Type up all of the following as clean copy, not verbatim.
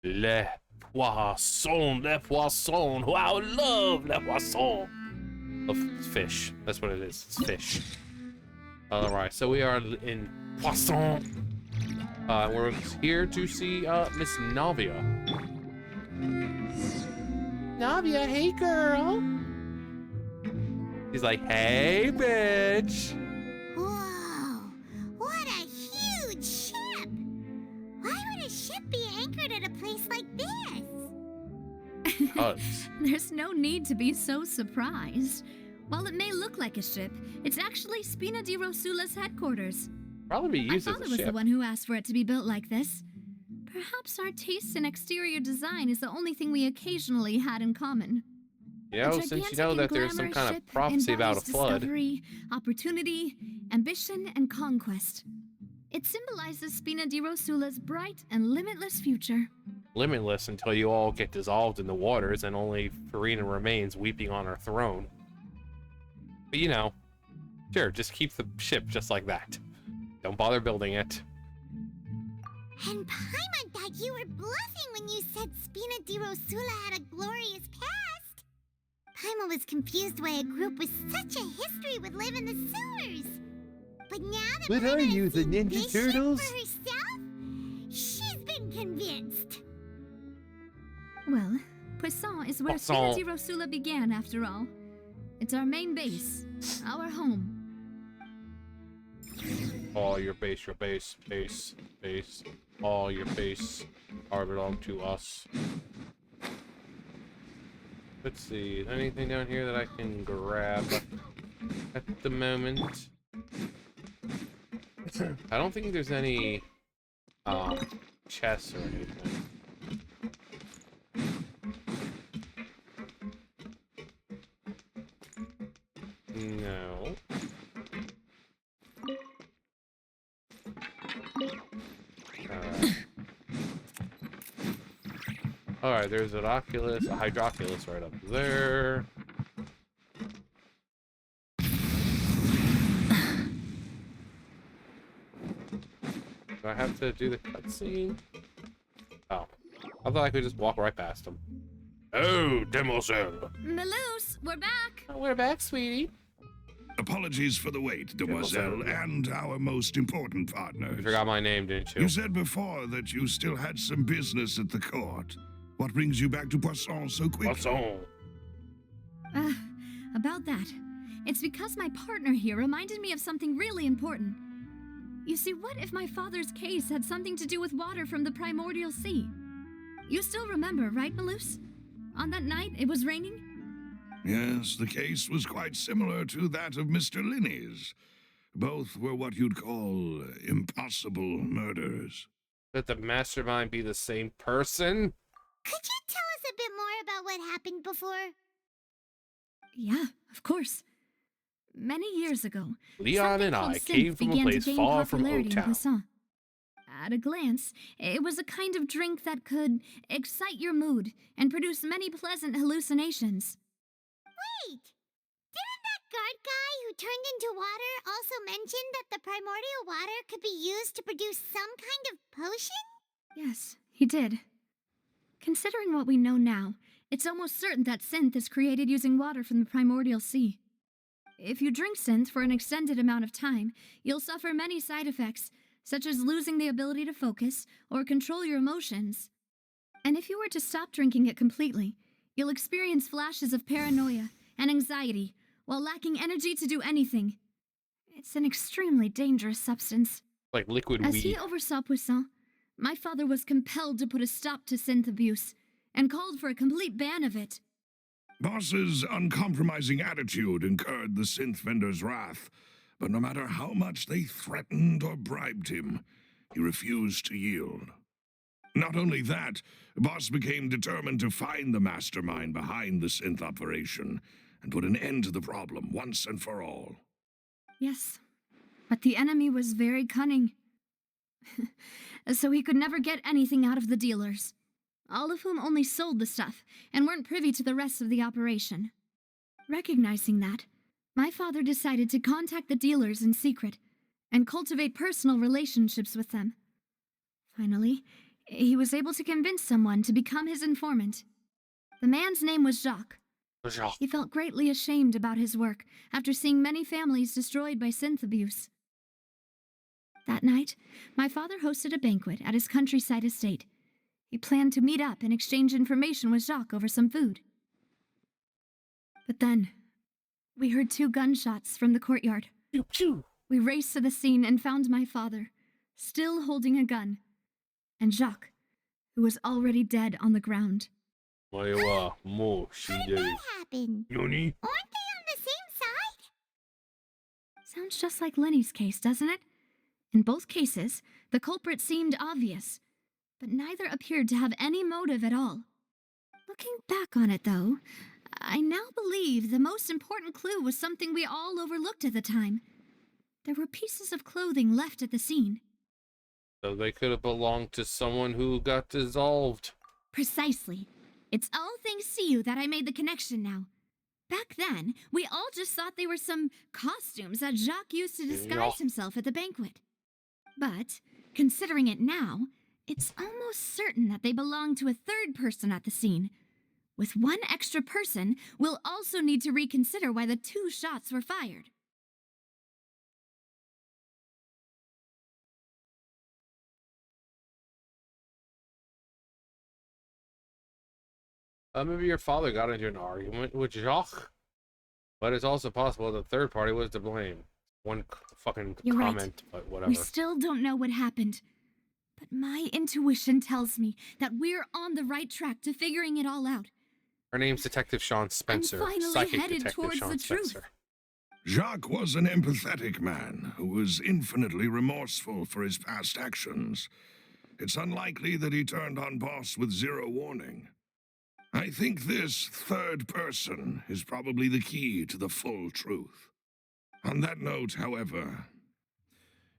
Le poisson, le poisson. Oh, I love le poisson. Of fish. That's what it is. It's fish. Alright, so we are in Poisson. We're here to see Miss Navia. Navia, hey girl. He's like, hey bitch. Whoa! What a huge ship! Why would a ship be anchored at a place like this? There's no need to be so surprised. While it may look like a ship, it's actually Spina di Rosula's headquarters. Probably be used My as father a was ship. the one who asked for it to be built like this. Perhaps our taste in exterior design is the only thing we occasionally had in common. You know, since you know that there's some kind of prophecy about a flood. Discovery, opportunity, ambition, and conquest. It symbolizes Spina di Rosula's bright and limitless future. Limitless until you all get dissolved in the waters and only Farina remains weeping on her throne. But you know, sure, just keep the ship just like that. Don't bother building it. And Paimon thought you were bluffing when you said Spina di Rosula had a glorious past. Paimon was confused why a group with such a history would live in the sewers. But now that What are Paimon you, has the seen Ninja this ship Turtles? for herself, she's been convinced. Well, Poisson is where Spina Poisson. di Rosula began, after all. It's our main base, our home. All your base, base. All your base are belong to us. Let's see, anything down here that I can grab at the moment? I don't think there's any chests or anything. No. Alright, there's an Oculus, a Hydroculus right up there. Do I have to do the cutscene? Oh. I thought I could just walk right past him. Oh, Demoiselle. Melus, we're back! Oh, we're back, sweetie. Apologies for the wait, demoiselle, and our most important partners. You forgot my name, didn't you? You said before that you still had some business at the court. What brings you back to Poisson so quickly? Poisson. About that. It's because my partner here reminded me of something really important. You see, what if my father's case had something to do with water from the primordial sea? You still remember, right, Melus? On that night, it was raining? Yes, the case was quite similar to that of Mr. Linney's. Both were what you'd call impossible murders. Could the mastermind be the same person? Could you tell us a bit more about what happened before? Yeah, of course. Many years ago, Leon and I came from a place far from Oaktown. Poisson. At a glance, it was a kind of drink that could excite your mood and produce many pleasant hallucinations. Wait! Didn't that guard guy who turned into water also mention that the primordial water could be used to produce some kind of potion? Yes, he did. Considering what we know now, it's almost certain that synth is created using water from the primordial sea. If you drink synth for an extended amount of time, you'll suffer many side effects, such as losing the ability to focus or control your emotions. And if you were to stop drinking it completely, you'll experience flashes of paranoia and anxiety while lacking energy to do anything. It's an extremely dangerous substance. Like liquid As weed. he oversaw Poisson, my father was compelled to put a stop to synth abuse and called for a complete ban of it. Boss's uncompromising attitude incurred the synth vendor's wrath, but no matter how much they threatened or bribed him, he refused to yield. Not only that, Boss became determined to find the mastermind behind the synth operation and put an end to the problem once and for all. Yes, but the enemy was very cunning. So he could never get anything out of the dealers, all of whom only sold the stuff and weren't privy to the rest of the operation. Recognizing that, my father decided to contact the dealers in secret and cultivate personal relationships with them. Finally, He was able to convince someone to become his informant. The man's name was Jacques. Jacques. He felt greatly ashamed about his work after seeing many families destroyed by synth abuse. That night, my father hosted a banquet at his countryside estate. He planned to meet up and exchange information with Jacques over some food. But then, we heard 2 gunshots from the courtyard. Pew, pew. We raced to the scene and found my father, still holding a gun, and Jacques, who was already dead on the ground. How did that happen? Noni? Aren't they on the same side? Sounds just like Lenny's case, doesn't it? In both cases, the culprit seemed obvious, but neither appeared to have any motive at all. Looking back on it, though, I now believe the most important clue was something we all overlooked at the time. There were pieces of clothing left at the scene. So they could have belonged to someone who got dissolved. Precisely. It's all thanks to you that I made the connection now. Back then, we all just thought they were some costumes that Jacques used to disguise himself at the banquet. But, considering it now, it's almost certain that they belong to a third person at the scene. With one extra person, we'll also need to reconsider why the 2 shots were fired. Maybe your father got into an argument with Jacques, but it's also possible the third party was to blame. One fucking You're comment, right. but whatever. We still don't know what happened. But my intuition tells me that we're on the right track to figuring it all out. Her name's Detective Sean Spencer. I'm finally Psychic headed Detective towards Sean the truth. Spencer. Jacques was an empathetic man who was infinitely remorseful for his past actions. It's unlikely that he turned on Boss with 0 warning. I think this third person is probably the key to the full truth. On that note, however,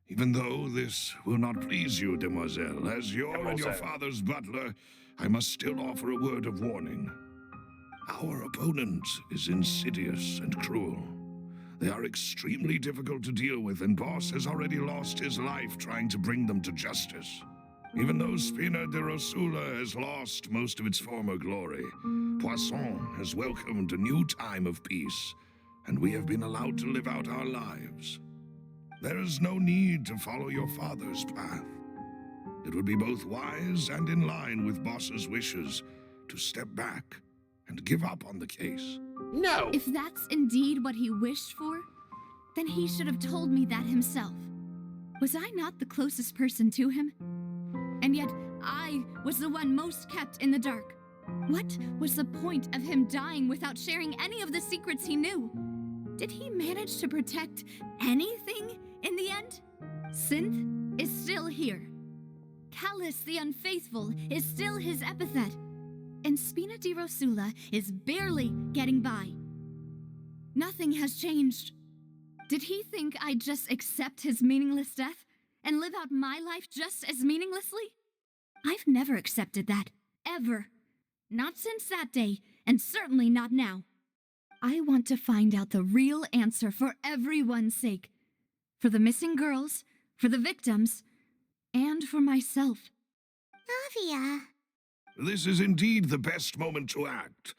even though this will not please you, demoiselle, as your and your father's butler, I must still offer a word of warning. Our opponent is insidious and cruel. They are extremely difficult to deal with, and Boss has already lost his life trying to bring them to justice. Even though Spina di Rosula has lost most of its former glory, Poisson has welcomed a new time of peace, and we have been allowed to live out our lives. There is no need to follow your father's path. It would be both wise and in line with Boss's wishes to step back and give up on the case. No! If that's indeed what he wished for, then he should have told me that himself. Was I not the closest person to him? And yet, I was the one most kept in the dark. What was the point of him dying without sharing any of the secrets he knew? Did he manage to protect anything in the end? Synth is still here. Callus the Unfaithful is still his epithet. And Spina di Rosula is barely getting by. Nothing has changed. Did he think I'd just accept his meaningless death and live out my life just as meaninglessly? I've never accepted that, ever. Not since that day, and certainly not now. I want to find out the real answer for everyone's sake. For the missing girls, for the victims, and for myself. Navia. This is indeed the best moment to act.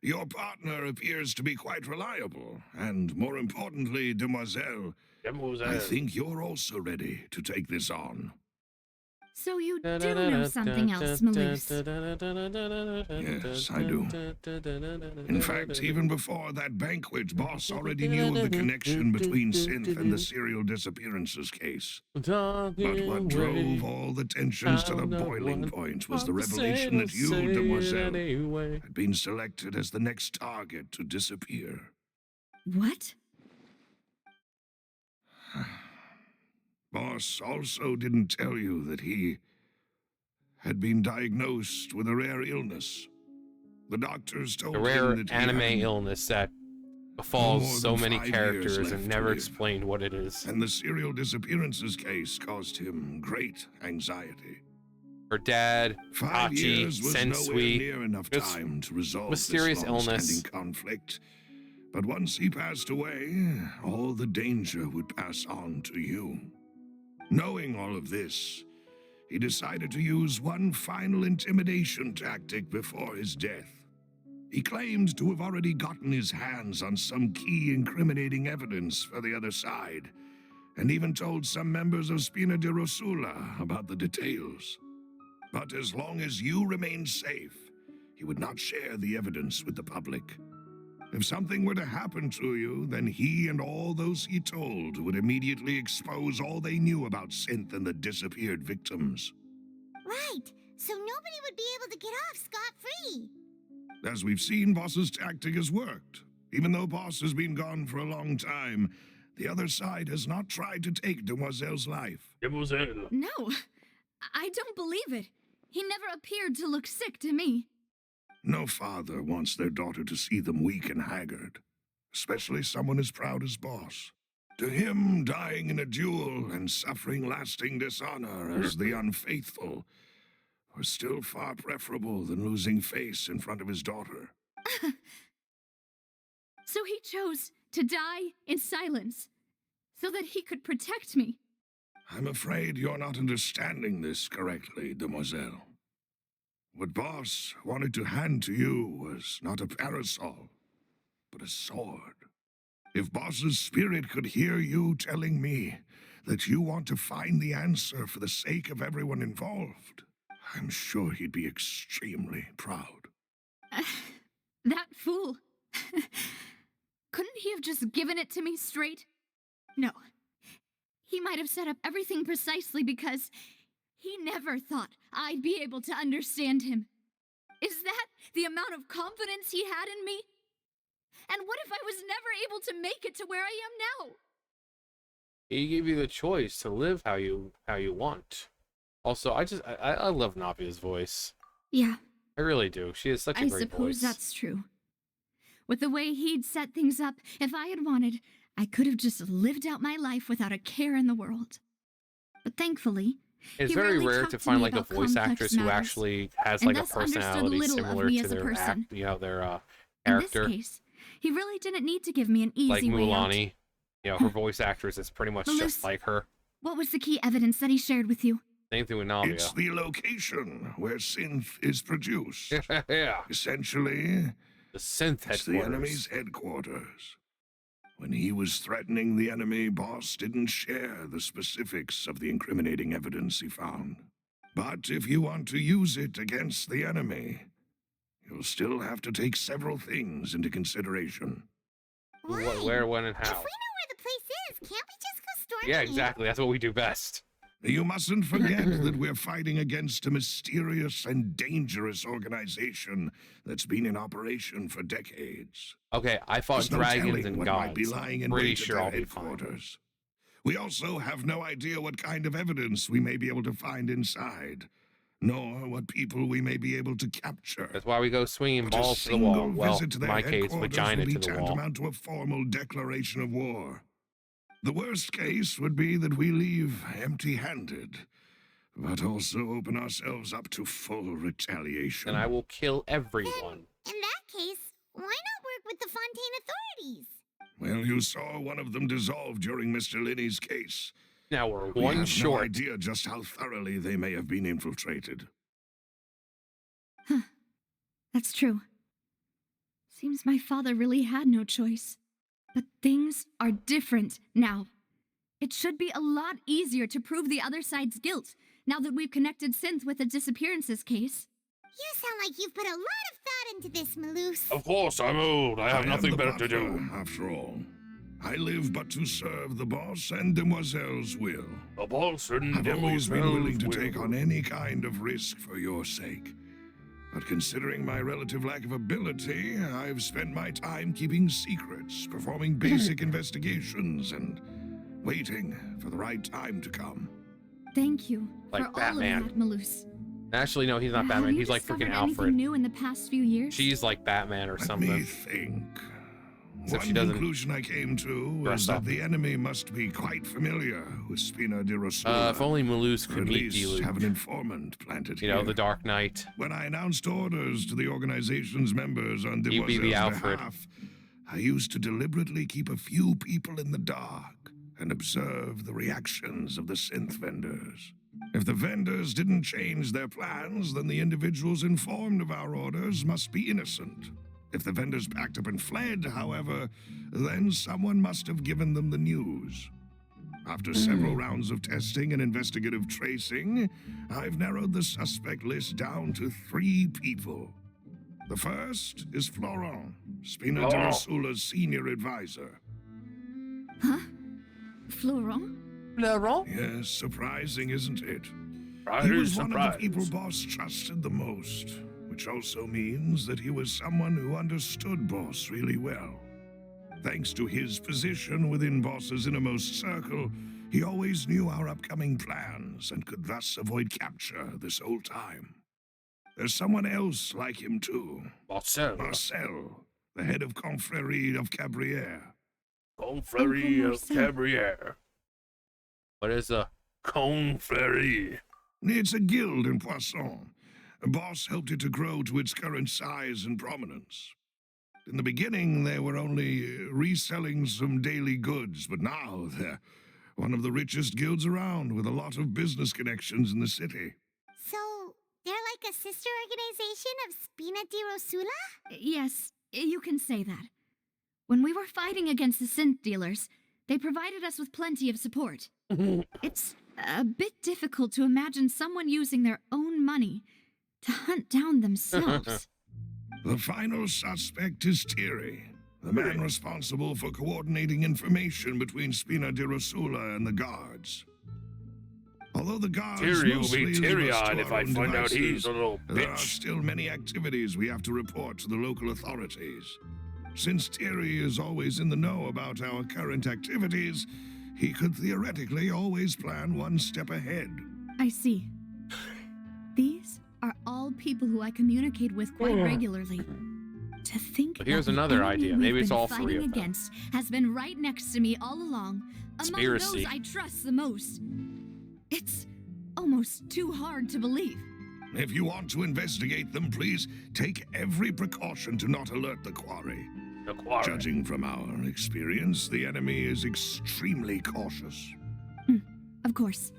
Your partner appears to be quite reliable, and more importantly, demoiselle, I think you're also ready to take this on. So you do know something else, Maloose? Yes, I do. In fact, even before that banquet, Boss already knew the connection between Synth and the serial disappearances case. But what drove all the tensions to the boiling point was the revelation that you, demoiselle, had been selected as the next target to disappear. What? Boss also didn't tell you that he had been diagnosed with a rare illness. The doctors told A him rare that he anime had illness that more befalls so than many 5 years characters left and to never live. explained what it is. And the serial disappearances case caused him great anxiety. Her dad, 5 Hachi, years was nowhere Sensui, near enough this time to resolve mysterious this illness. long-standing conflict. But once he passed away, all the danger would pass on to you. Knowing all of this, he decided to use one final intimidation tactic before his death. He claimed to have already gotten his hands on some key incriminating evidence for the other side, and even told some members of Spina di Rosula about the details. But as long as you remained safe, he would not share the evidence with the public. If something were to happen to you, then he and all those he told would immediately expose all they knew about Synth and the disappeared victims. Right, so nobody would be able to get off scot-free. As we've seen, Boss's tactic has worked. Even though Boss has been gone for a long time, the other side has not tried to take Demoiselle's life. Demoiselle. No, I don't believe it. He never appeared to look sick to me. No father wants their daughter to see them weak and haggard, especially someone as proud as Boss. To him, dying in a duel and suffering lasting dishonor as the unfaithful was still far preferable than losing face in front of his daughter. So he chose to die in silence, so that he could protect me. I'm afraid you're not understanding this correctly, Demoiselle. What Boss wanted to hand to you was not a parasol, but a sword. If Boss's spirit could hear you telling me that you want to find the answer for the sake of everyone involved, I'm sure he'd be extremely proud. That fool. Couldn't he have just given it to me straight? No. He might have set up everything precisely because he never thought I'd be able to understand him. Is that the amount of confidence he had in me? And what if I was never able to make it to where I am now? He gave you the choice to live how you want. Also, I love Navia's voice. Yeah. I really do. She has such a I great suppose voice. that's true. With the way he'd set things up, if I had wanted, I could have just lived out my life without a care in the world. But thankfully, It's he very rarely rare talked to to find me like a about voice complex actress who matters, actually has and like a thus understood personality little of similar me to as a their person. their in this character. case, he really didn't need to give me an easy Like way out. Mulaney. Her voice actress is pretty much Melus, just like her. What was the key evidence that he shared with you? Same thing with Navia. It's the location where synth is produced. Yeah. Essentially, The synth it's headquarters. the enemy's headquarters. When he was threatening the enemy, Boss didn't share the specifics of the incriminating evidence he found. But if you want to use it against the enemy, you'll still have to take several things into consideration. Why? Where, when, and If we how. know where the place is, can't we just go storming Yeah, it? exactly. That's what we do best. You mustn't forget that we're fighting against a mysterious and dangerous organization that's been in operation for decades. Okay, I fought There's no dragons telling and what might be gods. lying in Pretty wait sure at I'll their be fine. headquarters. We also have no idea what kind of evidence we may be able to find inside, nor what people we may be able to capture. That's why we go swinging But balls a to the wall. single Well, visit to in their my case, headquarters vagina will be to the wall. tantamount to a formal declaration of war. The worst case would be that we leave empty-handed, but also open ourselves up to full retaliation. And I will kill everyone. In that case, why not work with the Fontaine authorities? Well, you saw one of them dissolve during Mr. Linney's case. Now we're We one have short. no idea just how thoroughly they may have been infiltrated. That's true. Seems my father really had no choice. But things are different now. It should be a lot easier to prove the other side's guilt, now that we've connected Synth with the disappearances case. You sound like you've put a lot of thought into this, Malus. Of course, I'm old. I have am nothing the better to do. butler, after all. I live but to serve the boss and Demoiselle's will. The boss and I've always been willing to take on any kind of risk for your sake. But considering my relative lack of ability, I've spent my time keeping secrets, performing basic investigations, and waiting for the right time to come. Thank you Like for Batman. all of that, Malus. Actually, no, he's not Have Batman. you He's like discovered freaking anything Alfred. new in the past few years? She's like Batman or Let me something. think. Except she One doesn't conclusion I came to dress was that up. the enemy must be quite familiar with Spina di Rosula. If only Malus or could at meet least have an Diluc. informant planted You here. know, the Dark Knight. When I announced orders to the organization's members on You'd be the Demoiselle's Alfred. behalf, I used to deliberately keep a few people in the dark and observe the reactions of the synth vendors. If the vendors didn't change their plans, then the individuals informed of our orders must be innocent. If the vendors packed up and fled, however, then someone must have given them the news. After several rounds of testing and investigative tracing, I've narrowed the suspect list down to 3 people. The first is Florent, Spina de Rosula's senior advisor. Huh? Florent? Laurent? Yes, surprising, isn't it? I He is was one of the surprised. people Boss trusted the most, which also means that he was someone who understood Boss really well. Thanks to his position within Boss's innermost circle, he always knew our upcoming plans and could thus avoid capture this whole time. There's someone else like him too. Marcel. Marcel, the head of Confrérie of Cabrières. Confrérie Uncle of Marcel. Cabrières. What is a confrérie? It's a guild in Poisson. Boss helped it to grow to its current size and prominence. In the beginning, they were only reselling some daily goods, but now they're one of the richest guilds around with a lot of business connections in the city. So, they're like a sister organization of Spina di Rosula? Yes, you can say that. When we were fighting against the synth dealers, they provided us with plenty of support. It's a bit difficult to imagine someone using their own money to hunt down themselves. The final suspect is Thierry, the man responsible for coordinating information between Spina di Rosula and the guards. Although the guards Thierry will mostly be leave us teary-eyed to if our I own find out he's devices, a little there are bitch. still many activities we have to report to the local authorities. Since Thierry is always in the know about our current activities, he could theoretically always plan one step ahead. I see. These are all people who I communicate with quite regularly. To think But here's that the another enemy idea. we've Maybe it's been all 3 fighting of them. against has been right next to me all along, among Conspiracy. those I trust the most. It's almost too hard to believe. If you want to investigate them, please take every precaution to not alert the quarry. The quarry. Judging from our experience, the enemy is extremely cautious. Of course.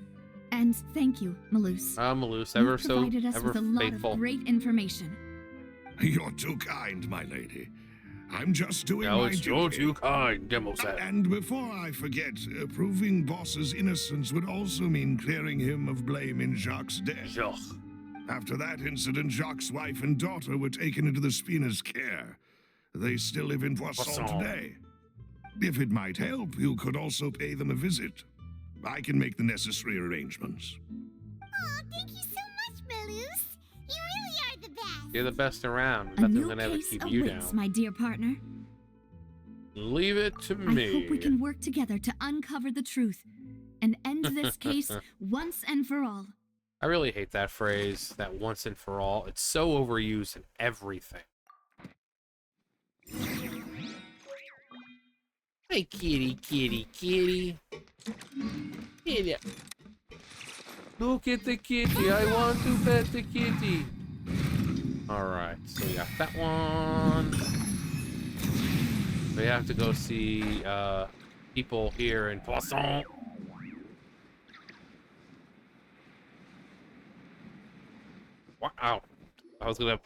And thank you, Malus. Malus, You ever so provided us ever with a lot faithful. of great information. You're too kind, my lady. I'm just doing No, my it's duty. you're too kind, Demo said. And before I forget, proving Boss's innocence would also mean clearing him of blame in Jacques' death. Jacques. After that incident, Jacques' wife and daughter were taken into the Spina's care. They still live in Poisson Poisson. today. If it might help, you could also pay them a visit. I can make the necessary arrangements. Aw, thank you so much, Malus. You really are the best. You're the best around. A Nothing's new gonna ever case keep you awaits, down. my dear partner. Leave it to I me. hope we can work together to uncover the truth and end this case once and for all. I really hate that phrase, that once and for all. It's so overused in everything. Hey, kitty, kitty, kitty. Kitty. Look at the kitty. I want to pet the kitty. Alright, so we got that one. We have to go see people here in Poisson. Wow. I was gonna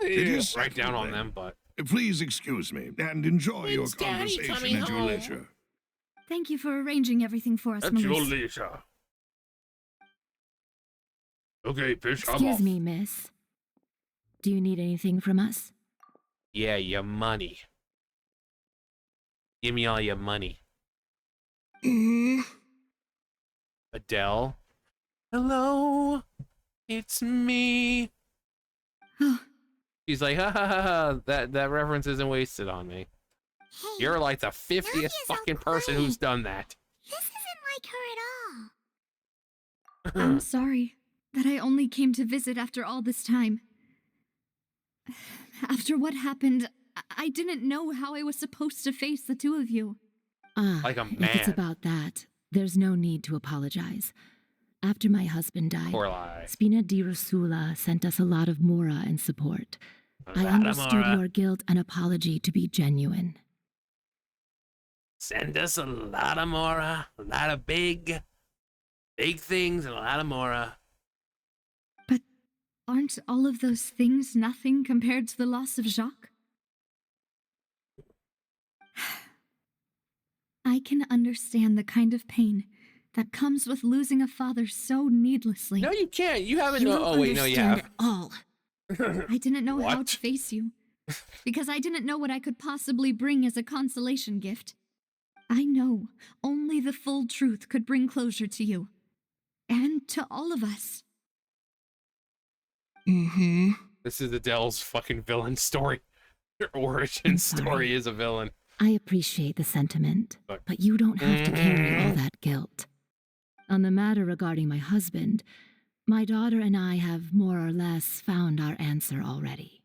is write down on then. them, but Please excuse me and enjoy your It's Daddy conversation coming at your home. leisure. Thank you for arranging everything for us, that's your Malus. leisure. Okay, fish, I'm Excuse off. me, miss. Do you need anything from us? Yeah, your money. Give me all your money. Adele? Hello? It's me. She's like, ha ha ha ha, that reference isn't wasted on me. Hey, You're like the 50th Navia's all fucking person who's quiet. done that. this isn't like her at all. I'm sorry that I only came to visit after all this time. After what happened, I didn't know how I was supposed to face the two of you. Like a If it's man. about that, there's no need to apologize. After my husband died, Poor lie. Spina di Rosula sent us a lot of mora and support. I Lot of understood mora. your guilt and apology to be genuine. Send us a lot of mora, a lot of big big things and a lot of more. But aren't all of those things nothing compared to the loss of Jacques? I can understand the kind of pain that comes with losing a father so needlessly. No, you can't. You haven't. You No, don't oh wait, no, you understand have. at all. I didn't know how What? to face you, because I didn't know what I could possibly bring as a consolation gift. I know only the full truth could bring closure to you, and to all of us. Mm-hmm. This is Adele's fucking villain story. Her origin I'm sorry. story is a villain. I appreciate the sentiment, Look. but you don't have to carry all that guilt. On the matter regarding my husband, my daughter and I have more or less found our answer already.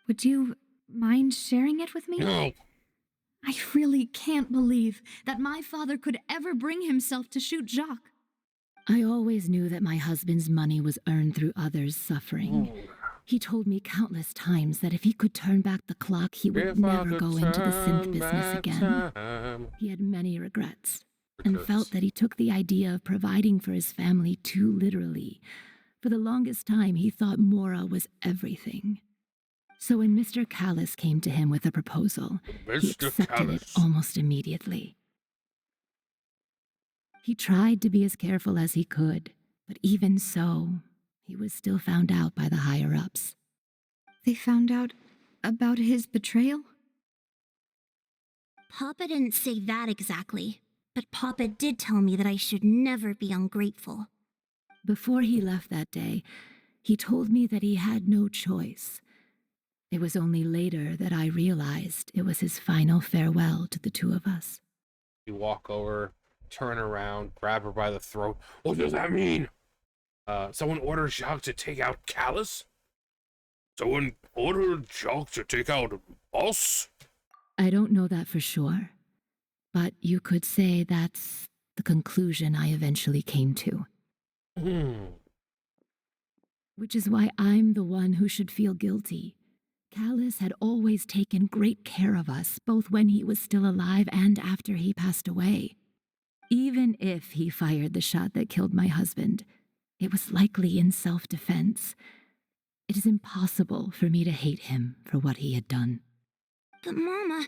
Would you mind sharing it with me? No. I really can't believe that my father could ever bring himself to shoot Jacques. I always knew that my husband's money was earned through others' suffering. He told me countless times that if he could turn back the clock, he would never go into the synth business again. He had many regrets, and felt that he took the idea of providing for his family too literally. For the longest time, he thought Mora was everything. So when Mr. Callis came to him with a proposal, he Mr. accepted it Callis. almost immediately. He tried to be as careful as he could, but even so, he was still found out by the higher-ups. They found out about his betrayal? Papa didn't say that exactly, but Papa did tell me that I should never be ungrateful. Before he left that day, he told me that he had no choice. It was only later that I realized it was his final farewell to the two of us. You walk over, turn around, grab her by the throat. What does that mean? Someone ordered Jacques to take out Callus? Someone ordered Jacques to take out us? I don't know that for sure, but you could say that's the conclusion I eventually came to. Which is why I'm the one who should feel guilty. Callus had always taken great care of us, both when he was still alive and after he passed away. Even if he fired the shot that killed my husband, it was likely in self-defense. It is impossible for me to hate him for what he had done. But Mama,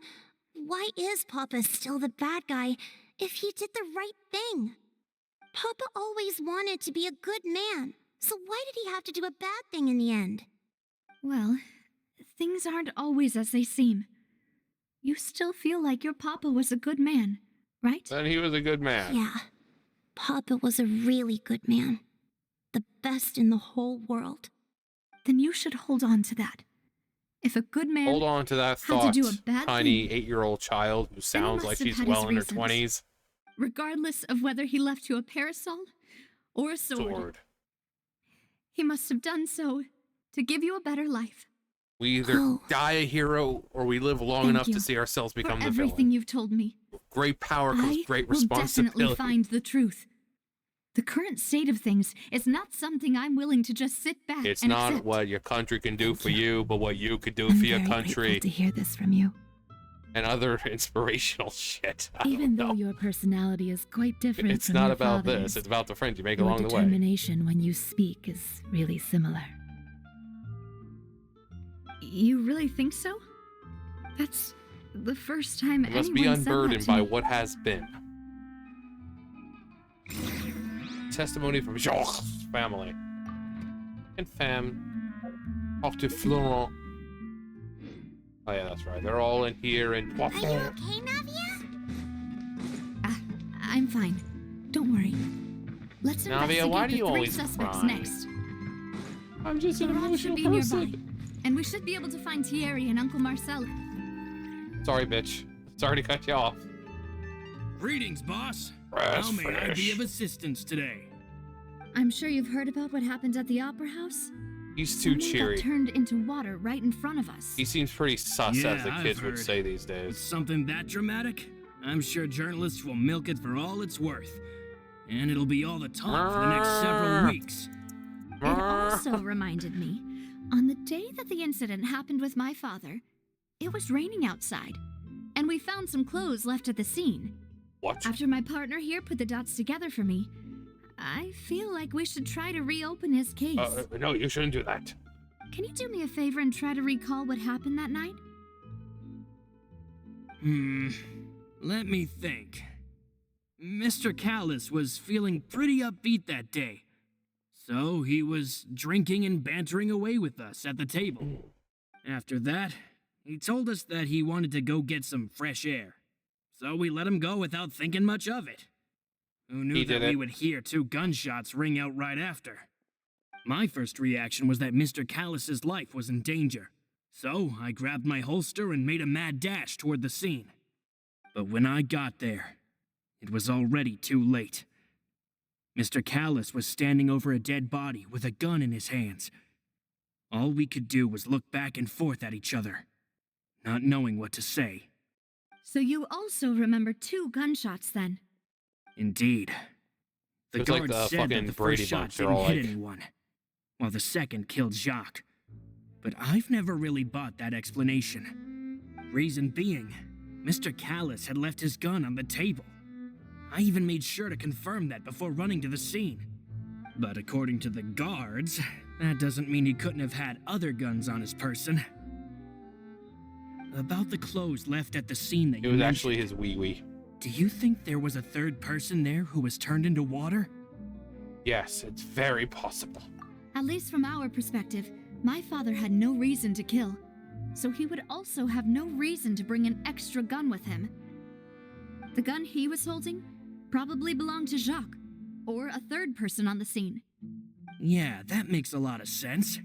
why is Papa still the bad guy if he did the right thing? Papa always wanted to be a good man, so why did he have to do a bad thing in the end? Well, things aren't always as they seem. You still feel like your papa was a good man, right? Then he was a good man. Yeah, Papa was a really good man. The best in the whole world. Then you should hold on to that. If a good man Hold on to that had thought, to do a bad tiny thing, 8-year-old child who sounds like must have she's had well his in her reasons. 20s. regardless of whether he left you a parasol or a sword. He must have done so to give you a better life. We either die a hero or we live long Thank enough you to see ourselves become for the everything villain. you've told me. Great power comes I great will responsibility. definitely find the truth. The current state of things is not something I'm willing to just sit back It's and not accept. what your country can do for you, but what you could do I'm for your very country. grateful to hear this from you. And other inspirational shit. I Even don't though know. your personality is quite different It's from not your about father's, this. It's about the friends you make your along the way. determination when you speak is really similar. You really think so? That's the first time You must anyone be said that unburdened to by me. what has been. Testimony from Jacques' family. And fam. Talk to Florent. Oh yeah, that's right. They're all in here in Are you Poisson. okay, Navia? I'm fine. Don't worry. Let's Navia, investigate why do the you three always suspects cry? next. I'm just an Florent should emotional be nearby, person. and we should be able to find Thierry and Uncle Marcel. Sorry, bitch. Sorry to cut you off. Greetings, boss. Fresh How may I be fish. of assistance today? I'm sure you've heard about what happened at the Opera House. He's too Someone cheery. got turned into water right in front of us. He seems pretty sus, Yeah, as the I've kids would heard. say these It's days. something that dramatic? I'm sure journalists will milk it for all it's worth. And it'll be all the talk for the next several weeks. It also reminded me, on the day that the incident happened with my father, it was raining outside, and we found some clothes left at the scene. What? After my partner here put the dots together for me, I feel like we should try to reopen his case. No, you shouldn't do that. Can you do me a favor and try to recall what happened that night? Let me think. Mr. Callus was feeling pretty upbeat that day. So he was drinking and bantering away with us at the table. After that, he told us that he wanted to go get some fresh air. So we let him go without thinking much of it. Who knew that we would hear 2 gunshots ring out right after? My first reaction was that Mr. Callus's life was in danger. So I grabbed my holster and made a mad dash toward the scene. But when I got there, it was already too late. Mr. Callus was standing over a dead body with a gun in his hands. All we could do was look back and forth at each other, not knowing what to say. So you also remember 2 gunshots then? Indeed. The It's like guard the said fucking that the Brady first shot Bunch. They're didn't all hit like- anyone, while the second killed Jacques. But I've never really bought that explanation. Reason being, Mr. Callus had left his gun on the table. I even made sure to confirm that before running to the scene. But according to the guards, that doesn't mean he couldn't have had other guns on his person. About the clothes left at the scene that It you was mentioned, actually his wee-wee. do you think there was a third person there who was turned into water? Yes, it's very possible. At least from our perspective, my father had no reason to kill. So he would also have no reason to bring an extra gun with him. The gun he was holding probably belonged to Jacques, or a third person on the scene. Yeah, that makes a lot of sense.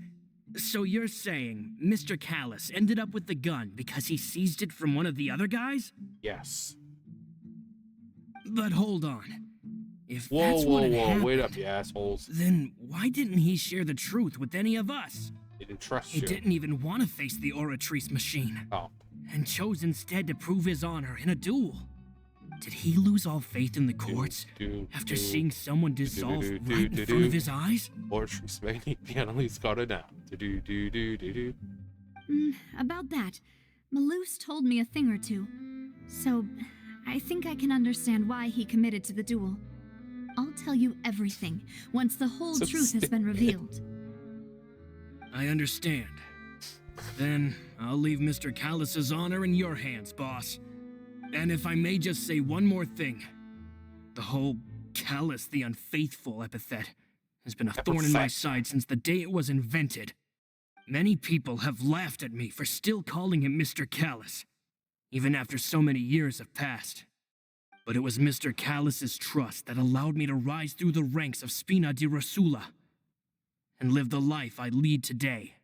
So you're saying Mr. Callus ended up with the gun because he seized it from one of the other guys? Yes. But hold on. If Whoa, that's whoa, what had whoa, happened, wait up, you assholes. then why didn't he share the truth with any of us? He didn't trust He you. didn't even want to face the Oratrice machine, Oh. and chose instead to prove his honor in a duel. Did he lose all faith in the courts after seeing someone dissolve right in front of his eyes? Orchard's magnet piano got it now. Do. About that, Malouse told me a thing or two. So, I think I can understand why he committed to the duel. I'll tell you everything once the whole So truth has been stupid. revealed. I understand. Then I'll leave Mr. Callus's honor in your hands, boss. And if I may just say one more thing, the whole Callus the Unfaithful epithet has been a thorn in my side since the day it was invented. Many people have laughed at me for still calling him Mr. Callus, even after so many years have passed. But it was Mr. Callus's trust that allowed me to rise through the ranks of Spina di Rosula and live the life I lead today.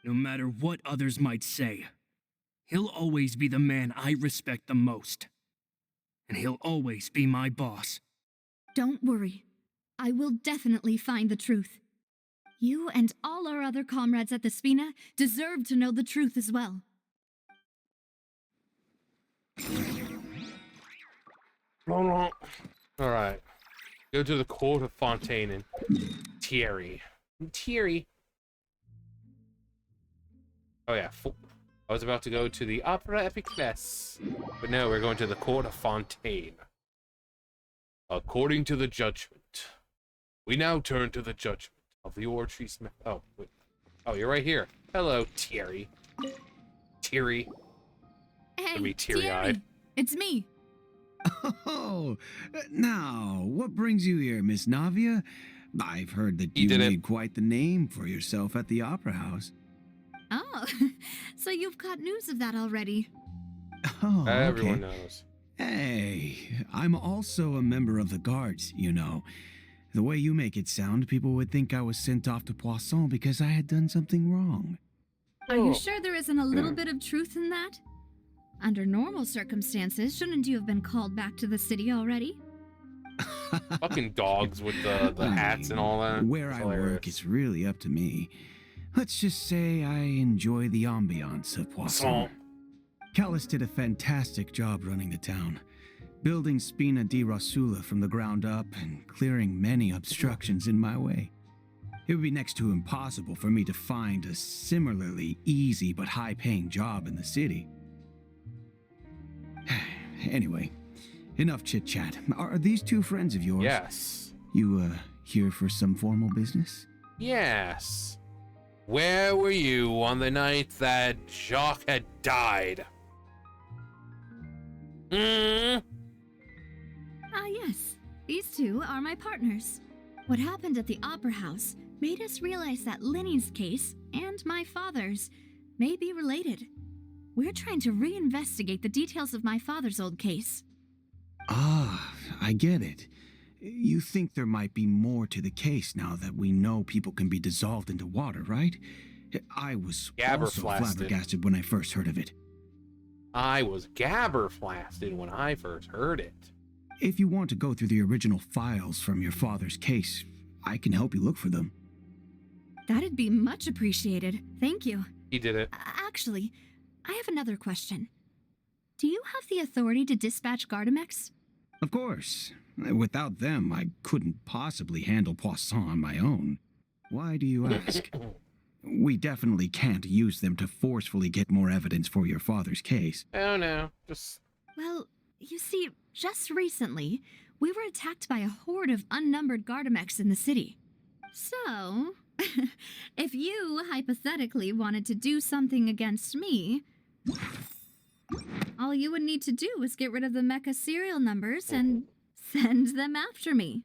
No matter what others might say, he'll always be the man I respect the most. And he'll always be my boss. Don't worry. I will definitely find the truth. You and all our other comrades at the Spina deserve to know the truth as well. Alright. Go to the court of Fontaine and Thierry. Oh yeah, I was about to go to the Opera Epiclese, but no, we're going to the court of Fontaine. According to the judgment, we now turn to the judgment of the Orchard. Oh, wait. Oh, you're right here. Hello, Thierry. Hey, be teary-eyed. Thierry, it's me. Oh, now, what brings you here, Miss Navia? I've heard that He you did it. made quite the name for yourself at the Opera House. Oh, so you've got news of that already. Oh, Everyone okay. knows. Hey, I'm also a member of the Guards, you know. The way you make it sound, people would think I was sent off to Poisson because I had done something wrong. Are Oh. you sure there isn't a little bit of truth in that? Under normal circumstances, shouldn't you have been called back to the city already? Fucking dogs with the I hats and all that. Where It's I hilarious. work is really up to me. Let's just say I enjoy the ambiance of Poisson. Callus did a fantastic job running the town, building Spina di Rosula from the ground up and clearing many obstructions in my way. It would be next to impossible for me to find a similarly easy but high-paying job in the city. Anyway, enough chit-chat. Are these two friends of yours? Yes. You, here for some formal business? Yes. Where were you on the night that Jacques had died? Yes. These two are my partners. What happened at the Opera House made us realize that Linny's case and my father's may be related. We're trying to reinvestigate the details of my father's old case. Ah, I get it. You think there might be more to the case now that we know people can be dissolved into water, right? I was also flabbergasted when I first heard of it. I was gabberflasted when I first heard it. If you want to go through the original files from your father's case, I can help you look for them. That'd be much appreciated. Thank you. He did it. Actually, I have another question. Do you have the authority to dispatch Gardamex? Of course. Without them, I couldn't possibly handle Poisson on my own. Why do you ask? We definitely can't use them to forcefully get more evidence for your father's case. Oh no, just... Well, you see, just recently, we were attacked by a horde of unnumbered Gardamex in the city. So, if you hypothetically wanted to do something against me, all you would need to do is get rid of the mecha serial numbers and send them after me.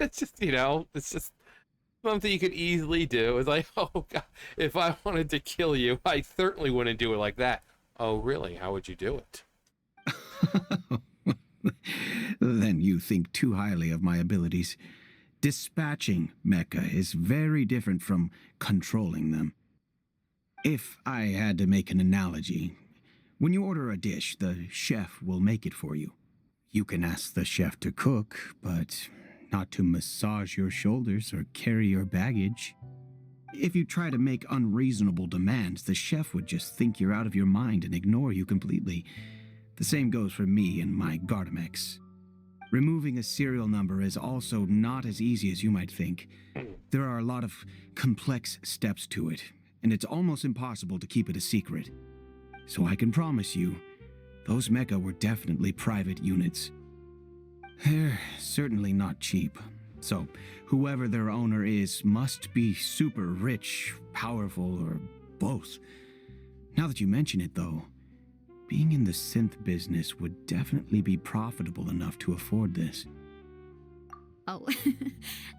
It's just, you know, it's just something you could easily do. It's like, oh God, if I wanted to kill you, I certainly wouldn't do it like that. Oh, really? How would you do it? Then you think too highly of my abilities. Dispatching mecha is very different from controlling them. If I had to make an analogy, when you order a dish, the chef will make it for you. You can ask the chef to cook, but not to massage your shoulders or carry your baggage. If you try to make unreasonable demands, the chef would just think you're out of your mind and ignore you completely. The same goes for me and my Gardamex. Removing a serial number is also not as easy as you might think. There are a lot of complex steps to it, and it's almost impossible to keep it a secret. So I can promise you, those mecha were definitely private units. They're certainly not cheap. So, whoever their owner is must be super rich, powerful, or both. Now that you mention it, though, being in the synth business would definitely be profitable enough to afford this. Oh,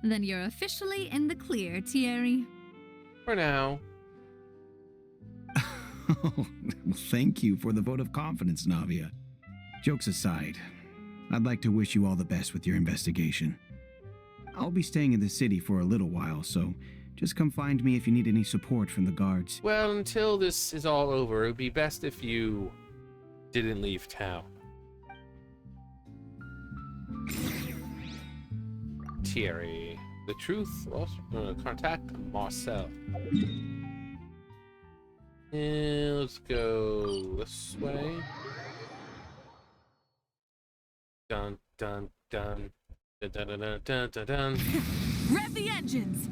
then you're officially in the clear, Thierry. For now. Well, thank you for the vote of confidence, Navia. Jokes aside, I'd like to wish you all the best with your investigation. I'll be staying in the city for a little while, so just come find me if you need any support from the guards. Well, until this is all over, it would be best if you didn't leave town. Thierry, the truth, also contact Marcel. And let's go this way. Dun dun dun dun dun dun dun dun dun. Rev the engines!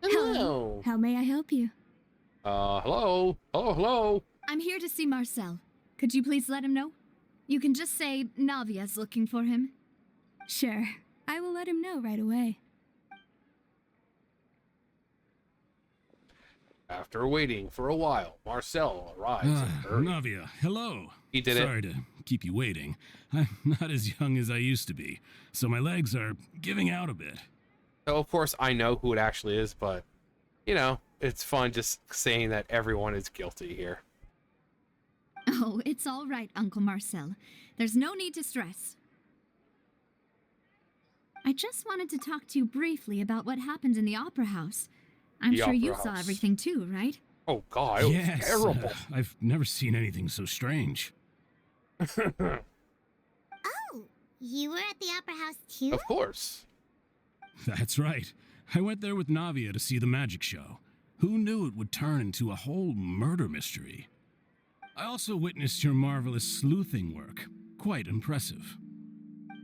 Hello. How may I help you? Hello. Hello. I'm here to see Marcel. Could you please let him know? You can just say Navia's looking for him. Sure. I will let him know right away. After waiting for a while, Marcel arrives in a hurry. Navia, hello. He did it. Sorry to keep you waiting. I'm not as young as I used to be, so my legs are giving out a bit. So of course, I know who it actually is, but, you know, it's fun just saying that everyone is guilty here. Oh, it's all right, Uncle Marcel. There's no need to stress. I just wanted to talk to you briefly about what happened in the Opera House. I'm sure you saw everything too, right? Oh God, it was terrible. I've never seen anything so strange. Oh, you were at the Opera House too? Of course. That's right. I went there with Navia to see the magic show. Who knew it would turn into a whole murder mystery? I also witnessed your marvelous sleuthing work. Quite impressive.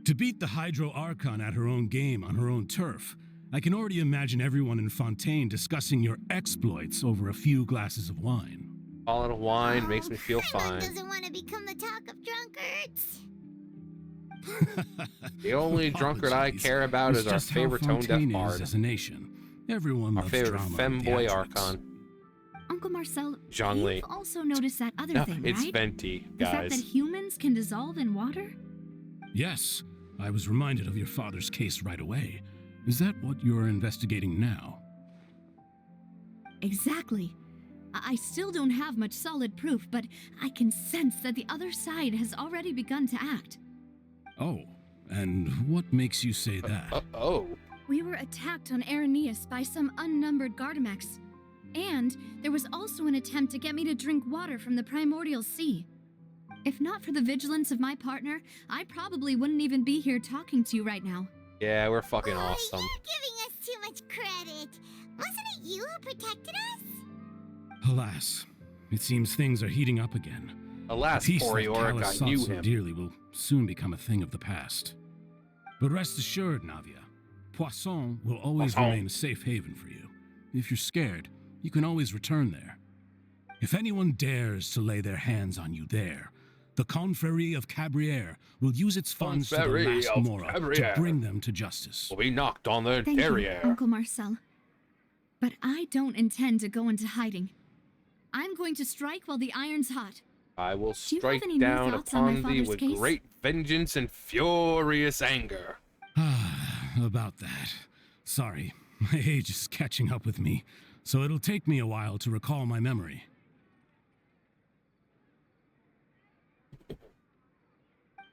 To beat the Hydro Archon at her own game on her own turf, I can already imagine everyone in Fontaine discussing your exploits over a few glasses of wine. A little wine makes me feel Paimon fine. doesn't want to become the talk of drunkards. The only drunkard I Apologies. care about It's is our just how favorite tone deaf Fontaine is bard. as a nation. Everyone Our loves favorite drama and femboy theatrics. Archon. Uncle Marcel, Zhongli. you've also noticed that other No, thing, it's right? Venti, The fact that guys. humans can dissolve in water? Yes, I was reminded of your father's case right away. Is that what you're investigating now? Exactly. I still don't have much solid proof, but I can sense that the other side has already begun to act. Oh, and what makes you say that? Oh. We were attacked on Araneus by some unnumbered Gardamex. And there was also an attempt to get me to drink water from the primordial sea. If not for the vigilance of my partner, I probably wouldn't even be here talking to you right now. Yeah, we're fucking Oh, awesome. you're giving us too much credit. Wasn't it you who protected us? Alas, it seems things are heating up again. Alas, Peace poor that Yorick, Callus I knew sought so him. dearly will soon become a thing of the past. But rest assured, Navia, Poisson will always Poisson. remain a safe haven for you. If you're scared, you can always return there. If anyone dares to lay their hands on you there, the Confrérie of Cabrières will use its funds to the Confrérie last of Mora to Cabrières. bring them to justice. We knocked on their Thank you, derriere. Uncle Marcel. But I don't intend to go into hiding. I'm going to strike while the iron's hot. I will Do you have strike any new down thoughts on my upon thee father's with case? great vengeance and furious anger. About that. Sorry, my age is catching up with me, so it'll take me a while to recall my memory.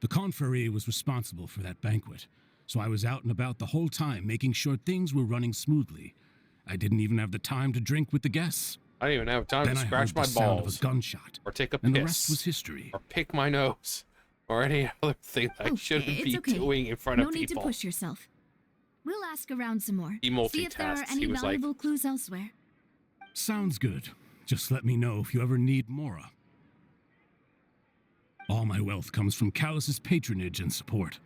The Confrérie was responsible for that banquet, so I was out and about the whole time making sure things were running smoothly. I didn't even have the time to drink with the guests. I didn't even have time Then to I scratch heard my the sound balls, of a gunshot, or take a and the rest was piss, history. or pick my nose, or any other thing that I Oh, shouldn't it's be okay. doing in front No of need people. to push yourself. We'll ask around some more. He See if there are multitasks. any He was like, valuable clues elsewhere. Sounds good. Just let me know if you ever need Mora. All my wealth comes from Callus's patronage and support.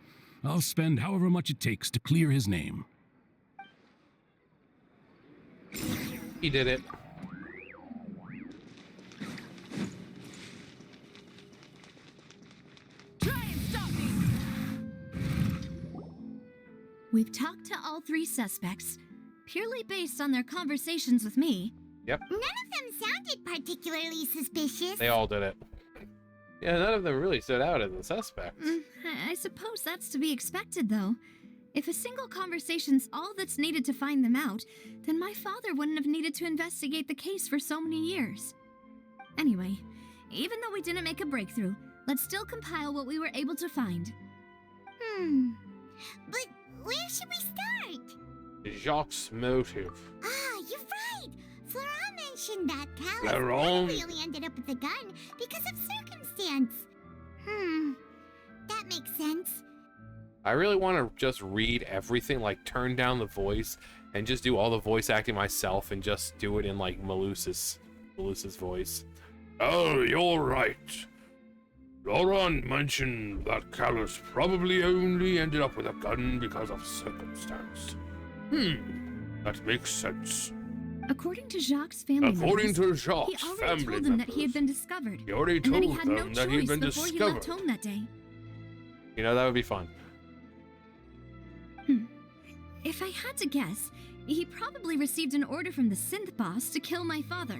I'll spend however much it takes to clear his name. he did it. Try and stop me! We've talked to all three suspects, purely based on their conversations with me. Yep, None of them sounded particularly suspicious. they all did it. Yeah, none of them really stood out as a suspect. I suppose that's to be expected, though. If a single conversation's all that's needed to find them out, then my father wouldn't have needed to investigate the case for so many years. Anyway, even though we didn't make a breakthrough, let's still compile what we were able to find. But where should we start? Jacques' motive. Ah, you're right. Florent mentioned that Callus Florent? really ended up with the gun because of circumstance. That makes sense. I really want to just read everything, like turn down the voice and just do all the voice acting myself and just do it in like Melusa's voice. Oh, you're right. Laurent mentioned that Callus probably only ended up with a gun because of circumstance. That makes sense. According to Jacques' family According members, to Jacques' he already family told them that he had members. been discovered, He already and that told he had no them that he'd choice been before he discovered. left home that day. You know, that would be fun. If I had to guess, he probably received an order from the synth boss to kill my father.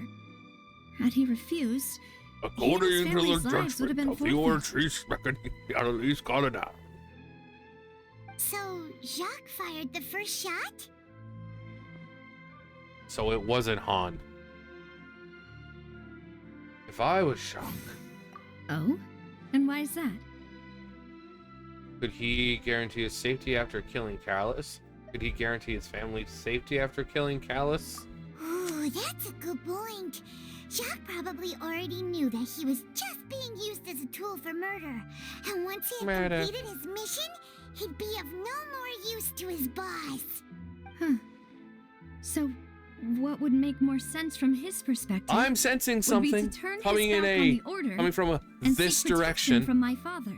Had he refused, According to the family's lives would have judgment been of the old forfeit. chief reckoning, he at least got it out. So, Jacques fired the first shot? So it wasn't Han. If I was Jacques, Oh? And why is that? could he guarantee his safety after killing Callus? Could he guarantee his family's safety after killing Callus? Ooh, that's a good point. Jacques probably already knew that he was just being used as a tool for murder. And once he had Murder. completed his mission, he'd be of no more use to his boss. So, what would make more sense from his perspective? I'm sensing would be something to turn coming his in back on a the order coming from and this seek protection direction. from my father.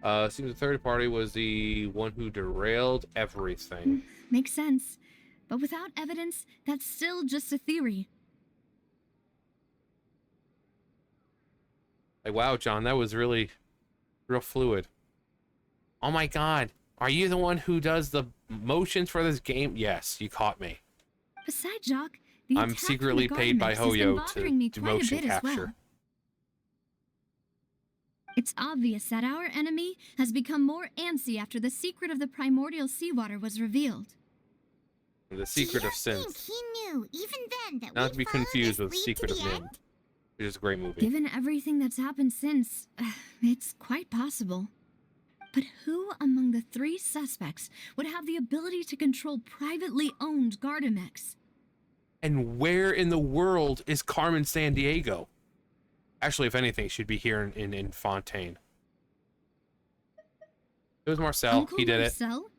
Seems the third party was the one who derailed everything. Makes sense. But without evidence, that's still just a theory. Like, wow, John, that was really real fluid. Oh my god. Are you the one who does the motions for this game? Yes, you caught me. Besides, Jacques, the I'm attack from secretly the paid by Gardenex has been Hoyo bothering me to quite a motion bit as capture. well. It's obvious that our enemy has become more antsy after the secret of the primordial seawater was revealed. The secret of Do you think synth. he knew, even then, that Not to be we'd follow confused this with lead to Secret of the Nim, end? which is a great movie. Given everything that's happened since, it's quite possible. But who among the three suspects would have the ability to control privately owned Gardenex? And where in the world is Carmen Sandiego? Actually, if anything, she'd be here in Fontaine. It was Marcel. Uncle He did Marcel?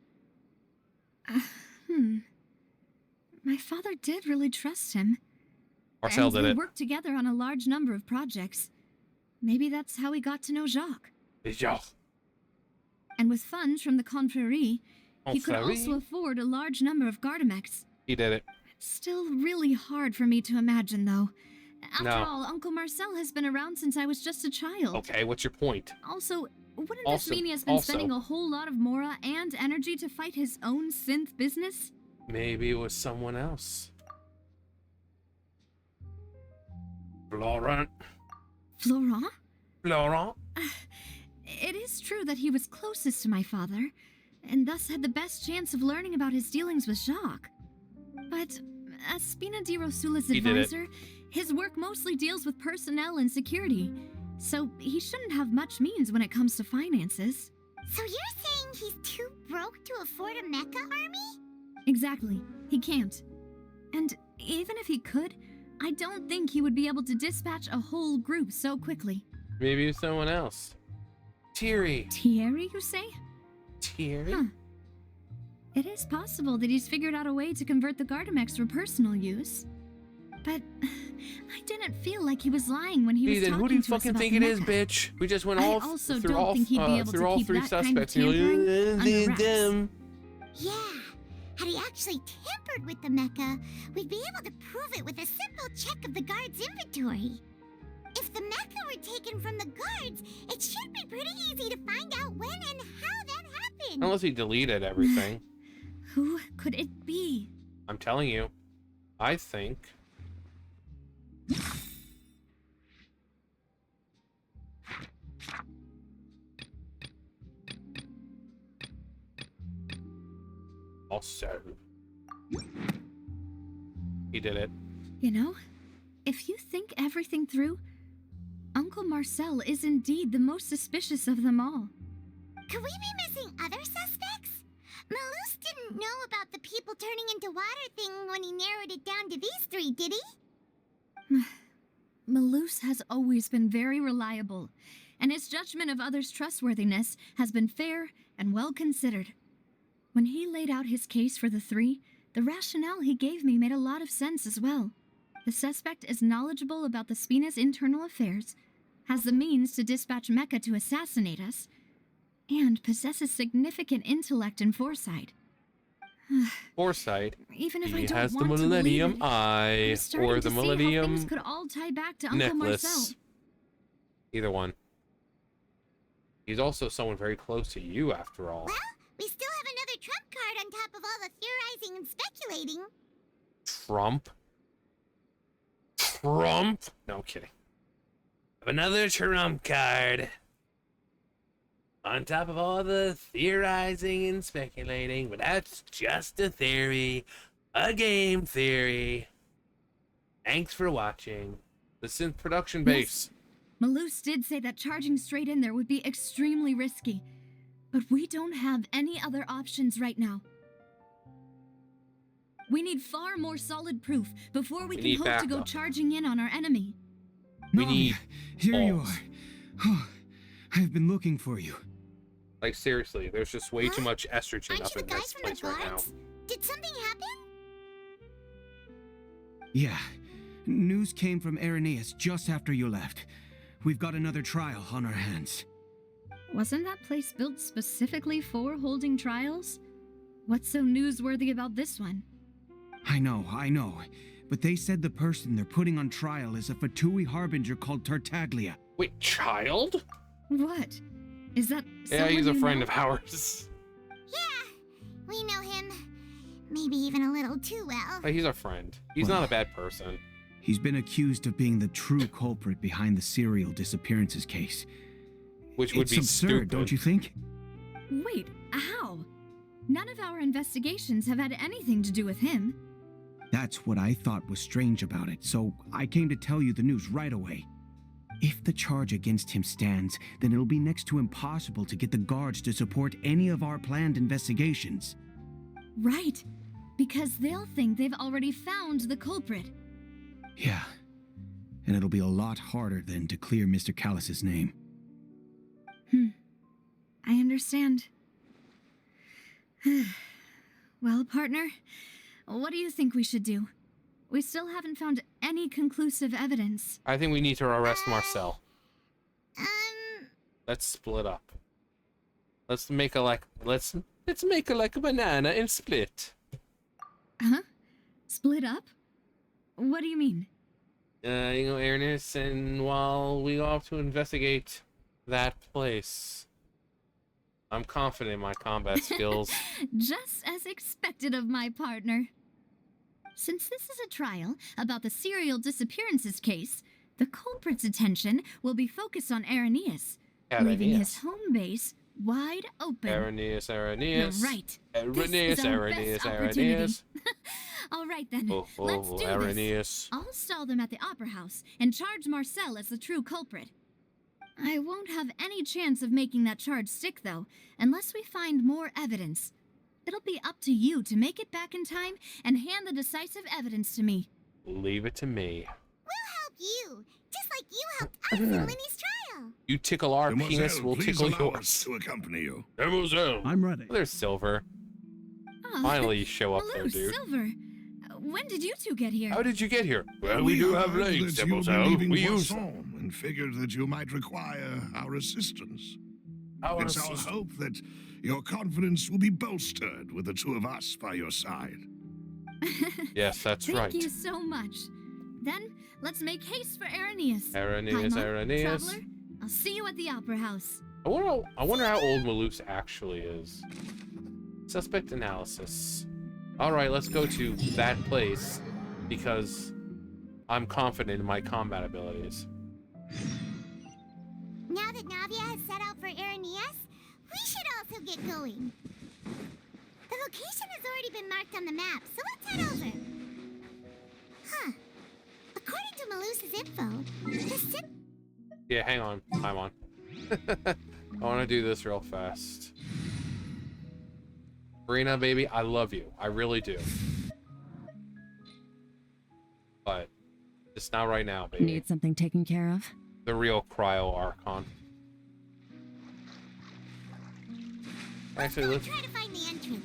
My father did really trust him. it. Marcel and did they it. worked together on a large number of projects. Maybe that's how he got to know Jacques. Jacques. And with funds from the Confrérie, he could Confrérie. also afford a large number of Gardemex. He did it. Still really hard for me to imagine, though. After No. all, Uncle Marcel has been around since I was just a child. Okay, what's your point? Also, wouldn't this Also- mean he has been also- spending a whole lot of mora and energy to fight his own synth business? Maybe it was someone else. Florent. Florent? Florent? It is true that he was closest to my father, and thus had the best chance of learning about his dealings with Jacques. But as Spina di Rosula's He did it. advisor, his work mostly deals with personnel and security, so he shouldn't have much means when it comes to finances. So you're saying he's too broke to afford a mecha army? Exactly. He can't. And even if he could, I don't think he would be able to dispatch a whole group so quickly. Maybe it was someone else. Thierry. Thierry, you say? Thierry? Huh. It is possible that he's figured out a way to convert the Gardemex for personal use. But I didn't feel like he was lying when he was Ethan, talking who do you to us fucking about think the it is, mecha. bitch? We just went I all also through don't all think he'd be able through to all keep three that kind of suspects. And you're tampering like, under wraps. them. Yeah. Had he actually tampered with the mecha, we'd be able to prove it with a simple check of the guard's inventory. If the mecha were taken from the guards, it should be pretty easy to find out when and how that happened. Unless he deleted everything. Who could it be? I'm telling you. I think. Also. He did it. You know, if you think everything through, Uncle Marcel is indeed the most suspicious of them all. Could we be missing other suspects? Malus didn't know about the people turning into water thing when he narrowed it down to these three, did he? Malus has always been very reliable, and his judgment of others' trustworthiness has been fair and well considered. When he laid out his case for the three, the rationale he gave me made a lot of sense as well. The suspect is knowledgeable about the Spina's internal affairs, has the means to dispatch Mecha to assassinate us, and possesses significant intellect and foresight. Foresight. Even if He I don't has the want to Millennium believe it, Eye I'm starting or to the see how Millennium things could all tie back to Uncle necklace. Marcel. Either one. He's also someone very close to you, after all. Well, we still have another trump card on top of all the theorizing and speculating. Trump? Trump? No, I'm kidding. Have another trump card. On top of all the theorizing and speculating, but that's just a theory. A game theory. Thanks for watching. The synth production base. Malus did say that charging straight in there would be extremely risky, but we don't have any other options right now. We need far more solid proof before we We can need hope to go backup. charging in on our enemy. We Navia, need here you balls. are. Oh, I've been looking for you. Like, seriously, there's just way too Huh? much estrogen Aren't up you in the guy this from the place right now. guards? Did something happen? Yeah. News came from Irenaeus just after you left. We've got another trial on our hands. Wasn't that place built specifically for holding trials? What's so newsworthy about this one? I know. But they said the person they're putting on trial is a Fatui harbinger called Tartaglia. Wait, child? What? Is that Yeah, someone he's a you friend know? of ours. Yeah, we know him. Maybe even a little too well. But he's a friend. He's not a bad person. He's been accused of being the true culprit behind the serial disappearances case. Which would It's be absurd, stupid. don't you think? Wait, how? None of our investigations have had anything to do with him. That's what I thought was strange about it, so I came to tell you the news right away. If the charge against him stands, then it'll be next to impossible to get the guards to support any of our planned investigations. Right, because they'll think they've already found the culprit. Yeah, and it'll be a lot harder then to clear Mr. Callus's name. I understand. Well, partner, what do you think we should do? We still haven't found any conclusive evidence. I think we need to arrest Marcel. Um, Let's split up. Let's make a let's make a like a banana and split. Huh? Split up? What do you mean? Ernest, and while we go off to investigate that place. I'm confident in my combat skills. Just as expected of my partner. Since this is a trial about the serial disappearances case, the culprit's attention will be focused on Irenaeus, leaving his home base wide open. Irenaeus. You're right. Irenaeus, This is our best opportunity. All right then, let's do Irenaeus. this. I'll stall them at the Opera House and charge Marcel as the true culprit. I won't have any chance of making that charge stick, though, unless we find more evidence. It'll be up to you to make it back in time and hand the decisive evidence to me. Leave it to me. we'll help you, just like you helped us in Lenny's trial. You tickle our penis, Mademoiselle, we'll please tickle allow yours. us to accompany you. Mademoiselle. I'm ready. There's Silver. Oh, Finally, you show up hello, there, dude. Silver. When did you two get here? How did you get here? Well, we do have heard legs, that you'll be Mademoiselle. leaving We use Poisson and figured that you might require our assistance. It's our hope that your confidence will be bolstered with the two of us by your side. Yes, that's Thank right. you so much. Then, let's make haste for Irenaeus. Irenaeus, Paimon, Irenaeus. Traveler, I'll see you at the Opera House. I wonder how old Maloof's actually is. Suspect analysis. Alright, let's go to that place because I'm confident in my combat abilities. Now that Navia has set out for Irenaeus, we should also get going. The location has already been marked on the map, so let's head over. Huh. According to Malus's info, the Sith... Yeah, hang on. I'm on. I want to do this real fast. Brina, baby, I love you. I really do. But just not right now, baby. Need something taken care of? The real cryo Archon. Actually, let's... try to find the entrance.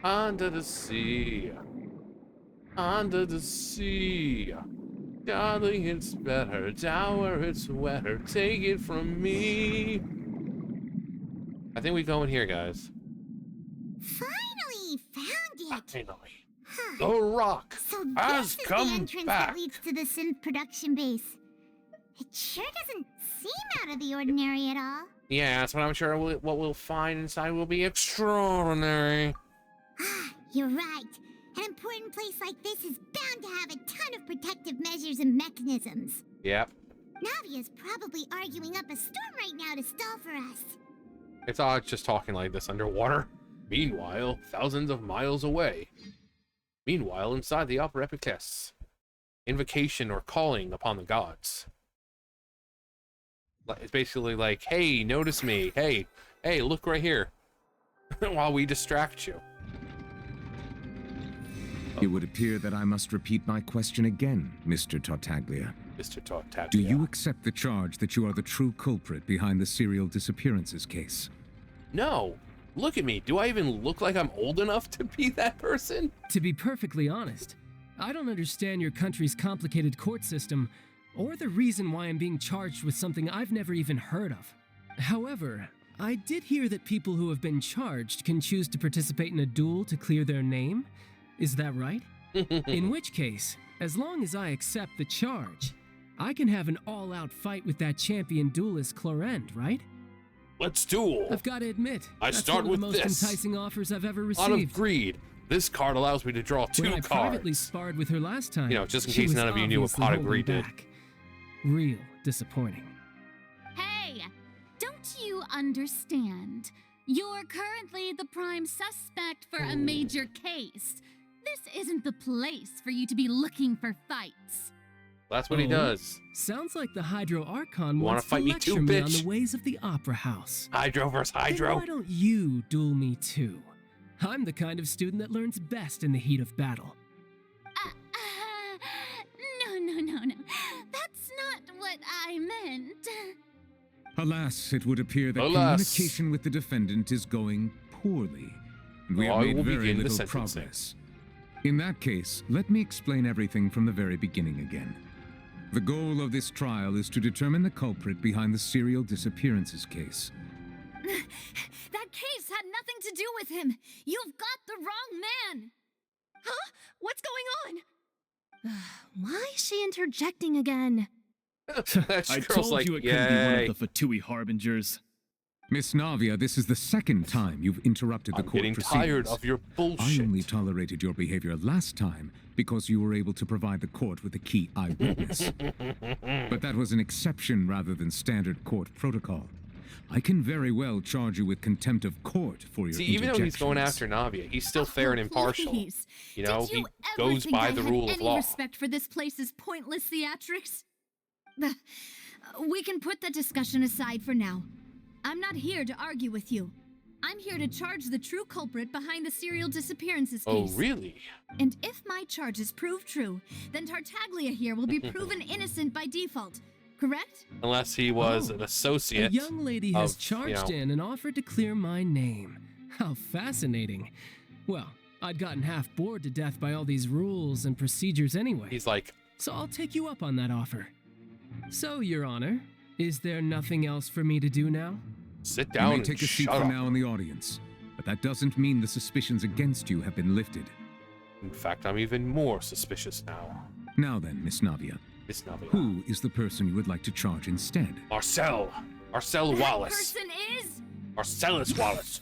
Under the sea. Under the sea. Darling, it's better. Down where it's wetter. Take it from me. I think we go in here, guys. Finally found it! Finally. Huh. The rock So has this is come the entrance back. that leads to the synth production base. It sure doesn't seem out of the ordinary at all. Yeah, that's what I'm sure what we'll find inside will be extraordinary. Ah, you're right. An important place like this is bound to have a ton of protective measures and mechanisms. Yep. Navia's probably arguing up a storm right now to stall for us. It's all just talking like this underwater. Meanwhile, thousands of miles away. Meanwhile, inside the Opera Epiclese. Invocation or calling upon the gods. It's basically like, hey, notice me. Hey, look right here. While we distract you. It would appear that I must repeat my question again, Mr. Tartaglia. Mr. Tartaglia. Do you accept the charge that you are the true culprit behind the serial disappearances case? No. Look at me. Do I even look like I'm old enough to be that person? To be perfectly honest, I don't understand your country's complicated court system or the reason why I'm being charged with something I've never even heard of. However, I did hear that people who have been charged can choose to participate in a duel to clear their name. Is that right? In which case, as long as I accept the charge, I can have an all-out fight with that champion duelist Clorend, right? Let's duel. I've got to admit, I that's start one of the with most this. enticing offers I've ever Out of received. greed, this card allows me to draw two When I privately cards. sparred with her last time, You know, just in she case was none of you knew what obviously pot of holding greed did. back. Real disappointing. Hey, don't you understand? You're currently the prime suspect for a major case. This isn't the place for you to be looking for fights. That's what he does. Sounds like the Hydro Archon wanna wants fight to me lecture too, me on bitch? the ways of the Opera House. Hydro versus Then Hydro. why don't you duel me too? I'm the kind of student that learns best in the heat of battle. No. That's not what I meant. Alas, it would appear that Alas. communication with the defendant is going poorly, and we I have made will very begin the little sentencing. progress. In that case, let me explain everything from the very beginning again. The goal of this trial is to determine the culprit behind the serial disappearances case. That case had nothing to do with him. You've got the wrong man. Huh? What's going on? Why is she interjecting again? That I girl's told like, you it couldn't be one yay. of the Fatui harbingers. Miss Navia, this is the second time you've interrupted the I'm court getting proceedings. tired of your I bullshit. only tolerated your behavior last time because you were able to provide the court with a key eyewitness. But that was an exception rather than standard court protocol. I can very well charge you with contempt of court for your See, even though he's going interjections. after Navia, he's still fair and impartial. Please. You know, Did you he ever goes think by I the had rule of any law. respect for this place's pointless theatrics? We can put the discussion aside for now. I'm not here to argue with you. I'm here to charge the true culprit behind the serial disappearances Oh, case. really? And if my charges prove true, then Tartaglia here will be proven innocent by default. Correct? Unless he was an A associate. young lady has of, charged in and offered to clear my name. How fascinating. Well, I'd gotten half bored to death by all these rules and procedures anyway. He's like, So I'll take you up on that offer. So, Your Honor, is there nothing else for me to do now? sit You down may and take a seat shut for up. now in the audience, but that doesn't mean the suspicions against you have been lifted. In fact, I'm even more suspicious now. Now then, Miss Navia, Miss Navia. who is the person you would like to charge instead? Marcel That Wallace. person is... Marcellus Wallace.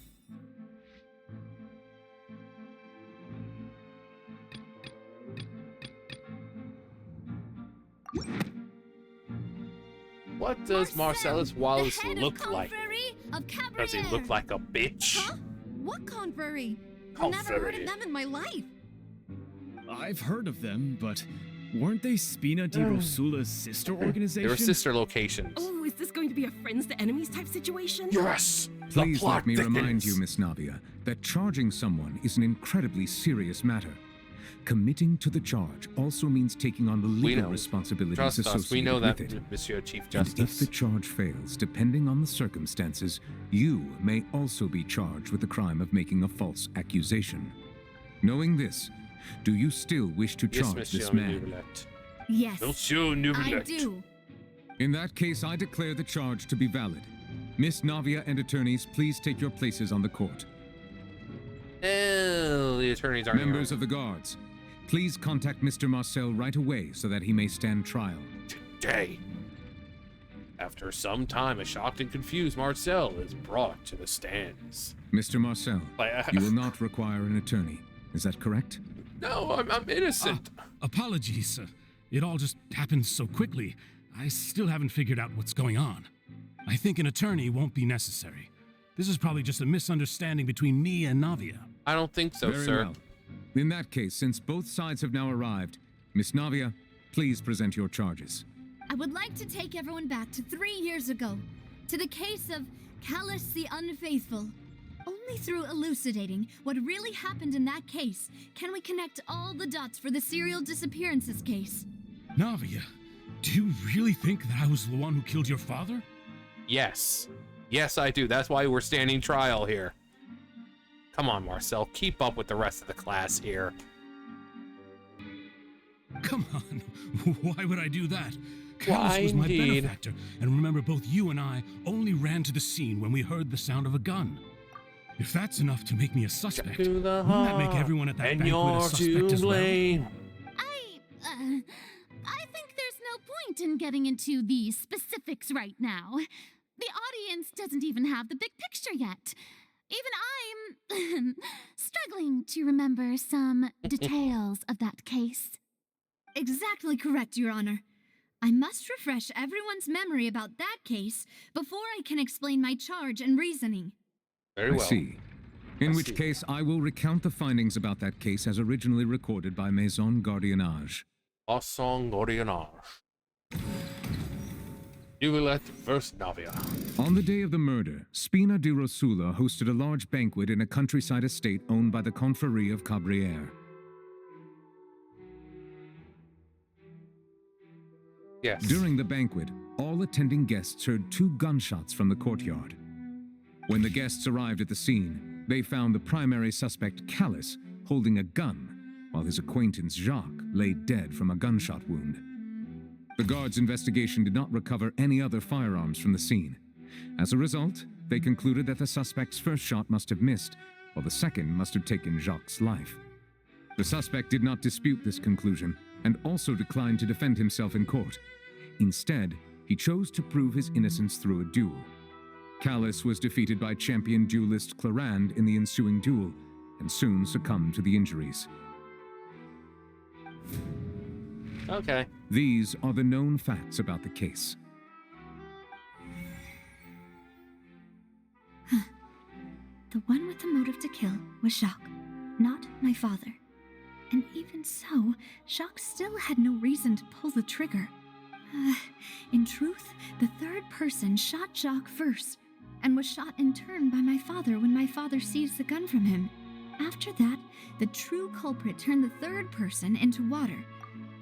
What does Marcellus Wallace the head look of like? Confrérie of Does he look Cabrera. like a bitch? Huh? What confrérie? I've never heard Confrérie. of them in my life. I've heard of them, but weren't they Spina di Rosula's sister organization? They were sister locations. Oh, is this going to be a friends to enemies type situation? Yes! Please the plot let me remind thickens. you, Miss Navia, that charging someone is an incredibly serious matter. Committing to the charge also means taking on the We legal know. responsibilities Trust associated us, we know that, with it. Monsieur Chief And if Justice. the charge fails, depending on the circumstances, you may also be charged with the crime of making a false accusation. Knowing this, do you still wish to Yes, charge Monsieur this man? Neuvillette. Yes, Monsieur I Neuvillette. do. In that case, I declare the charge to be valid. Miss Navia and attorneys, please take your places on the court. Oh, the attorneys aren't Members here. of the guards, please contact Mr. Marcel right away so that he may stand trial. Today. After some time, a shocked and confused Marcel is brought to the stands. Mr. Marcel, Like, you will not require an attorney. Is that correct? No, I'm innocent. Apologies. It all just happened so quickly. I still haven't figured out what's going on. I think an attorney won't be necessary. This is probably just a misunderstanding between me and Navia. I don't think so, Very sir. well. In that case, since both sides have now arrived, Miss Navia, please present your charges. I would like to take everyone back to 3 years ago, to the case of Callus the Unfaithful. Only through elucidating what really happened in that case can we connect all the dots for the serial disappearances case. Navia, do you really think that I was the one who killed your father? Yes. Yes, I do. That's why we're standing trial here. Come on, Marcel. Keep up with the rest of the class here. Come on. Why would I do that? Callus Why was my indeed? benefactor, and remember both you and I only ran to the scene when we heard the sound of a gun. If that's enough to make me a suspect, wouldn't that make everyone at that and banquet you're a suspect to as well? blame. I think there's no point in getting into the specifics right now. The audience doesn't even have the big picture yet. Even I'm struggling to remember some details of that case. Exactly correct, Your Honor. I must refresh everyone's memory about that case before I can explain my charge and reasoning. Very well. I see. In which case, I will recount the findings about that case as originally recorded by Maison Gardiennage. Maison Gardiennage. Jubilet first Navia. On the day of the murder, Spina di Rosula hosted a large banquet in a countryside estate owned by the Confrérie of Cabrières. Yes. During the banquet, all attending guests heard 2 gunshots from the courtyard. When the guests arrived at the scene, they found the primary suspect, Callus, holding a gun, while his acquaintance, Jacques, lay dead from a gunshot wound. The guards' investigation did not recover any other firearms from the scene. As a result, they concluded that the suspect's first shot must have missed, while the second must have taken Jacques' life. The suspect did not dispute this conclusion, and also declined to defend himself in court. Instead, he chose to prove his innocence through a duel. Callus was defeated by champion duelist Clarand in the ensuing duel, and soon succumbed to the injuries. Okay. These are the known facts about the case. The one with the motive to kill was Jacques, not my father. And even so, Jacques still had no reason to pull the trigger. In truth, the third person shot Jacques first, and was shot in turn by my father when my father seized the gun from him. After that, the true culprit turned the third person into water,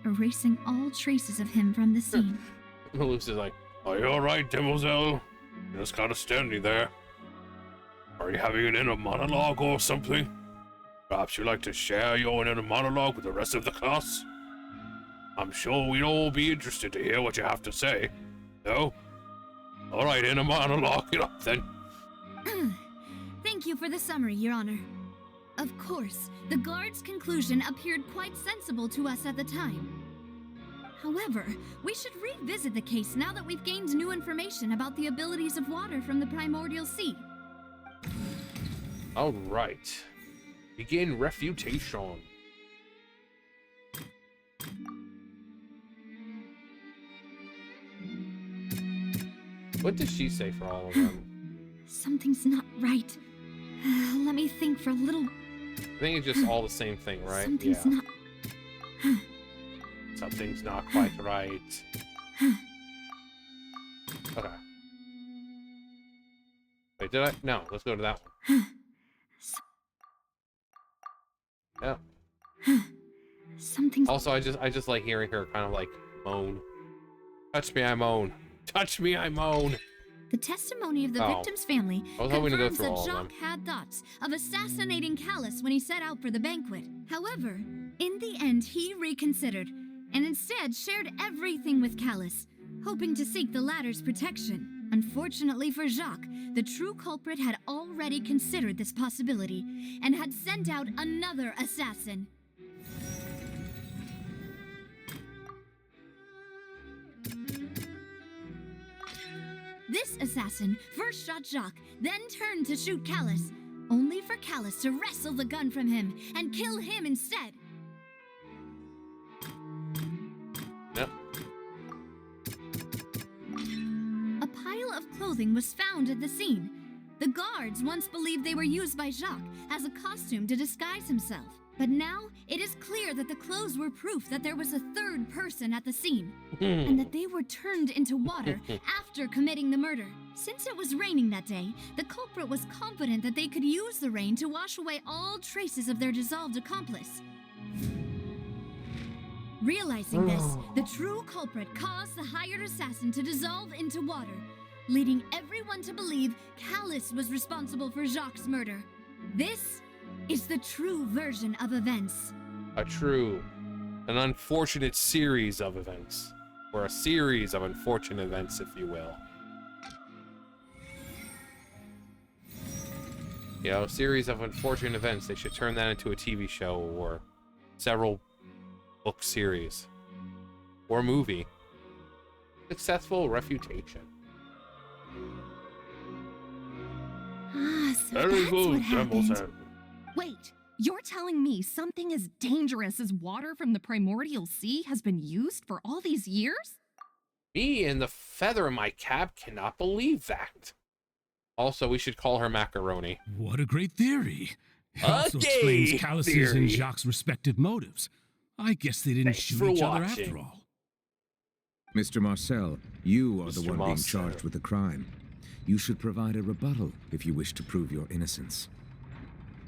erasing all traces of him from the scene. Lucy's like, are you alright, demoiselle? You just gotta standing there. Are you having an inner monologue or something? Perhaps you'd like to share your inner monologue with the rest of the class? I'm sure we'd all be interested to hear what you have to say. No? Alright, inner monologue it up then. Thank you for the summary, Your Honor. Of course, the guard's conclusion appeared quite sensible to us at the time. However, we should revisit the case now that we've gained new information about the abilities of water from the primordial sea. Alright. Begin refutation. What does she say for all of them? Something's not right. Let me think for a little. I think it's just all the same thing, right? Something's yeah. not. Something's not quite right. Okay. Wait, did I? No, let's go to that one. Yeah. Something's. Also, I just like hearing her kind of like moan. Touch me, I moan. Touch me, I moan. The testimony of the victim's family I was hoping to go confirms through that all of them. Jacques had thoughts of assassinating Callus when he set out for the banquet. However, in the end, he reconsidered and instead shared everything with Callus, hoping to seek the latter's protection. Unfortunately for Jacques, the true culprit had already considered this possibility and had sent out another assassin. This assassin first shot Jacques, then turned to shoot Callus, only for Callus to wrestle the gun from him and kill him instead. Yep. A pile of clothing was found at the scene. The guards once believed they were used by Jacques as a costume to disguise himself. But now, it is clear that the clothes were proof that there was a third person at the scene, and that they were turned into water after committing the murder. Since it was raining that day, the culprit was confident that they could use the rain to wash away all traces of their dissolved accomplice. Realizing this, the true culprit caused the hired assassin to dissolve into water, leading everyone to believe Callus was responsible for Jacques' murder. This is the true version of events. An unfortunate series of events. Or a series of unfortunate events, if you will. You know, a series of unfortunate events. They should turn that into a TV show or several book series. Or movie. Successful refutation. Ah, so that's what happened. Wait, you're telling me something as dangerous as water from the primordial sea has been used for all these years? Me and the feather in my cap cannot believe that. Also, we should call her Macaroni. What a great theory. It also explains Callus's and Jacques' respective motives. I guess they didn't shoot each other after all. Mr. Marcel, you are the one being charged with the crime. You should provide a rebuttal if you wish to prove your innocence.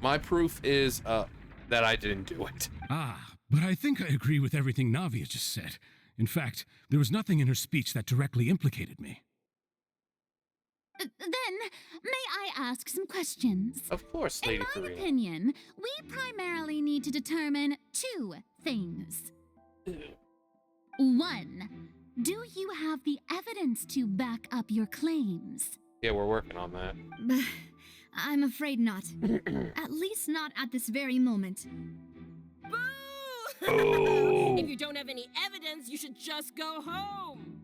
My proof is that I didn't do it. Ah, but I think I agree with everything Navia just said. In fact, there was nothing in her speech that directly implicated me. Then, may I ask some questions? Of course, Lady In my Karina. opinion, we primarily need to determine two things. One, do you have the evidence to back up your claims? Yeah, we're working on that. I'm afraid not. At least not at this very moment. Oh. If you don't have any evidence, you should just go home.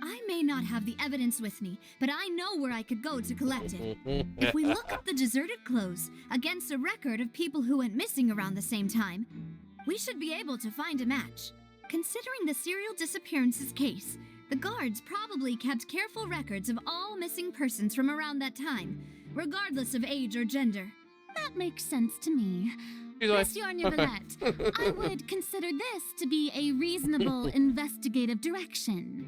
I may not have the evidence with me, but I know where I could go to collect it. If we look up the deserted clothes against a record of people who went missing around the same time, we should be able to find a match. Considering the serial disappearances case, the guards probably kept careful records of all missing persons from around that time, regardless of age or gender. That makes sense to me. Monsieur Neuvillette, I would consider this to be a reasonable investigative direction.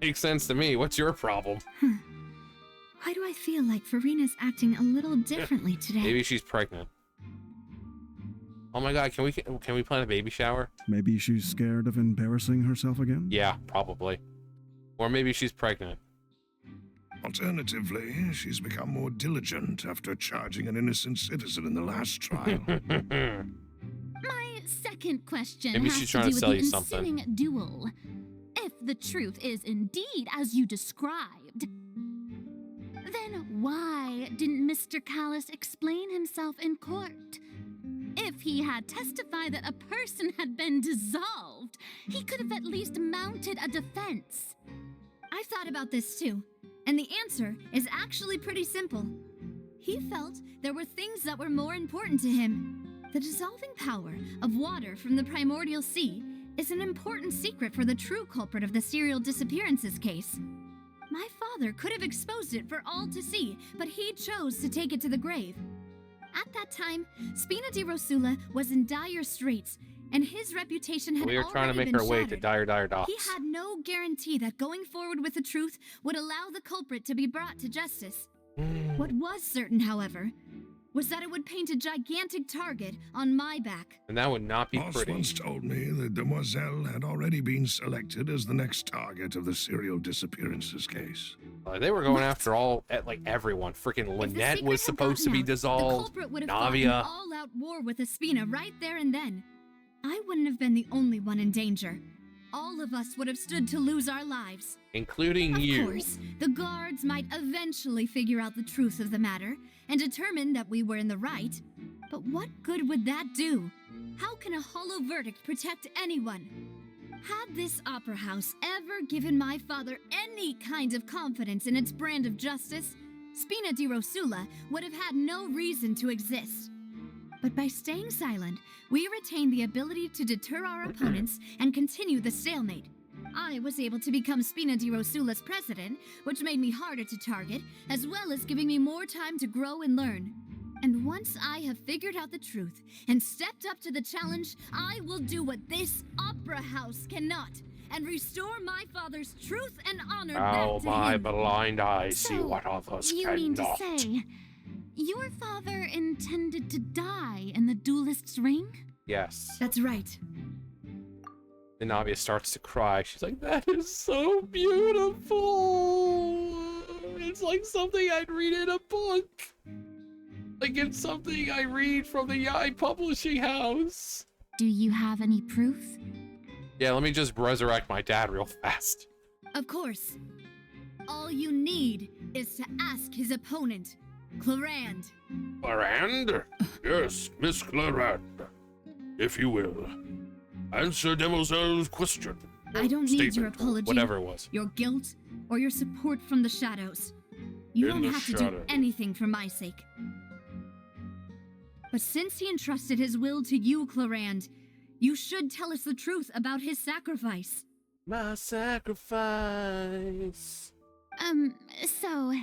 Makes sense to me. What's your problem? Why do I feel like Farina's acting a little differently today? Maybe she's pregnant. Oh my god, can we plan a baby shower? Maybe she's scared of embarrassing herself again? Yeah, probably. Or maybe she's pregnant. Alternatively, she's become more diligent after charging an innocent citizen in the last trial. My second question Maybe has she's to trying do to sell with you the something. ensuing duel. If the truth is indeed as you described, then why didn't Mr. Callus explain himself in court? If he had testified that a person had been dissolved, he could have at least mounted a defense. I've thought about this too, and the answer is actually pretty simple. He felt there were things that were more important to him. The dissolving power of water from the primordial sea is an important secret for the true culprit of the serial disappearances case. My father could have exposed it for all to see, but he chose to take it to the grave. At that time, Spina di Rosula was in dire straits, and his reputation had already been We are trying to make our way to shattered. dire docks. He had no guarantee that going forward with the truth would allow the culprit to be brought to justice. What was certain, however, was that it would paint a gigantic target on my back. And that would not be Boss pretty. once told me that Demoiselle had already been selected as the next target of the serial disappearances case. They were going after everyone. Freaking Lynette was supposed to be The dissolved. culprit would have fought an Navia. all-out war with Espina right there and then. I wouldn't have been the only one in danger. All of us would have stood to lose our lives. Including you. Of course, the guards might eventually figure out the truth of the matter and determine that we were in the right. But what good would that do? How can a hollow verdict protect anyone? Had this opera house ever given my father any kind of confidence in its brand of justice, Spina di Rosula would have had no reason to exist. But by staying silent, we retained the ability to deter our opponents and continue the stalemate. I was able to become Spina di Rosula's president, which made me harder to target, as well as giving me more time to grow and learn. And once I have figured out the truth and stepped up to the challenge, I will do what this opera house cannot, and restore my father's truth and honor Oh, back to my him. blind eyes see what others You cannot. mean to say, your father intended to die in the duelist's ring? Yes. That's right. And Navia starts to cry. She's like, that is so beautiful. It's like something I'd read in a book. Like it's something I read from the Yai publishing house. Do you have any proof? Yeah, let me just resurrect my dad real fast. Of course. All you need is to ask his opponent, Clarand. Clarand? Yes, Miss Clarand. If you will. Answer Demoiselle's question. I don't need your apology, whatever it was. your guilt, or your support from the shadows. You In don't the have to do shadows. anything for my sake. But since he entrusted his will to you, Clarand, you should tell us the truth about his sacrifice. My sacrifice. So,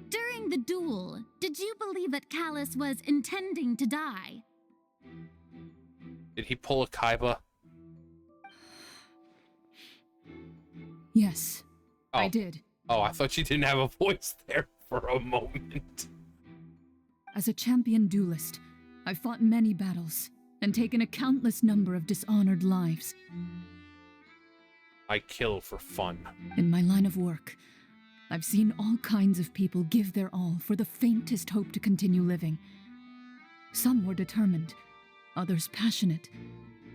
during the duel, did you believe that Callus was intending to die? Did he pull a Kaiba? Yes, Oh. I did. Oh, I thought she didn't have a voice there for a moment. As a champion duelist, I've fought many battles and taken a countless number of dishonored lives. I kill for fun. In my line of work, I've seen all kinds of people give their all for the faintest hope to continue living. Some were determined, others passionate,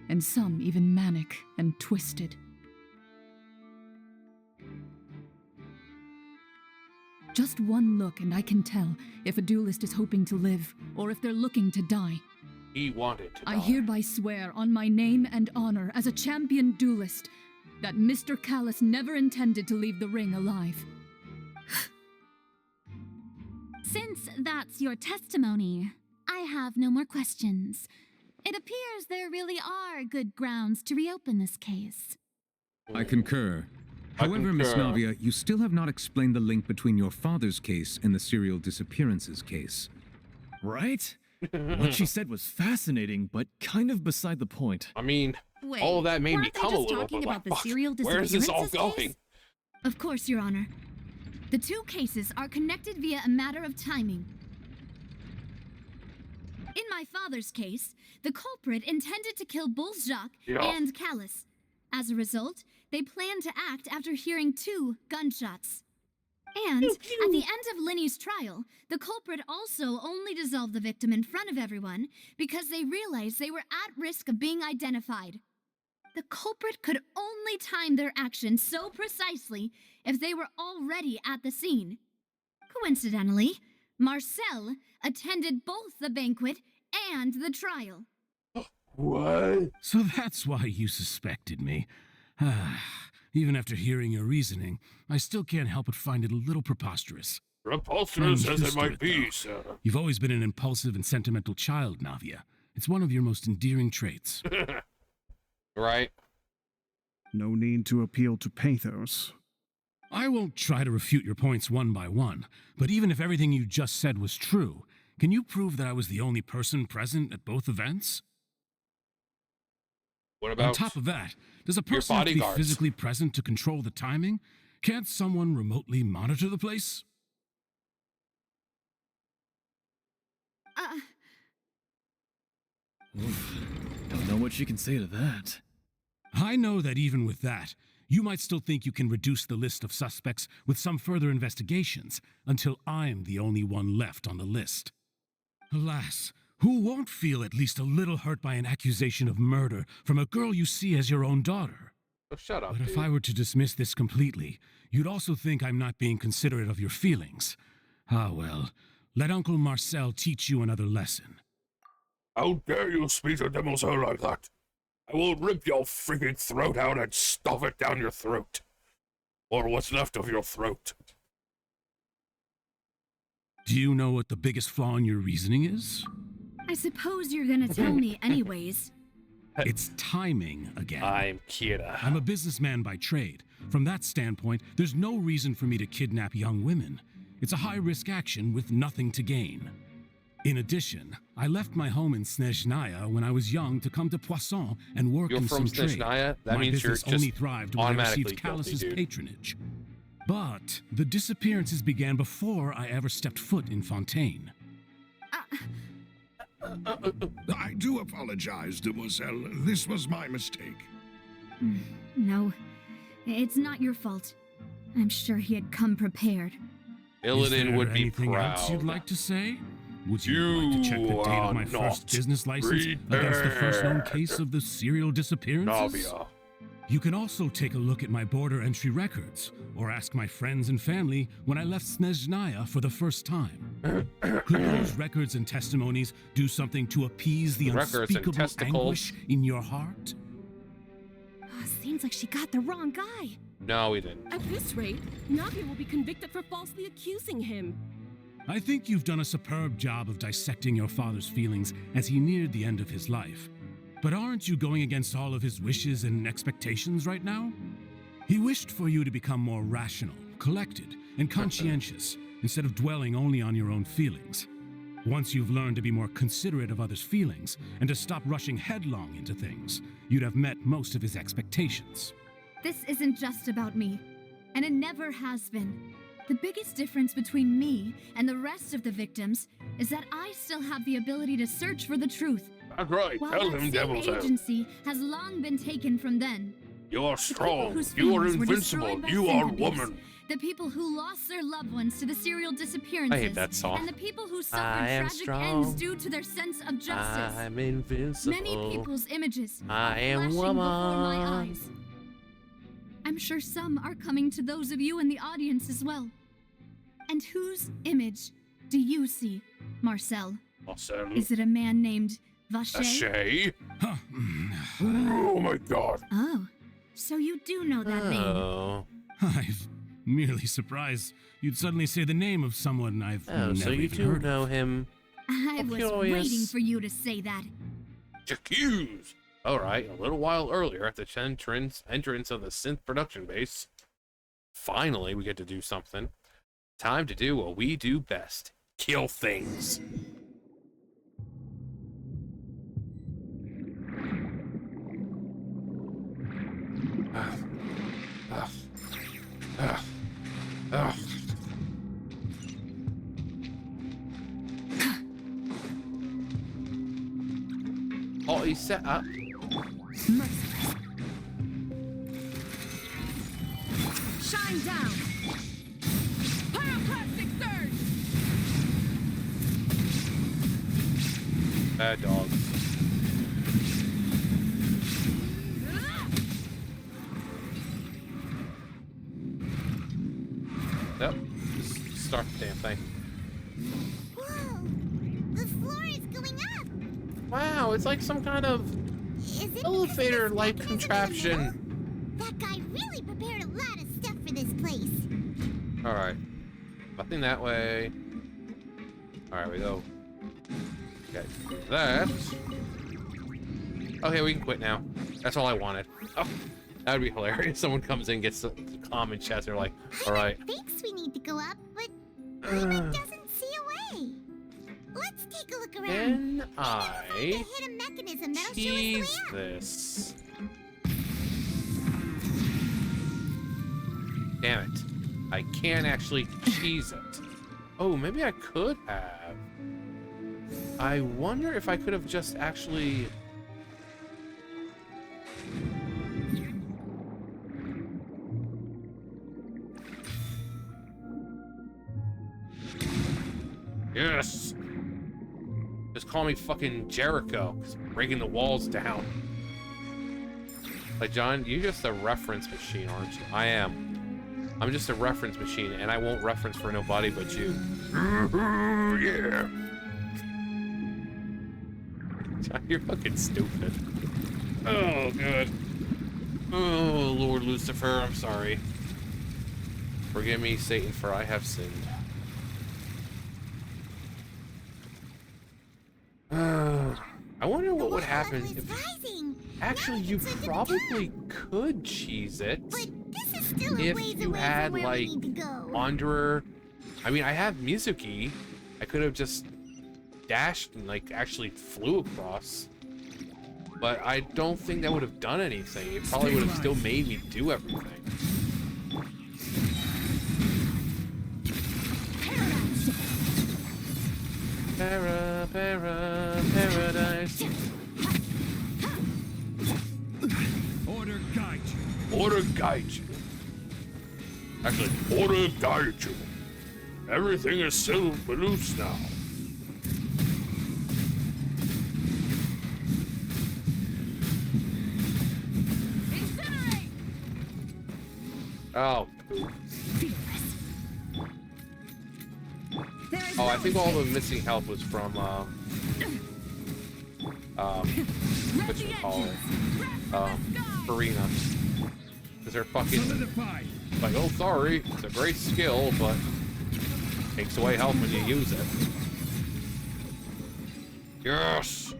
and some even manic and twisted. Just one look and I can tell if a duelist is hoping to live or if they're looking to die. He wanted to die. I hereby swear on my name and honor as a champion duelist that Mr. Callus never intended to leave the ring alive. Since that's your testimony, I have no more questions. It appears there really are good grounds to reopen this case. I concur. However, Miss Navia, you still have not explained the link between your father's case and the serial disappearances case. Right? What she said was fascinating, but kind of beside the point. I mean, Wait, all of that made me weren't they come a just little talking bit about like, the fuck, serial where is this all disappearances going? case? Of course, Your Honor. The two cases are connected via a matter of timing. In my father's case, the culprit intended to kill Bolzjak and Callus. As a result, they planned to act after hearing 2 gunshots. And at the end of Linny's trial, the culprit also only dissolved the victim in front of everyone because they realized they were at risk of being identified. The culprit could only time their actions so precisely if they were already at the scene. Coincidentally, Marcel attended both the banquet and the trial. What? So that's why you suspected me. Even after hearing your reasoning, I still can't help but find it a little preposterous. Preposterous I'm as used it to might it, be, though. sir. You've always been an impulsive and sentimental child, Navia. It's one of your most endearing traits. Right? No need to appeal to pathos. I won't try to refute your points one by one, but even if everything you just said was true, can you prove that I was the only person present at both events? What about On top of that, does a person have to be bodyguards? physically present to control the timing? Can't someone remotely monitor the place? Don't know what she can say to that. I know that even with that, you might still think you can reduce the list of suspects with some further investigations until I'm the only one left on the list. Alas, who won't feel at least a little hurt by an accusation of murder from a girl you see as your own daughter? Oh, shut up, But if dude. I were to dismiss this completely, you'd also think I'm not being considerate of your feelings. Ah well, let Uncle Marcel teach you another lesson. How dare you speak to Demoiselle like that? I will rip your freaking throat out and stuff it down your throat. Or what's left of your throat. Do you know what the biggest flaw in your reasoning is? I suppose you're gonna tell me anyways. It's timing again. I'm Kira. I'm a businessman by trade. From that standpoint, there's no reason for me to kidnap young women. It's a high-risk action with nothing to gain. In addition, I left my home in Snezhnaya when I was young to come to Poisson and work You're in from some trade. Snezhnaya? That My means you're business just only thrived when I automatically received guilty, Callus's dude. patronage. But the disappearances began before I ever stepped foot in Fontaine. I do apologize, Demoiselle. This was my mistake. No, it's not your fault. I'm sure he had come prepared. Is Illidan there would be anything else proud. you'd like to say? Would you like to check the date of my first business license against the first known case of the serial disappearances? Navia. You can also take a look at my border entry records, or ask my friends and family when I left Snezhnaya for the first time. Could those records and testimonies do something to appease the unspeakable anguish in your heart? Seems like she got the wrong guy. No, we didn't. At this rate, Navia will be convicted for falsely accusing him. I think you've done a superb job of dissecting your father's feelings as he neared the end of his life. But aren't you going against all of his wishes and expectations right now? He wished for you to become more rational, collected, and conscientious, instead of dwelling only on your own feelings. Once you've learned to be more considerate of others' feelings, and to stop rushing headlong into things, you'd have met most of his expectations. This isn't just about me, and it never has been. The biggest difference between me and the rest of the victims is that I still have the ability to search for the truth. That's right. While Tell that him, same Devil's Head. agency has long been taken from them. You're strong. Whose You are feelings were invincible. destroyed by You are a synth woman. abuse. The people who lost their loved ones to the serial disappearances. I hate that song. And the people who I suffered am tragic strong. ends due to their sense of justice. I'm invincible. Many people's images I am flashing before my woman. eyes. I'm sure some are coming to those of you in the audience as well. And whose image do you see, Marcel? Marcel. Is it a man named Vache? Shay? Oh my god. Oh, so you do know that name. I'm merely surprised you'd suddenly say the name of someone I've Oh, never so you even do heard know of. him. I I'm was curious. waiting for you to say that. Accused. All right, a little while earlier at the entrance of the synth production base. Finally, we get to do something. Time to do what we do best. Kill things. Oh, he's set up. Shine down. Pyroclastic surge. Bad dog. Yep. Just start the damn thing. Whoa! The floor is going up! Wow, it's like some kind of elevator-like contraption. That guy really prepared a lot of stuff for this place. Alright. Nothing that way. Alright, we go. Okay, that. Okay, we can quit now. That's all I wanted. Oh, that would be hilarious. Someone comes in, gets the common chest, they're like, alright. Thinks we need to go up, but Paimon doesn't see a way. Let's take a look around. Can I hit a mechanism that'll show us the way cheese up. this? Damn it. I can't actually cheese it. Oh, maybe I could have. I wonder if I could have just actually... Yes! Just call me fucking Jericho, 'cause I'm breaking the walls down. Like, John, you're just a reference machine, aren't you? I am. I'm just a reference machine, and I won't reference for nobody but you. Yeah! John, you're fucking stupid. Oh, good. Oh, Lord Lucifer, I'm sorry. Forgive me, Satan, for I have sinned. I wonder what would happen if... Actually, you probably could cheese it if you had, like, Wanderer. I mean, I have Mizuki. I could have just dashed and, like, actually flew across. But I don't think that would have done anything. It probably would have still made me do everything. Paradise. Order guide you. Order guide you. Actually, order guide you. Everything is still loose now. Oh. Oh, I think all the missing health was from, what you call it? Farina. Because they're fucking, like, oh, sorry, it's a great skill, but takes away health when you use it. Yes!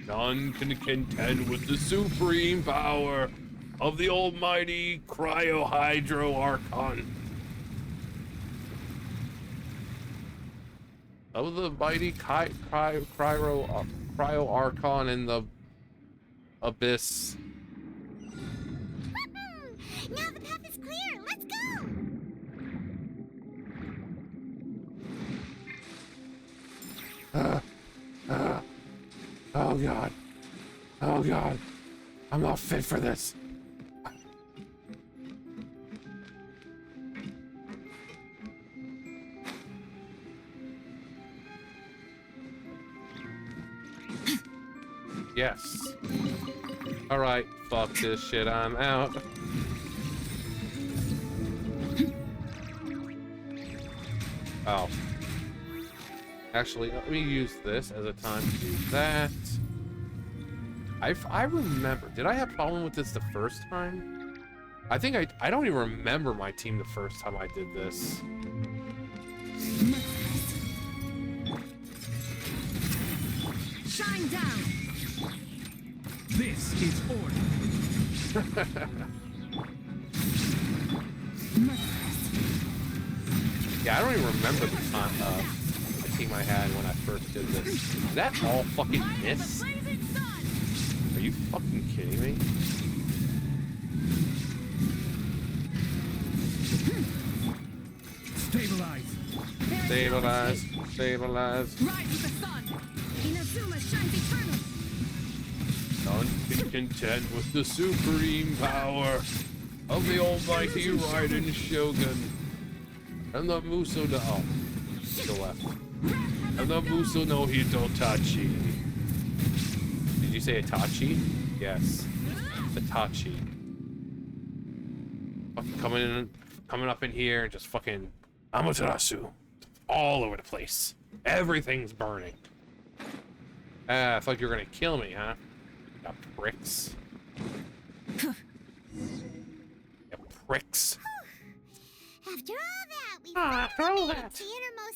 None can contend with the supreme power of the almighty Cryo-Hydro Archon. Of the mighty Cryo-Archon in the abyss. Now the path is clear. Let's go. Oh god. Oh god. I'm not fit for this. Yes. Alright, fuck this shit, I'm out. Oh. Actually, let me use this as a time to do that. I remember, did I have a problem with this the first time? I think I don't even remember my team the first time I did this. Shine down. This is order. Yeah, I don't even remember the time, the team I had when I first did this. Is that all fucking miss? Are you fucking kidding me? Stabilize. Stabilize. Stabilize. Rise with the sun. Inazuma shines eternal. None can contend with the supreme power of the almighty Raiden Shogun. And the Muso no... Oh, to the left. And the Muso no Hitotachi. Did you say Itachi? Yes. Itachi. Fucking coming up in here and just fucking Amaterasu. All over the place. Everything's burning. I thought you were gonna kill me, huh? You pricks. You pricks. After all that, we that.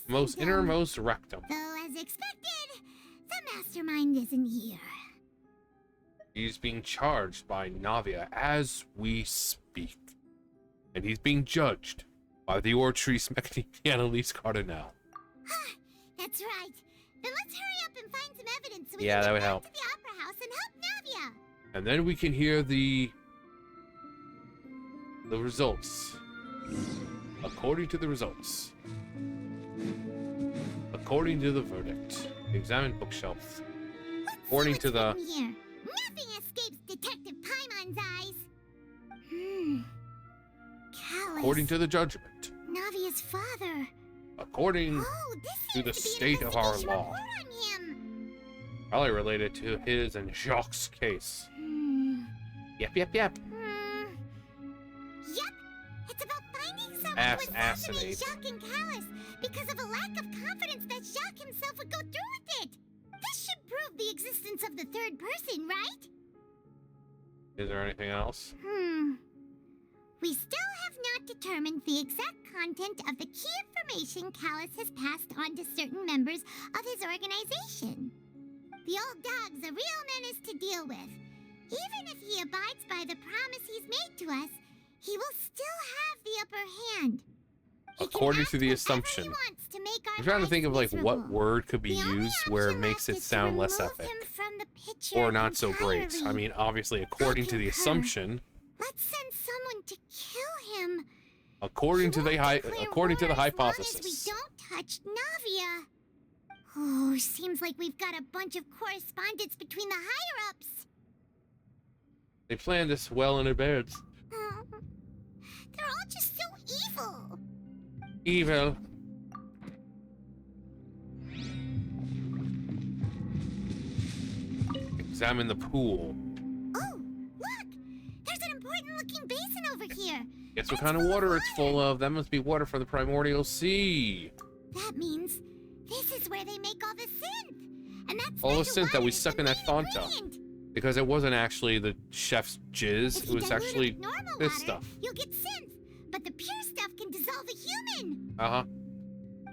The innermost rectum. Though, as expected, the mastermind isn't here. He's being charged by Navia as we speak. And he's being judged by the Ortris Annalise Cardinal. That's right. Then let's hurry up and find some evidence so we Yeah, can that get would back help. to the Opera House and help Navia. And then we can hear the results. According to the results. According to the verdict. Examine bookshelf. According to the... Here. Nothing escapes Detective Paimon's eyes. Callus. According to the judgment. Navia's father. According to the state of our law. On him. Probably related to his and Jacques' case. Yep. Yep. It's about finding someone who assassinate Jacques and Callus because of a lack of confidence that Jacques himself would go through with it. This should prove the existence of the third person, right? Is there anything else? We still have not determined the exact content of the key information Callus has passed on to certain members of his organization. The old dog's a real menace to deal with. Even if he abides by the promise he's made to us, he will still have the upper hand. According to the assumption. I'm trying to think of like what word could be used where it makes it sound less epic. Or not so great. I mean, obviously, according to the assumption. Let's send someone to kill him. According to the hypothesis. We don't touch Navia. Oh, seems like we've got a bunch of correspondence between the higher-ups. They planned this well in advance. They're all just so evil. Evil. Examine the pool. Oh, Guess what kind of water it's full of? That must be water from the primordial sea. That means this is where they make all the synth. And that's All the synth that we stuck in that Fanta. ingredient. Because it wasn't actually the chef's jizz, If it you was dilute it actually with normal this water, stuff. You'll get synth, but the pure stuff can dissolve a human. Uh-huh.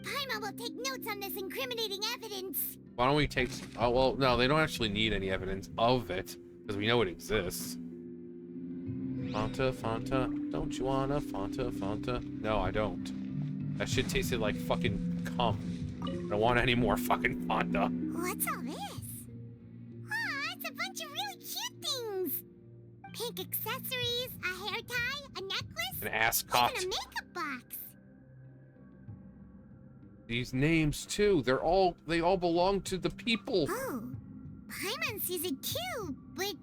Paimon will take notes on this incriminating evidence. Why don't we take... Oh, well, no, they don't actually need any evidence of it, because we know it exists. Fanta, Fanta, don't you want a Fanta, Fanta? No, I don't. That shit tasted like fucking cum. I don't want any more fucking Fanta. What's all this? Aw, it's a bunch of really cute things. Pink accessories, a hair tie, a necklace, An ascot. even a makeup box. These names, too, they all belong to the people. Oh, Paimon sees it too, but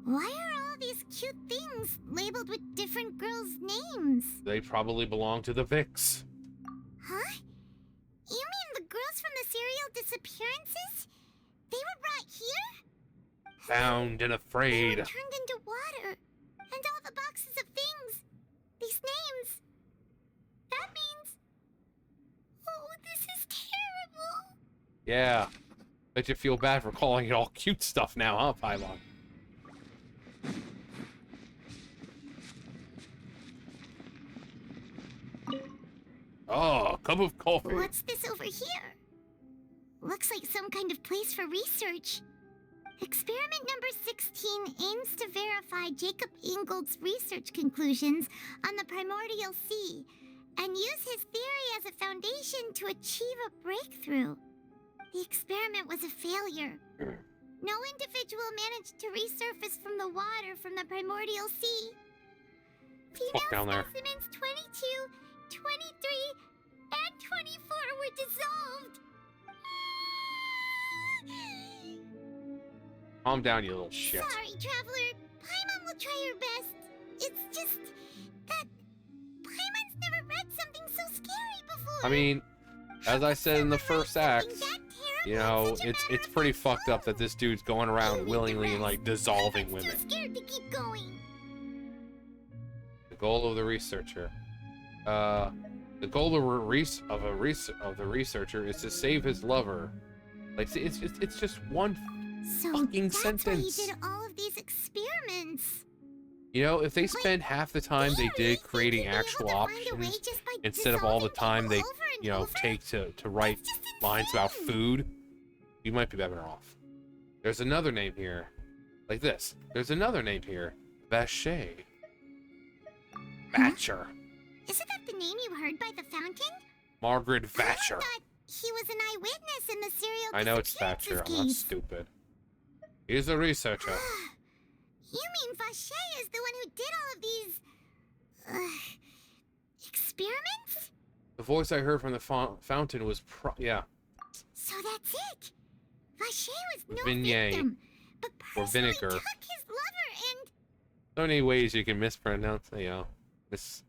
why are all these cute things labeled with different girls' names? They probably belong to the Vix. Huh? You mean the girls from the serial disappearances? They were brought here? Found and They afraid. were turned into water, and all the boxes of things. These names. That means... Oh, this is terrible. Yeah. Bet you feel bad for calling it all cute stuff now, huh, Paimon? Oh, a cup of coffee. What's this over here? Looks like some kind of place for research. Experiment number 16 aims to verify Jacob Ingold's research conclusions on the primordial sea and use his theory as a foundation to achieve a breakthrough. The experiment was a failure. No individual managed to resurface from the water from the primordial sea. Fuck down Female there. specimens 22, 23, and 24 were dissolved. Calm down, you little shit. Sorry, Traveler. Paimon will try her best. It's just that Paimon's never read something so scary before. I mean, as I said in the first act, you know, it's pretty fucked up that this dude's going around willingly and like dissolving women. Scared to keep going. The goal of the researcher. The goal of the researcher is to save his lover. Like, see, it's just one So fucking that's sentence. why he did all of these experiments. You know, if they spend half the time they did creating actual options instead of all the time they, you know, take to write lines about food, you might be better off. There's another name here. Like this. There's another name here. Vacher. Thatcher. Isn't that the name you heard by the fountain? Margaret I Thatcher. thought he was an eyewitness in the serial I know it's disappearances Thatcher. I'm not case. stupid. He's a researcher. You mean Vacher is the one who did all of these... experiments? The voice I heard from the fountain was yeah. So that's it. Vacher was no Vignette. victim, but Or personally vinegar. took his lover and... So many ways you can mispronounce, you know, say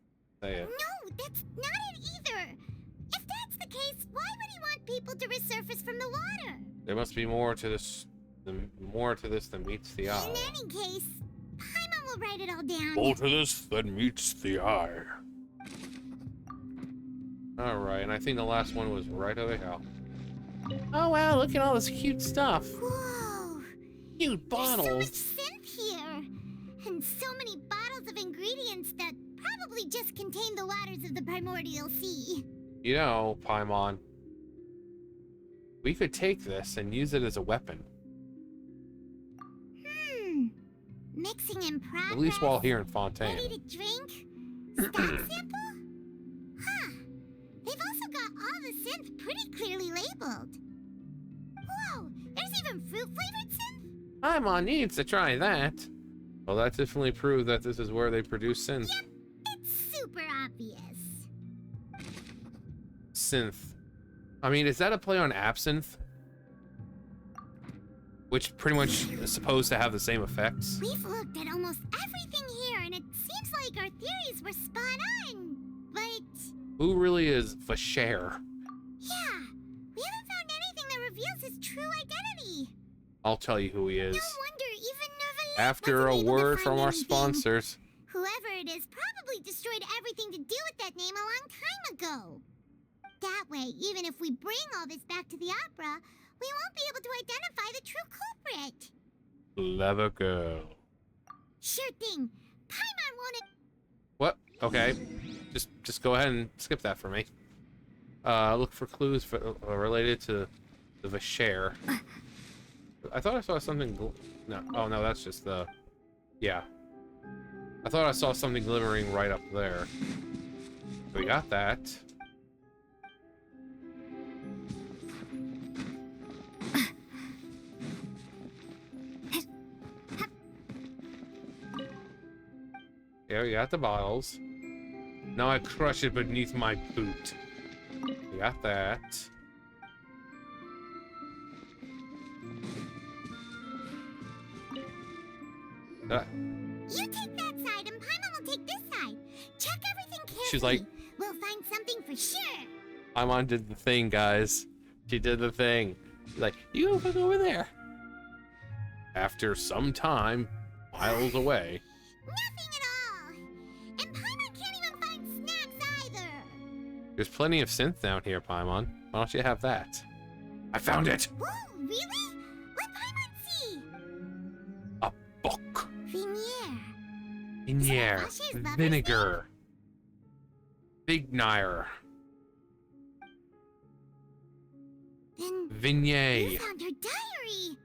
it. No, that's not it either. If that's the case, why would he want people to resurface from the water? There must be more to this than meets the eye. In any case, Paimon will write it all down. More to this than meets the eye. Alright, and I think the last one was right over here. Oh wow, look at all this cute stuff. Whoa. Cute bottles. There's so much synth here. And so many bottles of ingredients that probably just contain the waters of the primordial sea. You know, Paimon, we could take this and use it as a weapon. Mixing in progress. At least while here in Fontaine. Ready to drink? Stock sample? Huh. They've also got all the synth pretty clearly labeled. Whoa, there's even fruit-flavored synth? Paimon needs to try that. Well, that definitely proved that this is where they produce synth. Yep, it's super obvious. Synth. I mean, is that a play on absinthe? Which pretty much is supposed to have the same effects. We've looked at almost everything here, and it seems like our theories were spot on. But... Who really is Vacher? yeah, we haven't found anything that reveals his true identity. I'll tell you who he is. No wonder even Nerva After a wasn't able to word find from our anything. sponsors. Whoever it is probably destroyed everything to do with that name a long time ago. That way, even if we bring all this back to the opera, we won't be able to identify the true culprit. Clever girl. Sure thing. Paimon won't... What? Okay. Just go ahead and skip that for me. Look for clues related to the Vasher. I thought I saw something... No. Oh, no, that's just the... Yeah. I thought I saw something glimmering right up there. We got that. Yeah, we got the bottles. Now I crush it beneath my boot. We got that. You take that side and Paimon will take this side. Check everything carefully. She's like... We'll find something for sure. Paimon did the thing, guys. She did the thing. She's like, you go fuck over there. After some time, miles away. Nothing at all. And Paimon can't even find snacks either. There's plenty of synth down here, Paimon. Why don't you have that? I found it! Whoa, really? What Paimon see? A book. Vignere. Vignere. Vinegar. Vignire. Then Vignere. you found her diary.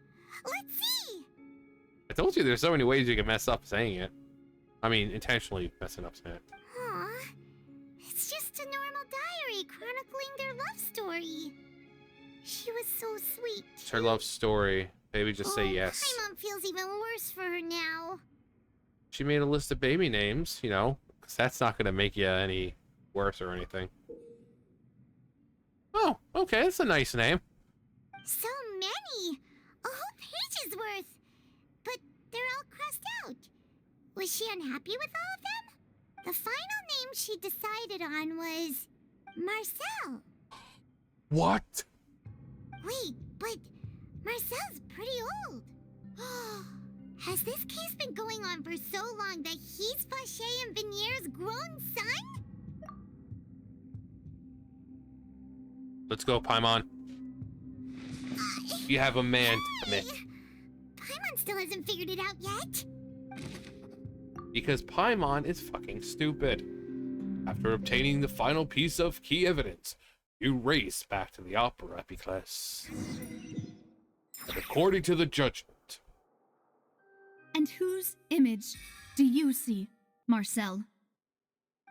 Let's see. I told you there's so many ways you can mess up saying it. I mean, intentionally messing up saying it. Aw, it's just a normal diary chronicling their love story. She was so sweet. It's her love story. Baby, just say yes. Paimon feels even worse for her now. She made a list of baby names, you know, because that's not going to make you any worse or anything. Oh, okay, that's a nice name. So many. A whole page's worth. But they're all crossed out. Was she unhappy with all of them? The final name she decided on was Marcel. What? Wait, but Marcel's pretty old. Has this case been going on for so long that he's Vacher and Vigniere's grown son? Let's go, Paimon. You have a man to commit. Paimon still hasn't figured it out yet. Because Paimon is fucking stupid. After obtaining the final piece of key evidence, you race back to the opera because... And according to the judgment... And whose image do you see, Marcel?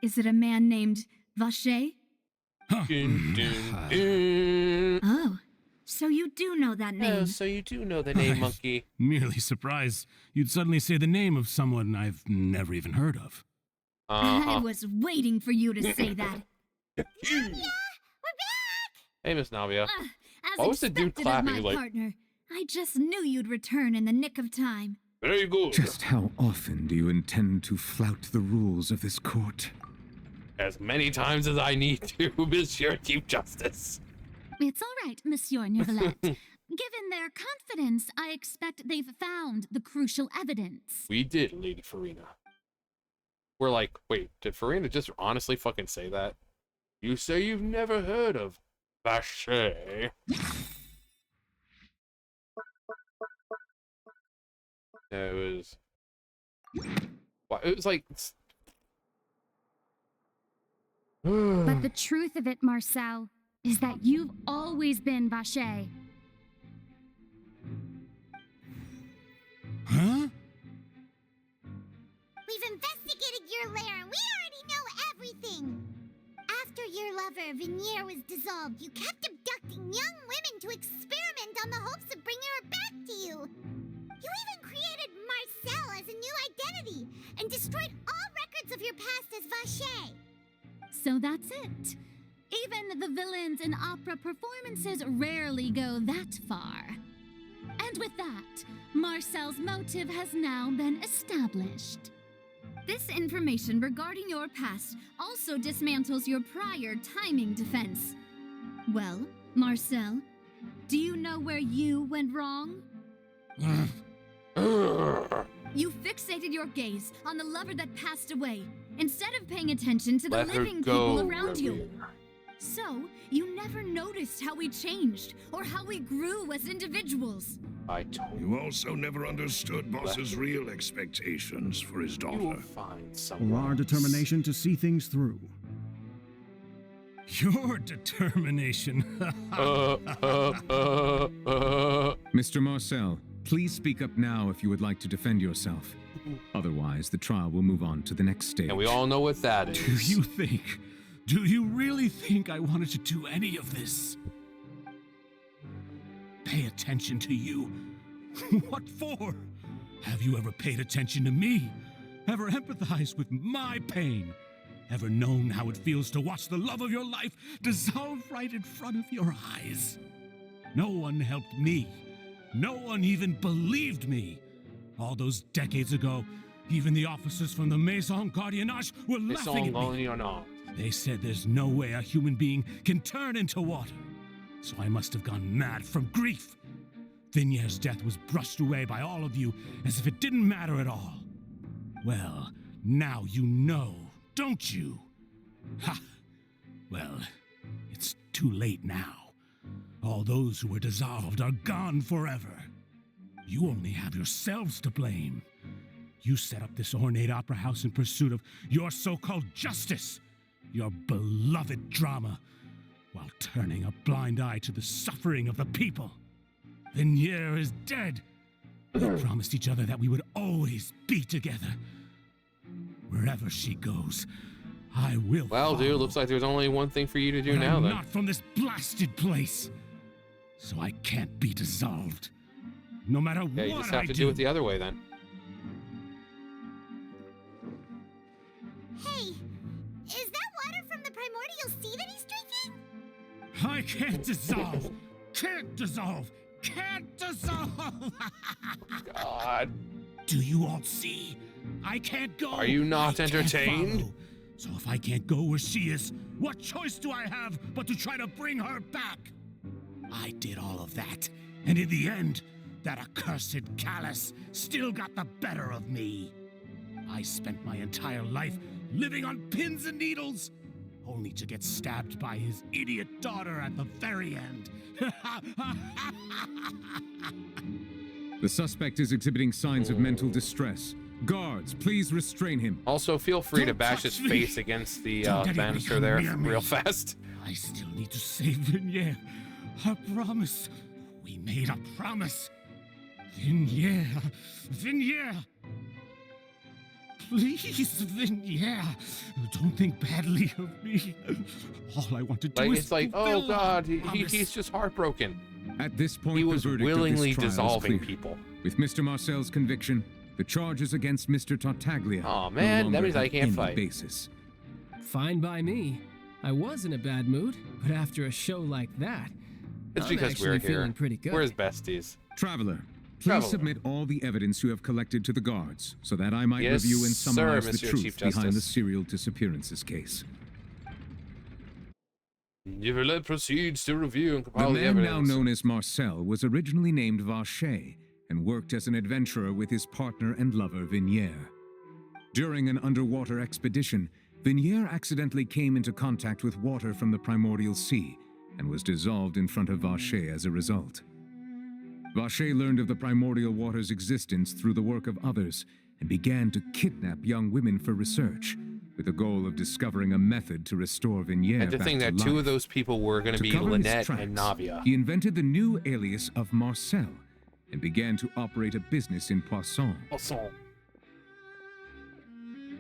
Is it a man named Vacher? Dun, dun, dun. Oh, so you do know that name. Oh, so you do know the name, monkey. Merely surprised you'd suddenly say the name of someone I've never even heard of. I was waiting for you to say that. Navia, we're back! Hey, Miss Navia. As What was the dude expected clapping? of my Like, partner, I just knew you'd return in the nick of time. very good. Just how often do you intend to flout the rules of this court? As many times as I need to, Monsieur Chief Justice. It's all right, Monsieur Neuvillette. Given their confidence, I expect they've found the crucial evidence. We did, Lady Farina. We're like, wait, did Farina just honestly fucking say that? You say you've never heard of Vacher? It was... Well, it was like... But the truth of it, Marcel, is that you've always been Vacher. Huh? We've investigated your lair and we already know everything. After your lover, Vigniere, was dissolved, you kept abducting young women to experiment on the hopes of bringing her back to you. You even created Marcel as a new identity and destroyed all records of your past as Vacher. So that's it. Even the villains in opera performances rarely go that far. And with that, Marcel's motive has now been established. This information regarding your past also dismantles your prior timing defense. Well, Marcel, do you know where you went wrong? You fixated your gaze on the lover that passed away, instead of paying attention to the Let her living go, people around you. Revere. So, you never noticed how we changed, or how we grew as individuals. I told You also never understood Boss's real expectations for his you will daughter. find Or someone our else. determination to see things through. Your determination. Mr. Marcel, please speak up now if you would like to defend yourself. Otherwise, the trial will move on to the next stage. And we all know what that is. Do you really think I wanted to do any of this? Pay attention to you? What for? Have you ever paid attention to me? Ever empathized with my pain? Ever known how it feels to watch the love of your life dissolve right in front of your eyes? No one helped me. No one even believed me. All those decades ago, even the officers from the Maison Gardiennage were laughing at me. They said there's no way a human being can turn into water. So I must have gone mad from grief. Vigniere's death was brushed away by all of you as if it didn't matter at all. Well, now you know, don't you? Ha! Well, it's too late now. All those who were dissolved are gone forever. You only have yourselves to blame. You set up this ornate opera house in pursuit of your so-called justice, your beloved drama, while turning a blind eye to the suffering of the people. Vigniere is dead. We promised each other that we would always be together. Wherever she goes, I will Well, dude, follow. looks like there's only one thing for you to do But now, I'm then. not from this blasted place, so I can't be dissolved. No matter Yeah, you what just have I to do it the other way, then. Hey, is that water from the primordial sea that he's drinking? I can't dissolve. Can't dissolve. Can't dissolve. God. Do you all see? I can't go. Are you not I can't entertained? follow. So if I can't go where she is, what choice do I have but to try to bring her back? I did all of that, and in the end, that accursed Callus still got the better of me. I spent my entire life living on pins and needles, only to get stabbed by his idiot daughter at the very end. The suspect is exhibiting signs of mental distress. Guards, please restrain him. Also, feel free to Don't bash touch his me. face against the Don't anybody banister come there near me. real fast. I still need to save Vigniere. A promise. We made a promise. Vigniere. Vigniere. Please, Vigniere. Don't think badly of me. All I want to do Like, is it's like, fulfill oh God, our promise. he's just heartbroken. At this point, He the was verdict willingly of this trial is dissolving clear. people. With Mr. Marcel's conviction, the charges against Mr. Tartaglia Aw, no man, that longer means I have can't any fight. basis. Fine by me. I was in a bad mood, but after a show like that, It's I'm because actually we're here. feeling pretty good. We're his besties. Traveler, please Traveler. submit all the evidence you have collected to the guards so that I might Yes, review and sir, summarize the Monsieur truth Chief behind the Justice. serial disappearances case. Nivelet proceeds to review and The compile the man now evidence. known as Marcel was originally named Vacher and worked as an adventurer with his partner and lover Vigniere. During an underwater expedition, Vigniere accidentally came into contact with water from the primordial sea and was dissolved in front of Vacher as a result. Vacher learned of the primordial water's existence through the work of others and began to kidnap young women for research, with the goal of discovering a method to restore Vigniere And to back think to that two life. of those people were going to be cover his Lynette tracks, and Navia. He invented the new alias of Marcel and began to operate a business in Poisson.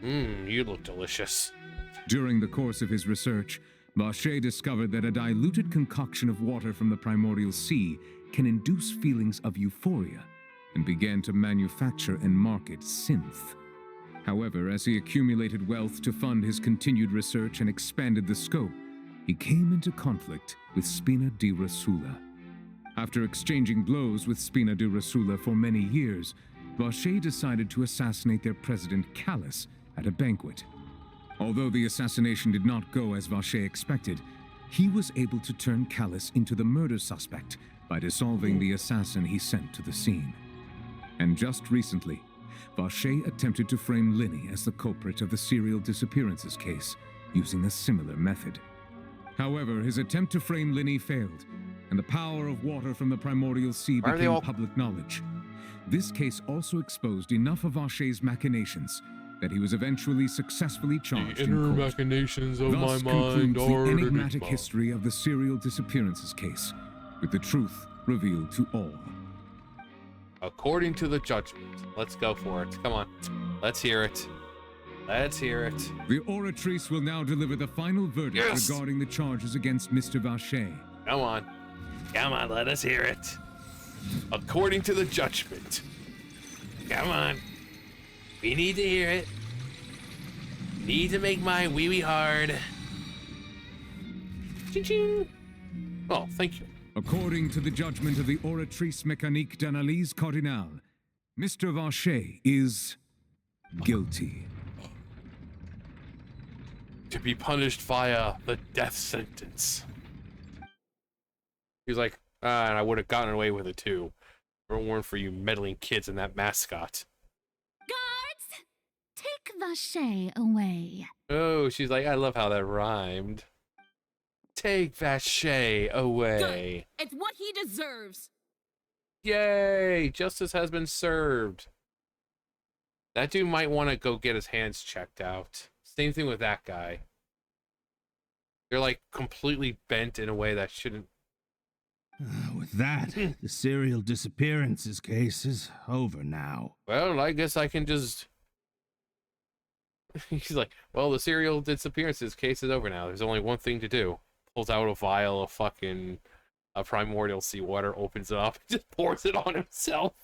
You look delicious. During the course of his research, Vacher discovered that a diluted concoction of water from the primordial sea can induce feelings of euphoria and began to manufacture and market synth. However, as he accumulated wealth to fund his continued research and expanded the scope, he came into conflict with Spina di Rosula. After exchanging blows with Spina di Rosula for many years, Vacher decided to assassinate their president Callus at a banquet. Although the assassination did not go as Vacher expected, he was able to turn Callus into the murder suspect by dissolving the assassin he sent to the scene. And just recently, Vacher attempted to frame Linny as the culprit of the serial disappearances case, using a similar method. However, his attempt to frame Linny failed, and the power of water from the primordial sea became public knowledge. This case also exposed enough of Vacher's machinations that he was eventually successfully charged in court. Machinations of Thus my mind concludes the are enigmatic history of the serial disappearances case, with the truth revealed to all. According to the judgment. Let's go for it. Come on. Let's hear it. Let's hear it. The oratrice will now deliver the final verdict regarding the charges against Mr. Vacher. Come on. Come on, let us hear it. According to the judgment. Come on. We need to hear it. Need to make my wee-wee hard. Ching-ching. Oh, thank you. According to the judgment of the Oratrice Mécanique d'Analyse Cardinale, Mr. Vacher is guilty. To be punished via the death sentence. He's like, and I would have gotten away with it too. If it weren't for you meddling kids and that mascot. Guards, take Vacher away. Oh, she's like, I love how that rhymed. Take Vacher away. Good. It's what he deserves. Yay! Justice has been served. That dude might want to go get his hands checked out. Same thing with that guy. They're like completely bent in a way that shouldn't. With that, the serial disappearances case is over now. Well, I guess I can just... He's like, well, the serial disappearances case is over now. There's only one thing to do. Pulls out a vial of fucking primordial seawater, opens it up, and just pours it on himself.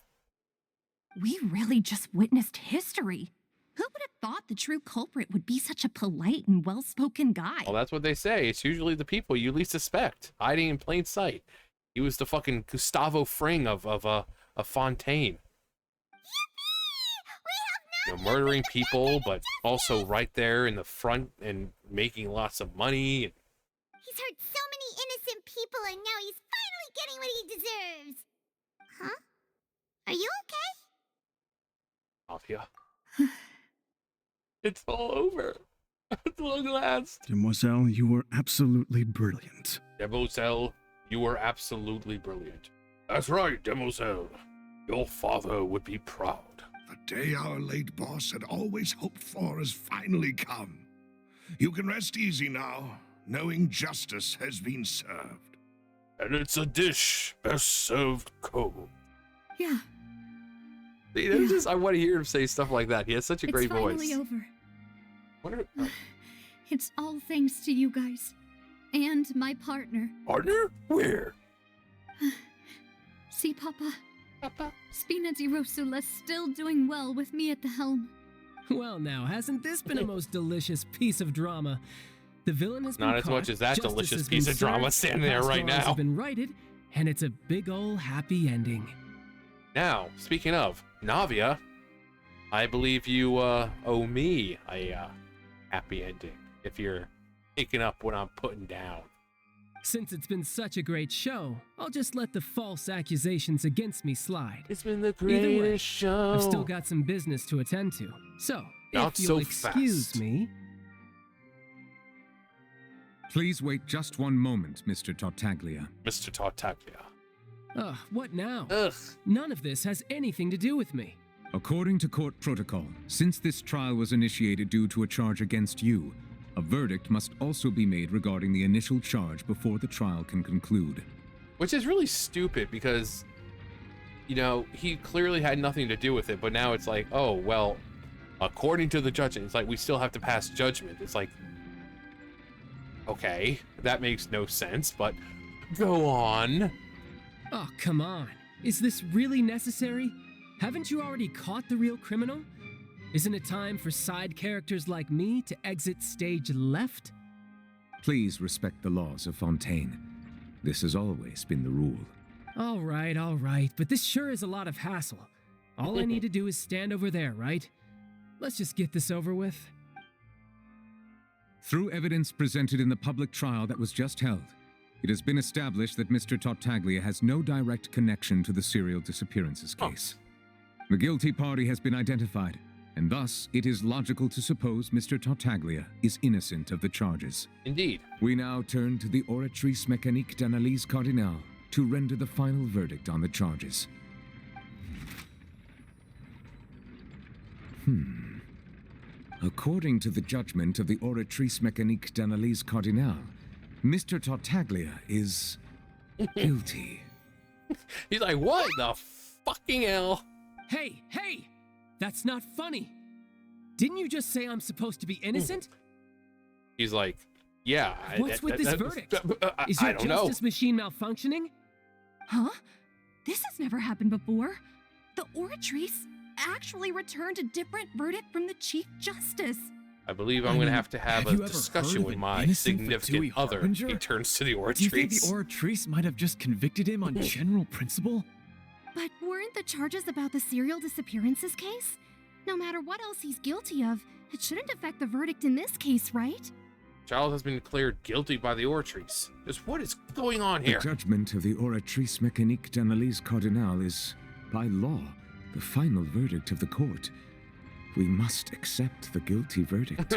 We really just witnessed history. Who would have thought the true culprit would be such a polite and well-spoken guy? Well, that's what they say. It's usually the people you least suspect, hiding in plain sight. He was the fucking Gustavo Fring of Fontaine. You know, murdering people, but also right there in the front and making lots of money. He's hurt so many innocent people, and now he's finally getting what he deserves. Huh? Are you okay? Avia. It's all over. At long last. Demoiselle, you were absolutely brilliant. Demoiselle, you were absolutely brilliant. That's right, Demoiselle. Your father would be proud. The day our late boss had always hoped for has finally come. You can rest easy now, knowing justice has been served. And it's a dish best served cold. Yeah. See, there's just, I want to hear him say stuff like that. He has such a great voice. It's finally over. Wonder, It's all thanks to you guys. And my partner. Partner? Where? See, Papa? Spina di Rosula's still doing well with me at the helm. Well, now, hasn't this been a most delicious piece of drama? The villain has been Not as caught, much as that justice delicious has piece been of drama served, standing the there past right wrongs now. have been righted, and it's a big ol' happy ending. Now, speaking of, Navia, I believe you owe me a happy ending if you're picking up what I'm putting down. Since it's been such a great show, I'll just let the false accusations against me slide. It's been the Either way, greatest show. I've still got some business to attend to. So, Not if you'll so excuse fast. me... Please wait just one moment, Mr. Tartaglia. Mr. Tartaglia. Ugh, what now? Ugh. None of this has anything to do with me. According to court protocol, since this trial was initiated due to a charge against you, a verdict must also be made regarding the initial charge before the trial can conclude. Which is really stupid because, you know, he clearly had nothing to do with it, but now it's like, oh, well, according to the judge, it's like we still have to pass judgment. It's like, okay, that makes no sense, but go on. Oh, come on. Is this really necessary? Haven't you already caught the real criminal? Isn't it time for side characters like me to exit stage left? Please respect the laws of Fontaine. This has always been the rule. All right, but this sure is a lot of hassle. All I need to do is stand over there, right? Let's just get this over with. Through evidence presented in the public trial that was just held, it has been established that Mr. Tartaglia has no direct connection to the serial disappearances case. The guilty party has been identified, and thus it is logical to suppose Mr. Tartaglia is innocent of the charges. Indeed. We now turn to the Oratrice Mécanique d'Analyse Cardinale to render the final verdict on the charges. According to the judgment of the Oratrice Mécanique d'Analyse Cardinale, Mr. Tartaglia is guilty. He's like, what the fucking hell? Hey, hey! That's not funny. Didn't you just say I'm supposed to be innocent? He's like, yeah. What's with this verdict? Is I your don't know. justice machine malfunctioning? Huh? This has never happened before. The Oratrice actually returned a different verdict from the Chief Justice. I believe I'm going to have to have you a ever discussion heard of with an my innocent significant Fatui other. harbinger? He turns to the Do you think the Oratrice. Oratrice might have just convicted him on general principle? But weren't the charges about the serial disappearances case? No matter what else he's guilty of, it shouldn't affect the verdict in this case, right? Child has been declared guilty by the Oratrice. Just what is going on here? The judgment of the Oratrice Mécanique d'Analyse Cardinale is, by law, the final verdict of the court. We must accept the guilty verdict.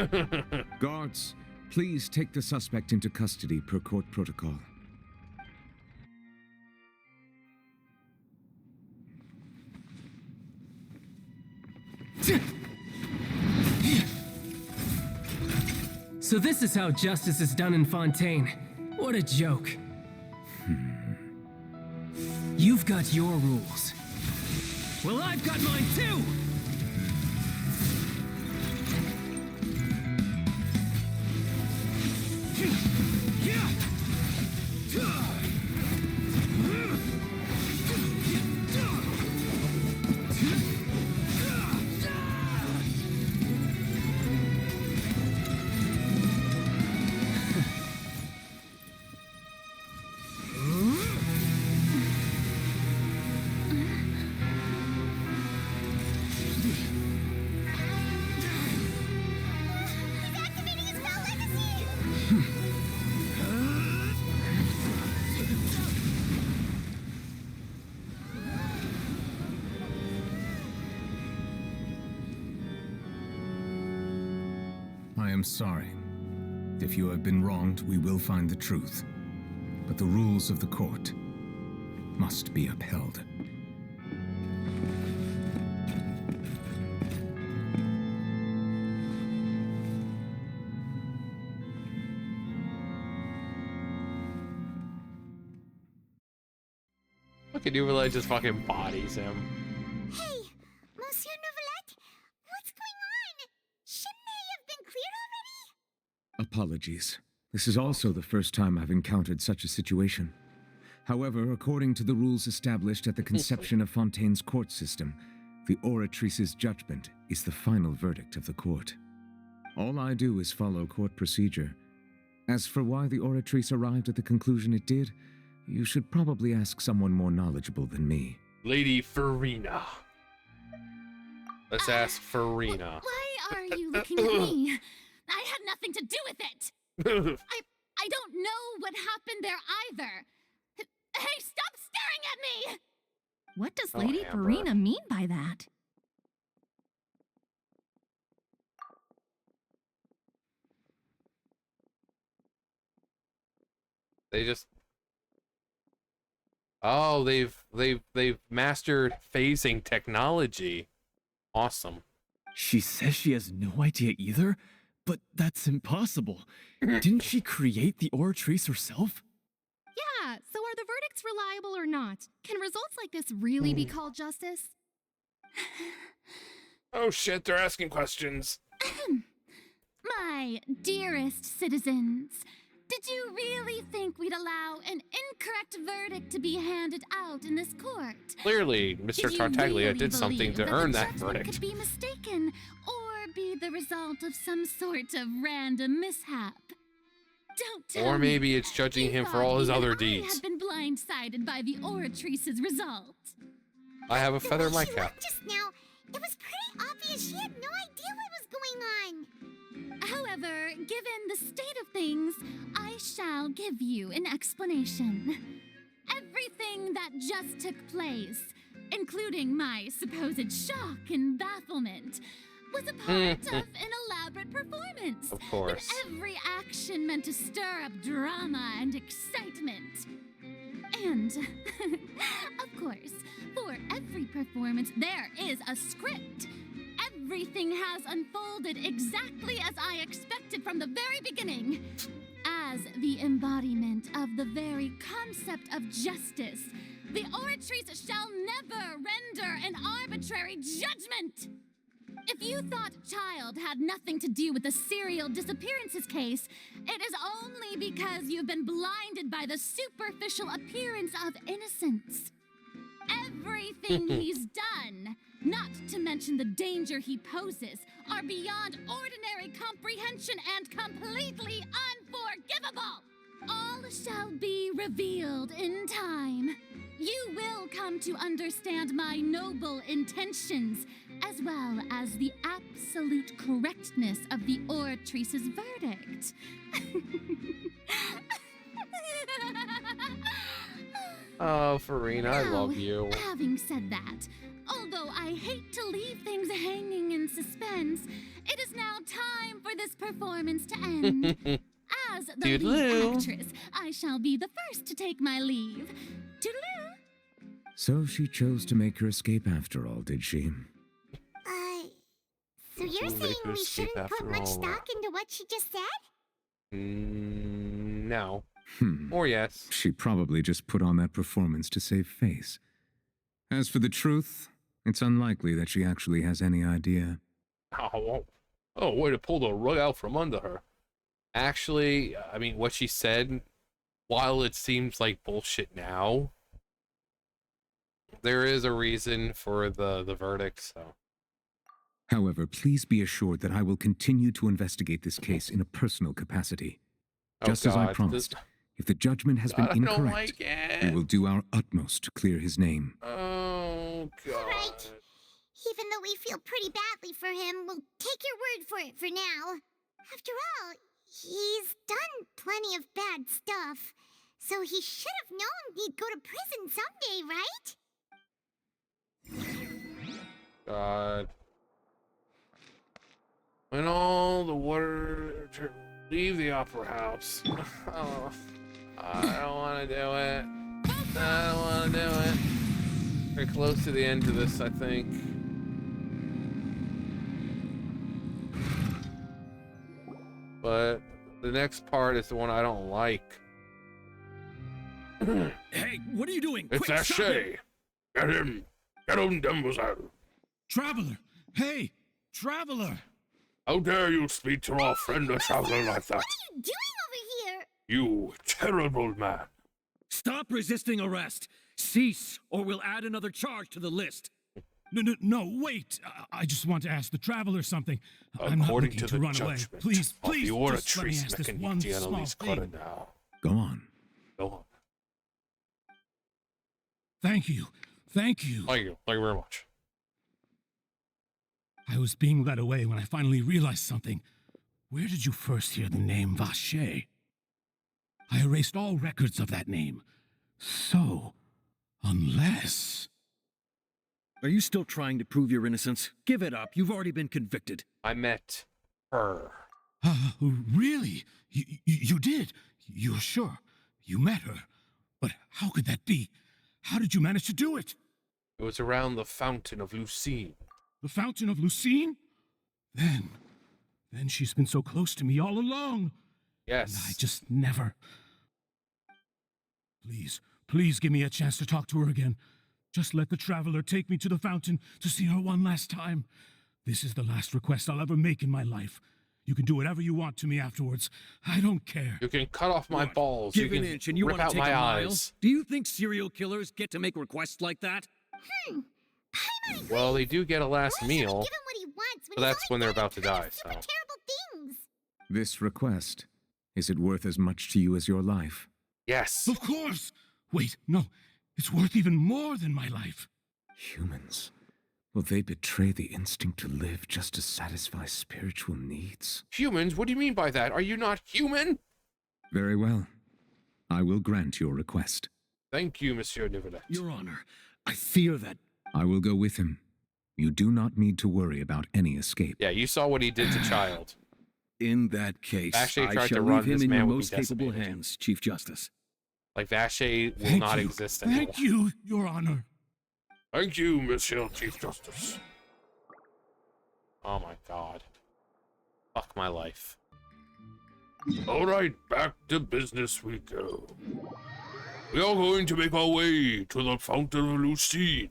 Guards, please take the suspect into custody per court protocol. So this is how justice is done in Fontaine. What a joke. You've got your rules. Well, I've got mine too! I am sorry. If you have been wronged, we will find the truth. But the rules of the court must be upheld. Look at you, realize just fucking bodies him. Hey, Monsieur Novelette, what's going on? Shouldn't they have been cleared already? Apologies. This is also the first time I've encountered such a situation. However, according to the rules established at the conception of Fontaine's court system, the Oratrice's judgment is the final verdict of the court. All I do is follow court procedure. As for why the Oratrice arrived at the conclusion it did, you should probably ask someone more knowledgeable than me. Lady Farina. Let's ask Farina. Why are you looking at me? I had nothing to do with it. I don't know what happened there either. Hey, stop staring at me! What does Oh, Lady Amber. Farina mean by that? They just... Oh, they've mastered phasing technology. Awesome. She says she has no idea either, but that's impossible. Didn't she create the Oratrice herself? Yeah, so are the verdicts reliable or not? Can results like this really be called justice? Oh shit, they're asking questions. My dearest citizens, did you really think we'd allow an incorrect verdict to be handed out in this court? Clearly, Mr. Did you Tartaglia really did something believe to earn the that judgment verdict. could be mistaken or be the result of some sort of random mishap? Don't tell Or me maybe it's judging you him for thought all his even other I deeds. had been blindsided by the Oratrice's result. I have a feather in my She cap. left just now. It was pretty obvious she had no idea what was going on. However, given the state of things, I shall give you an explanation. Everything that just took place including my supposed shock and bafflement, was a part of an elaborate performance. Of course. With every action meant to stir up drama and excitement. And, of course, for every performance, there is a script. Everything has unfolded exactly as I expected from the very beginning. As the embodiment of the very concept of justice, the Oratrice shall never render an arbitrary judgment. If you thought Child had nothing to do with the serial disappearances case, it is only because you've been blinded by the superficial appearance of innocence. Everything he's done, not to mention the danger he poses, are beyond ordinary comprehension and completely unforgivable. All shall be revealed in time. You will come to understand my noble intentions, as well as the absolute correctness of the Oratrice's verdict. Oh, Farina, I love you. Having said that, although I hate to leave things hanging in suspense, it is now time for this performance to end. As the lead actress, I shall be the first to take my leave. Toodaloo! So she chose to make her escape after all, did she? So you're saying we shouldn't put much stock into what she just said? No. Or yes. She probably just put on that performance to save face. As for the truth, it's unlikely that she actually has any idea. Oh, way to pull the rug out from under her. Actually, I mean, what she said, while it seems like bullshit now, there is a reason for the verdict, so. However, please be assured that I will continue to investigate this case in a personal capacity. Just as I promised, if the judgment has been incorrect, we will do our utmost to clear his name. Oh, God. All right. Even though we feel pretty badly for him, we'll take your word for it for now. After all, he's done plenty of bad stuff, so he should have known he'd go to prison someday, right? God. When all the water to leave the opera house. Oh, I don't want to do it. I don't want to do it. We're close to the end of this, I think. But the next part is the one I don't like. Hey, what are you doing? It's Quick, stop him! Ashay. Get him. Get him, Demoiselle. Traveler! Hey, Traveler! How dare you speak to our friend a traveler like that? What are you doing over here? You terrible man. Stop resisting arrest. Cease, or we'll add another charge to the list. No, wait. I just want to ask the Traveler something. I'm not According looking to to the run away. judgment Please, of please, the just let me ask this one small thing. now. Go on. Go on. Thank you. Thank you. Thank you. Thank you very much. I was being led away when I finally realized something. Where did you first hear the name Vache? I erased all records of that name. So, unless... Are you still trying to prove your innocence? Give it up. You've already been convicted. I met her. Really? You did? You're sure? You met her? But how could that be? How did you manage to do it? It was around the Fountain of Lucine. The Fountain of Lucine? Then she's been so close to me all along. Yes. And I just never... Please give me a chance to talk to her again. Just let the Traveler take me to the fountain to see her one last time. This is the last request I'll ever make in my life. You can do whatever you want to me afterwards. I don't care. You can cut off my balls. Give you an can inch and you rip want out to take my a mile? eyes. Do you think serial killers get to make requests like that? Well, they do get a last meal. Give him what he wants So that's when they're about to die, so. terrible things. This request, is it worth as much to you as your life? Yes. Of course! Wait, no. It's worth even more than my life. Humans. Will they betray the instinct to live just to satisfy spiritual needs? Humans? What do you mean by that? Are you not human? Very well. I will grant your request. Thank you, Monsieur Nivelet. Your Honor, I fear that I will go with him. You do not need to worry about any escape. Yeah, you saw what he did to Child. In that case, Vache I tried shall to run, leave him this in your man would be most capable decimated. hands, Chief Justice. Like, Vache will Thank not you. exist anymore. Thank you, Your Honor. Thank you, Monsieur Chief Justice. Oh my god. Fuck my life. Alright, back to business we go. We are going to make our way to the Fountain of Lucine.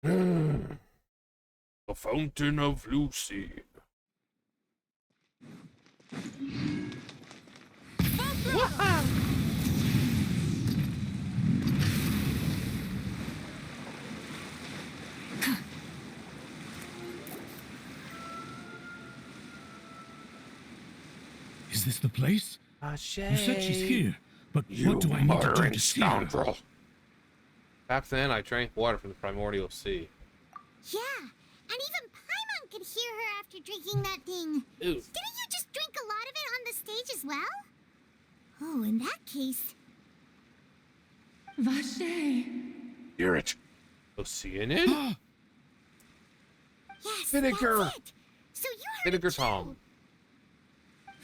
The Fountain of Lucine. Is this the place? Vache. You said she's here, but You what do I need to do murdering to see her? scoundrel. Back then, I drank water from the primordial sea. Yeah, and even Paimon could hear her after drinking that thing. Ew. Didn't you just drink a lot of it on the stage as well? Oh, in that case... Vache. Hear it. Oceanid? Yes, Vinegar. that's it. So you heard Vinegar it too. Tom.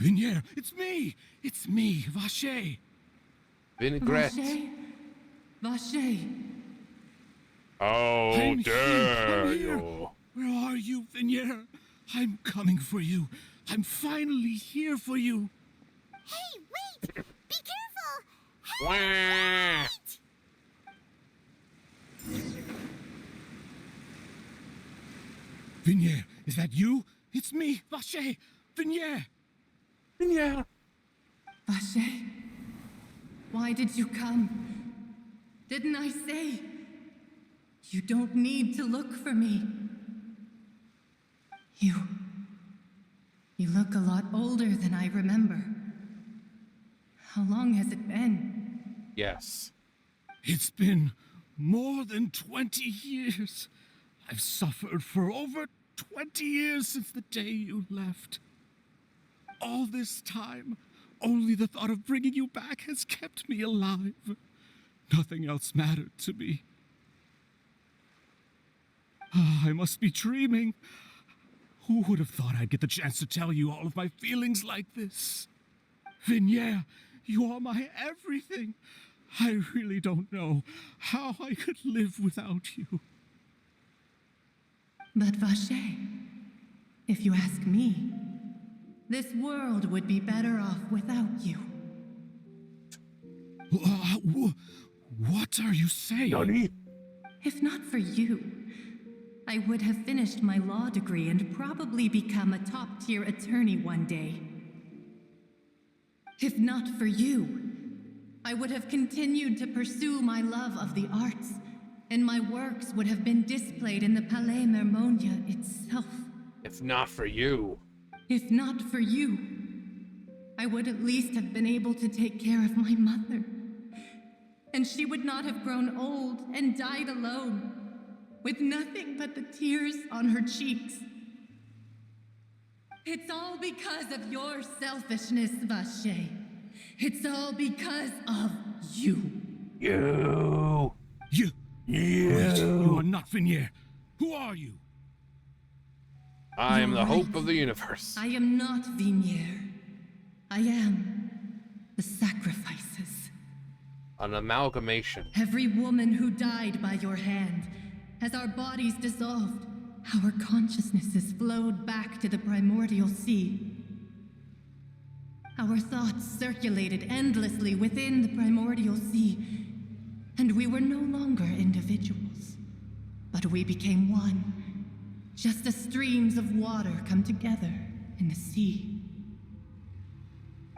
Vignier, it's me! It's me, Vache! Vinaigrette. Vache. Vache. How I'm dare here. you? Where are you, Vignier? I'm coming for you. I'm finally here for you. Hey, wait! Be careful! Wah. Vignier, is that you? It's me, Vache! Vignier! Vignier! Vache. Why did you come? Didn't I say? You don't need to look for me. You look a lot older than I remember. How long has it been? Yes. It's been more than 20 years. I've suffered for over 20 years since the day you left. All this time, only the thought of bringing you back has kept me alive. Nothing else mattered to me. I must be dreaming. Who would have thought I'd get the chance to tell you all of my feelings like this? Vignier, you are my everything. I really don't know how I could live without you. But Vache, if you ask me, this world would be better off without you. What are you saying? Nani? If not for you, I would have finished my law degree and probably become a top-tier attorney one day. If not for you, I would have continued to pursue my love of the arts, and my works would have been displayed in the Palais Mermonia itself. If not for you. If not for you, I would at least have been able to take care of my mother. And she would not have grown old and died alone, with nothing but the tears on her cheeks. It's all because of your selfishness, Vache. It's all because of you. You. Wait, you are not Vignier. Who are you? I am You're the hope right. of the universe. I am not Vignier. I am the sacrifices. An amalgamation. Every woman who died by your hand, as our bodies dissolved, our consciousnesses flowed back to the primordial sea. Our thoughts circulated endlessly within the primordial sea, and we were no longer individuals, but we became one, just as streams of water come together in the sea.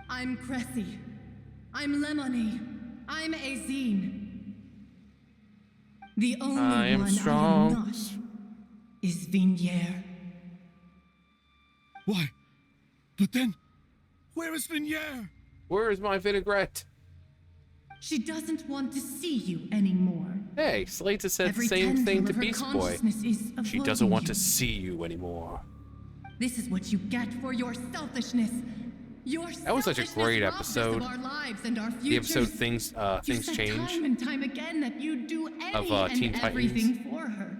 I'm Cressy. I'm Lemony. I'm Azine. The only I am one strong. I am not is Vignier. Why? But then, where is Vignier? Where is my vinaigrette? She doesn't want to see you anymore. Hey, Slate has said the Every same thing tendril to of her Beast Boy. consciousness is She avoiding doesn't want you. to see you anymore. This is what you get for your selfishness. That was such a great episode. The episode Things Change time and time again that you'd do any of Teen and Titans. everything for her.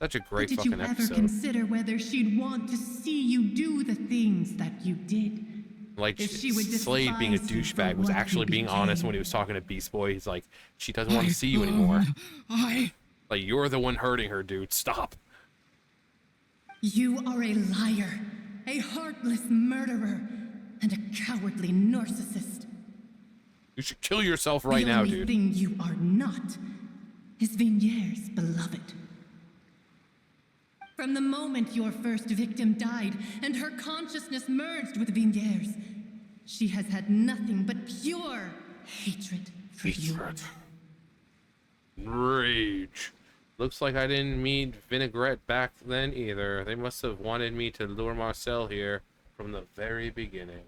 Such a great Did fucking you ever episode. consider whether she'd want to see you do the things that you did? Like If she would Slade being a despise you for douchebag was what you actually being honest became. when he was talking to Beast Boy. He's like, she doesn't want to see you anymore. Like, you're the one hurting her, dude. Stop. You are a liar, a heartless murderer, and a cowardly narcissist. You should kill yourself right the now, only dude. thing you are not is Vigniere's beloved. From the moment your first victim died and her consciousness merged with Vigniere's, she has had nothing but pure hatred for you. Rage. Looks like I didn't meet Vinaigrette back then either. They must have wanted me to lure Marcel here from the very beginning.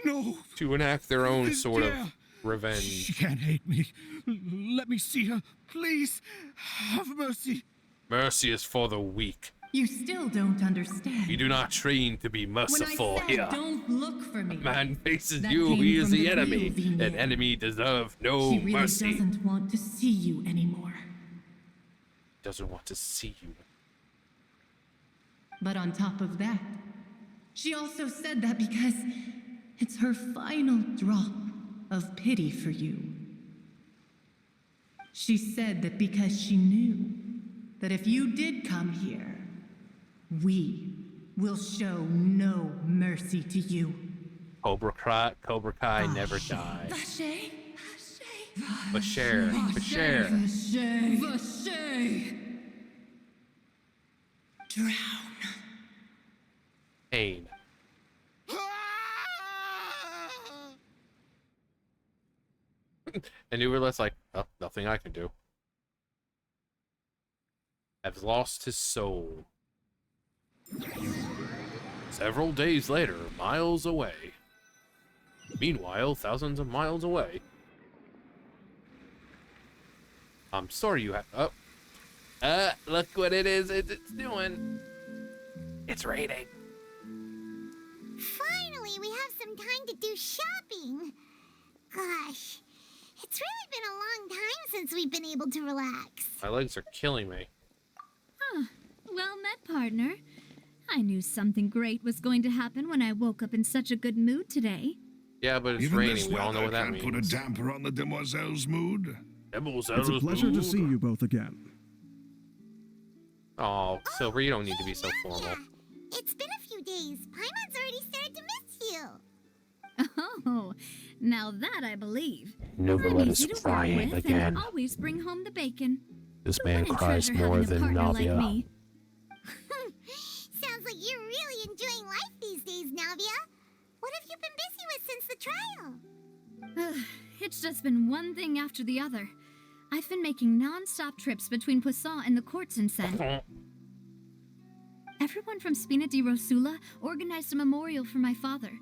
No. To enact their own This sort of dear. revenge. She can't hate me. Let me see her. Please. Have mercy. Mercy is for the weak. You still don't understand. You do not train to be merciful when I said here. don't look for me. Man faces that you, came he is from the the real enemy. Vigniere. An enemy deserves no She really mercy. doesn't want to see you anymore. Doesn't want to see you. But on top of that, she also said that because it's her final drop of pity for you. She said that because she knew that if you did come here, we will show no mercy to you. Cobra Kai never die. Vache, Bashir. Vache. Drown. Pain. And Uberless like, oh, nothing I can do. Has lost his soul. Several days later, miles away. Meanwhile, thousands of miles away. I'm sorry you have. Oh. Look what it is. It's doing. It's raining. Finally, we have some time to do shopping. Gosh, it's really been a long time since we've been able to relax. My legs are killing me. Huh. Well met, partner. I knew something great was going to happen when I woke up in such a good mood today. Yeah, but it's Even this raining. We all know what that weather can't means. put a damper on the demoiselle's mood. It's a pleasure to see you both again. Oh, Silver, you don't need to be so formal. It's been a few days. Paimon's already started to miss you. Oh, now that I believe. Novelette I'm is easy to work crying with again. And always bring home the bacon. This Who man wouldn't cries treasure more having a than partner like Navia. me? Sounds like you're really enjoying life these days, Navia. What have you been busy with since the trial? It's just been one thing after the other. I've been making non-stop trips between Poisson and the courts in Sen. Everyone from Spina di Rosula organized a memorial for my father.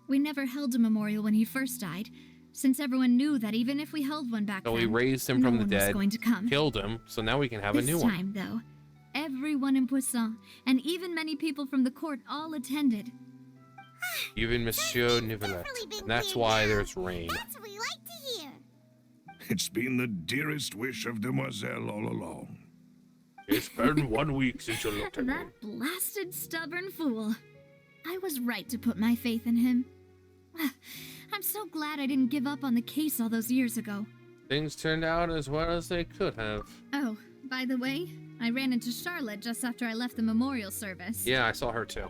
We never held a memorial when he first died, since everyone knew that even if we held one back So we then, raised him no from the one was dead, going to come. killed him, so now we can have a This new one. time, though, everyone in Poisson, and even many people from the court, all attended. Even Monsieur Nivelette. And that's why there's rain. That's what we like to hear. It's been the dearest wish of Demoiselle all along. It's been 1 week since you looked at me. That blasted stubborn fool. I was right to put my faith in him. I'm so glad I didn't give up on the case all those years ago. Things turned out as well as they could have. Oh, by the way, I ran into Charlotte just after I left the memorial service. Yeah, I saw her too.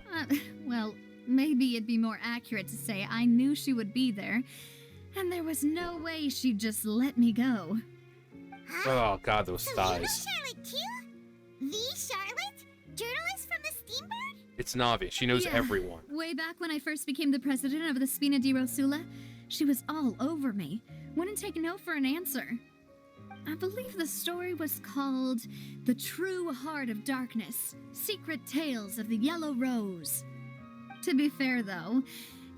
Well, maybe it'd be more accurate to say I knew she would be there, and there was no way she'd just let me go. Oh god, those So you thighs. know Charlotte too? The Charlotte? Journalist from the Steambird? It's Navi. She knows Yeah, everyone. Way back when I first became the president of the Spina di Rosula, she was all over me. Wouldn't take no for an answer. I believe the story was called The True Heart of Darkness, Secret Tales of the Yellow Rose. To be fair, though,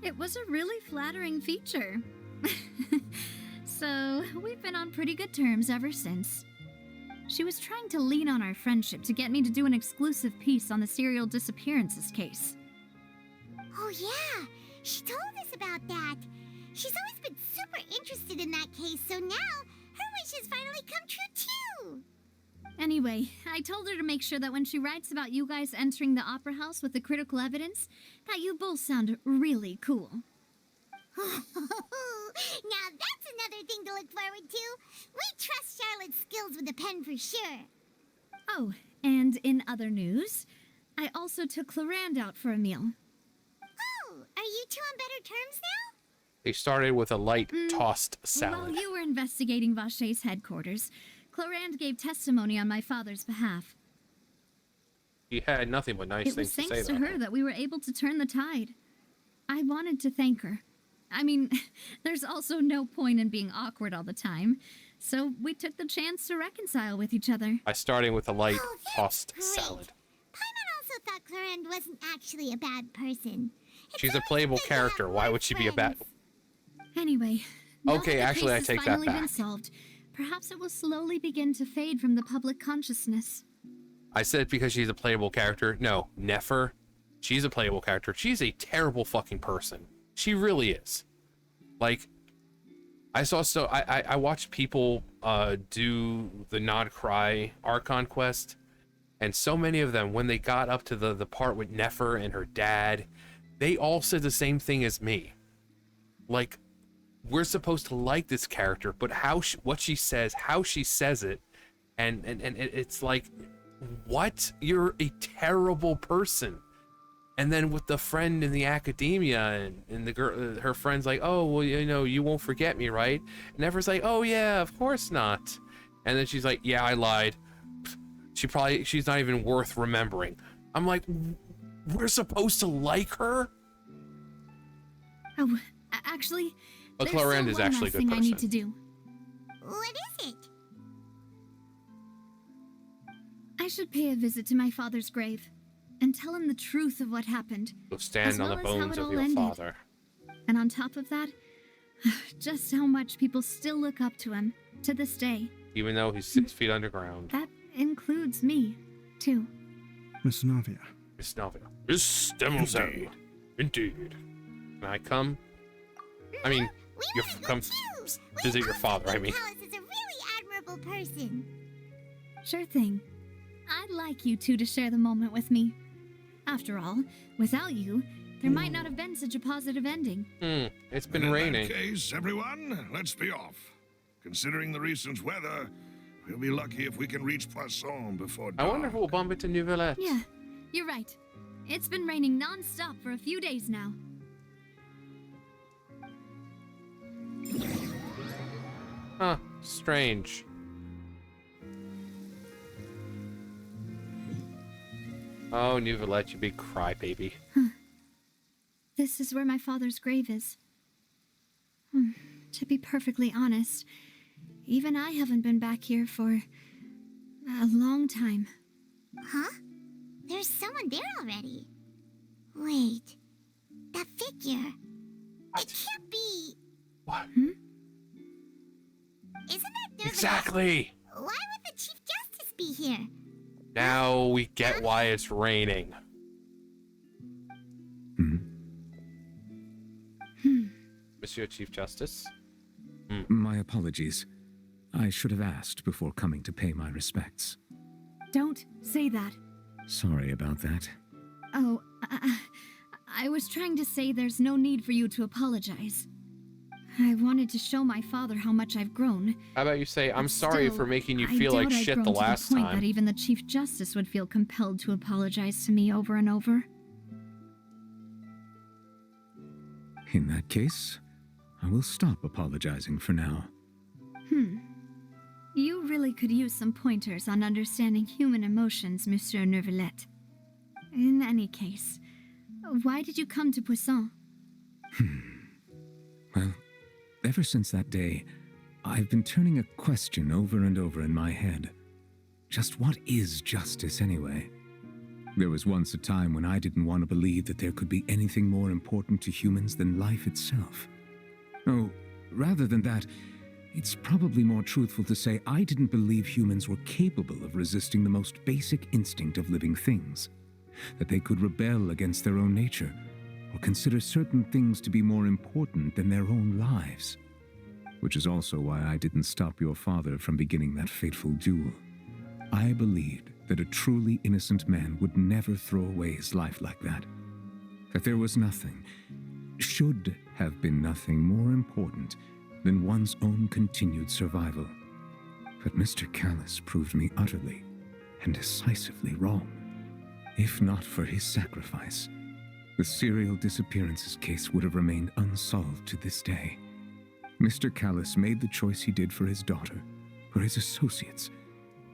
it was a really flattering feature. So, we've been on pretty good terms ever since. She was trying to lean on our friendship to get me to do an exclusive piece on the serial disappearances case. Oh yeah, she told us about that. She's always been super interested in that case, so now her wishes finally come true too. Anyway, I told her to make sure that when she writes about you guys entering the opera house with the critical evidence, that you both sound really cool. Now that's another thing to look forward to. We trust Charlotte's skills with a pen for sure. Oh, and in other news, I also took Clarand out for a meal. Oh, are you two on better terms now? They started with a light tossed salad. While you were investigating Vache's headquarters, Clarand gave testimony on my father's behalf. He had nothing but nice It was things to say thanks to about her him. that we were able to turn the tide. I wanted to thank her. I mean, there's also no point in being awkward all the time, so we took the chance to reconcile with each other. By starting with a light tossed great. salad. Paimon also thought Clarand wasn't actually a bad person. She's a playable character. Why would she be a bad? Anyway, now Okay, that the actually, I case take has that finally been back. solved, perhaps it will slowly begin to fade from the public consciousness. I said because she's a playable character. No, Nefer. She's a playable character. She's a terrible fucking person. She really is. Like, I watched people do the Nod Cry Archon quest, and so many of them, when they got up to the part with Nefer and her dad, they all said the same thing as me. Like, we're supposed to like this character, but what she says, how she says it, and it's like, what? You're a terrible person. And then with the friend in the academia, and the girl, her friend's like, oh, well, you know, you won't forget me, right? And Nefer's like, oh yeah, of course not. And then she's like, yeah, I lied. She's not even worth remembering. I'm like, we're supposed to like her? Oh, actually, But there's Clarand still is one actually a last good thing I need person. to do. What is it? I should pay a visit to my father's grave and tell him the truth of what happened. Go stand as on well the as how bones it of all your ended. father. And on top of that, just how much people still look up to him to this day. Even though he's 6 feet underground. That includes me, too. Miss Navia. Miss Navia. Miss Demoiselle. Indeed. Can I come? I mean, you come visit your father, I mean. Alice is a really admirable person. Sure thing. I'd like you two to share the moment with me. After all, without you, there might not have been such a positive ending. It's been In raining. that case, everyone, let's be off. Considering the recent weather, we'll be lucky if we can reach Poisson before I dark. wonder if we'll bump into Nouvellette. Yeah, you're right. It's been raining non-stop for a few days now. Huh, strange. Oh, Nouvellette, you big crybaby. This is where my father's grave is. To be perfectly honest, even I haven't been back here for a long time. Huh? There's someone there already. Wait. That figure. It can't be. What? Isn't that Nouvellette? Exactly. Why would the Chief Justice be here? Now we get why it's raining. Monsieur Chief Justice? My apologies. I should have asked before coming to pay my respects. Don't say that. Sorry about that. Oh, I was trying to say there's no need for you to apologize. I wanted to show my father how much I've grown. How about you say, I'm sorry Still, for making you I feel like doubt I've shit grown the to last point time. that even the Chief Justice would feel compelled to apologize to me over and over. In that case, I will stop apologizing for now. You really could use some pointers on understanding human emotions, Monsieur Neuvillette. In any case, why did you come to Poisson? Well, ever since that day, I've been turning a question over and over in my head. Just what is justice anyway? There was once a time when I didn't want to believe that there could be anything more important to humans than life itself. Oh, rather than that, it's probably more truthful to say I didn't believe humans were capable of resisting the most basic instinct of living things. That they could rebel against their own nature, or consider certain things to be more important than their own lives. Which is also why I didn't stop your father from beginning that fateful duel. I believed that a truly innocent man would never throw away his life like that. That there was nothing, should have been nothing more important than one's own continued survival. But Mr. Callus proved me utterly and decisively wrong. If not for his sacrifice, the serial disappearances case would have remained unsolved to this day. Mr. Callus made the choice he did for his daughter, for his associates,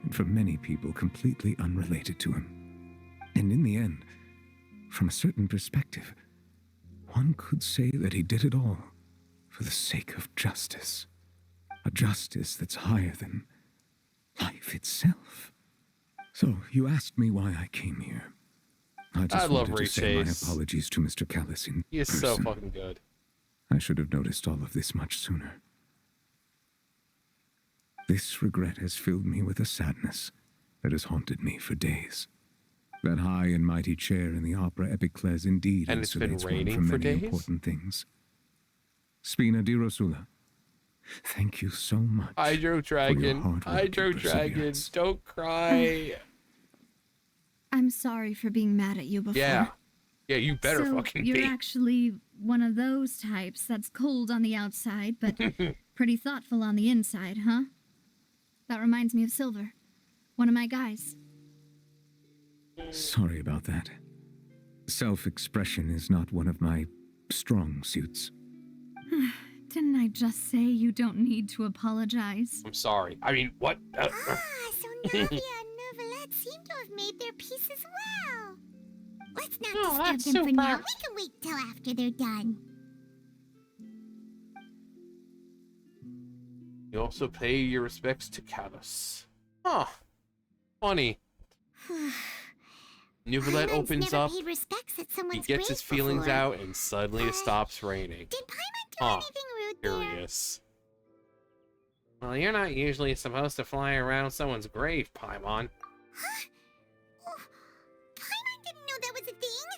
and for many people completely unrelated to him. And in the end, from a certain perspective, one could say that he did it all for the sake of justice. A justice that's higher than life itself. So, you asked me why I came here. I just wanted to say my apologies to Mr. Callus in person. He is so fucking good. I should have noticed all of this much sooner. This regret has filled me with a sadness that has haunted me for days. That high and mighty chair in the opera Epiclese indeed insulates one from many important things. Spina di Rosula, thank you so much. Hydro Dragon, don't cry. I'm sorry for being mad at you before. Yeah, you better fucking you're be. actually one of those types that's cold on the outside, but pretty thoughtful on the inside, huh? That reminds me of Silver, one of my guys. Sorry about that. Self-expression is not one of my strong suits. Didn't I just say you don't need to apologize? I'm sorry. I mean, what? So Navia and Neuvillette seem to have made their peace as well. Let's not disturb them for now. We can wait till after they're done. You also pay your respects to Callus. Huh. Funny. Neuvillette opens up, he gets his feelings out, and suddenly it stops raining. Did Paimon do anything rude there? Curious. Well, you're not usually supposed to fly around someone's grave, Paimon. Huh? Oh, Paimon didn't know that was a thing.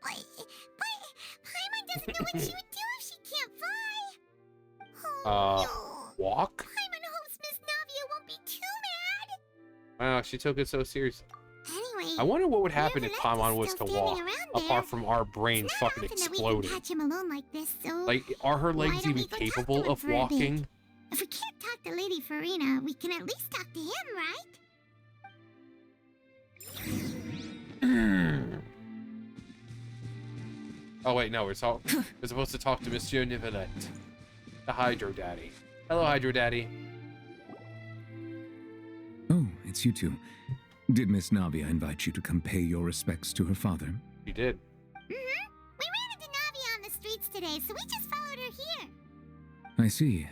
But Paimon doesn't know what she would do if she can't fly. Oh, no. Walk? Paimon hopes Miss Navia won't be too mad. Wow, she took it so seriously. Anyway, I wonder what would happen if Paimon was to walk, apart from our brains fucking exploding. Catch him alone like this, so like, are her legs even capable of walking? If we can't talk to Lady Farina, we can at least talk to him, right? Oh wait, no, we're supposed to talk to Monsieur Neuvillette, the Hydro Daddy. Hello, Hydro Daddy. Oh, it's you two. Did Miss Navia invite you to come pay your respects to her father? She did. We ran into Navia on the streets today, so we just followed her here. I see.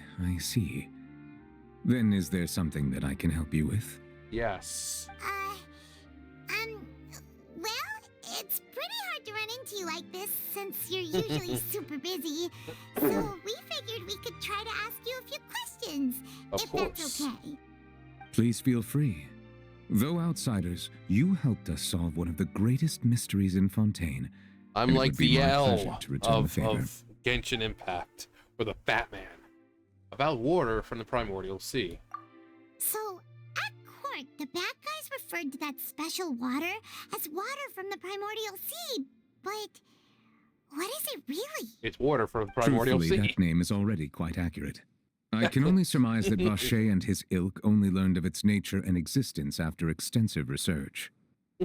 Then is there something that I can help you with? Yes. Well, it's pretty hard to run into you like this since you're usually super busy. So we figured we could try to ask you a few questions, if that's okay. Please feel free. Though outsiders, you helped us solve one of the greatest mysteries in Fontaine. I'm like the L of Genshin Impact, or the Batman. About water from the primordial sea. So, at court, the bad guys referred to that special water as water from the primordial sea, but what is it really? It's water from the primordial sea. That name is already quite accurate. I can only surmise that Vacher and his ilk only learned of its nature and existence after extensive research.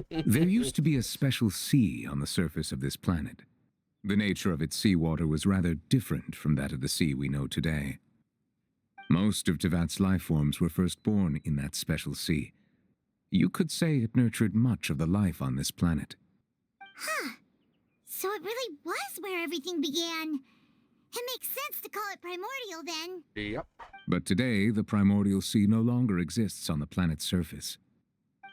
There used to be a special sea on the surface of this planet. The nature of its seawater was rather different from that of the sea we know today. Most of Tevat's life forms were first born in that special sea. You could say it nurtured much of the life on this planet. Huh. So it really was where everything began. It makes sense to call it primordial then. Yep. But today, the primordial sea no longer exists on the planet's surface.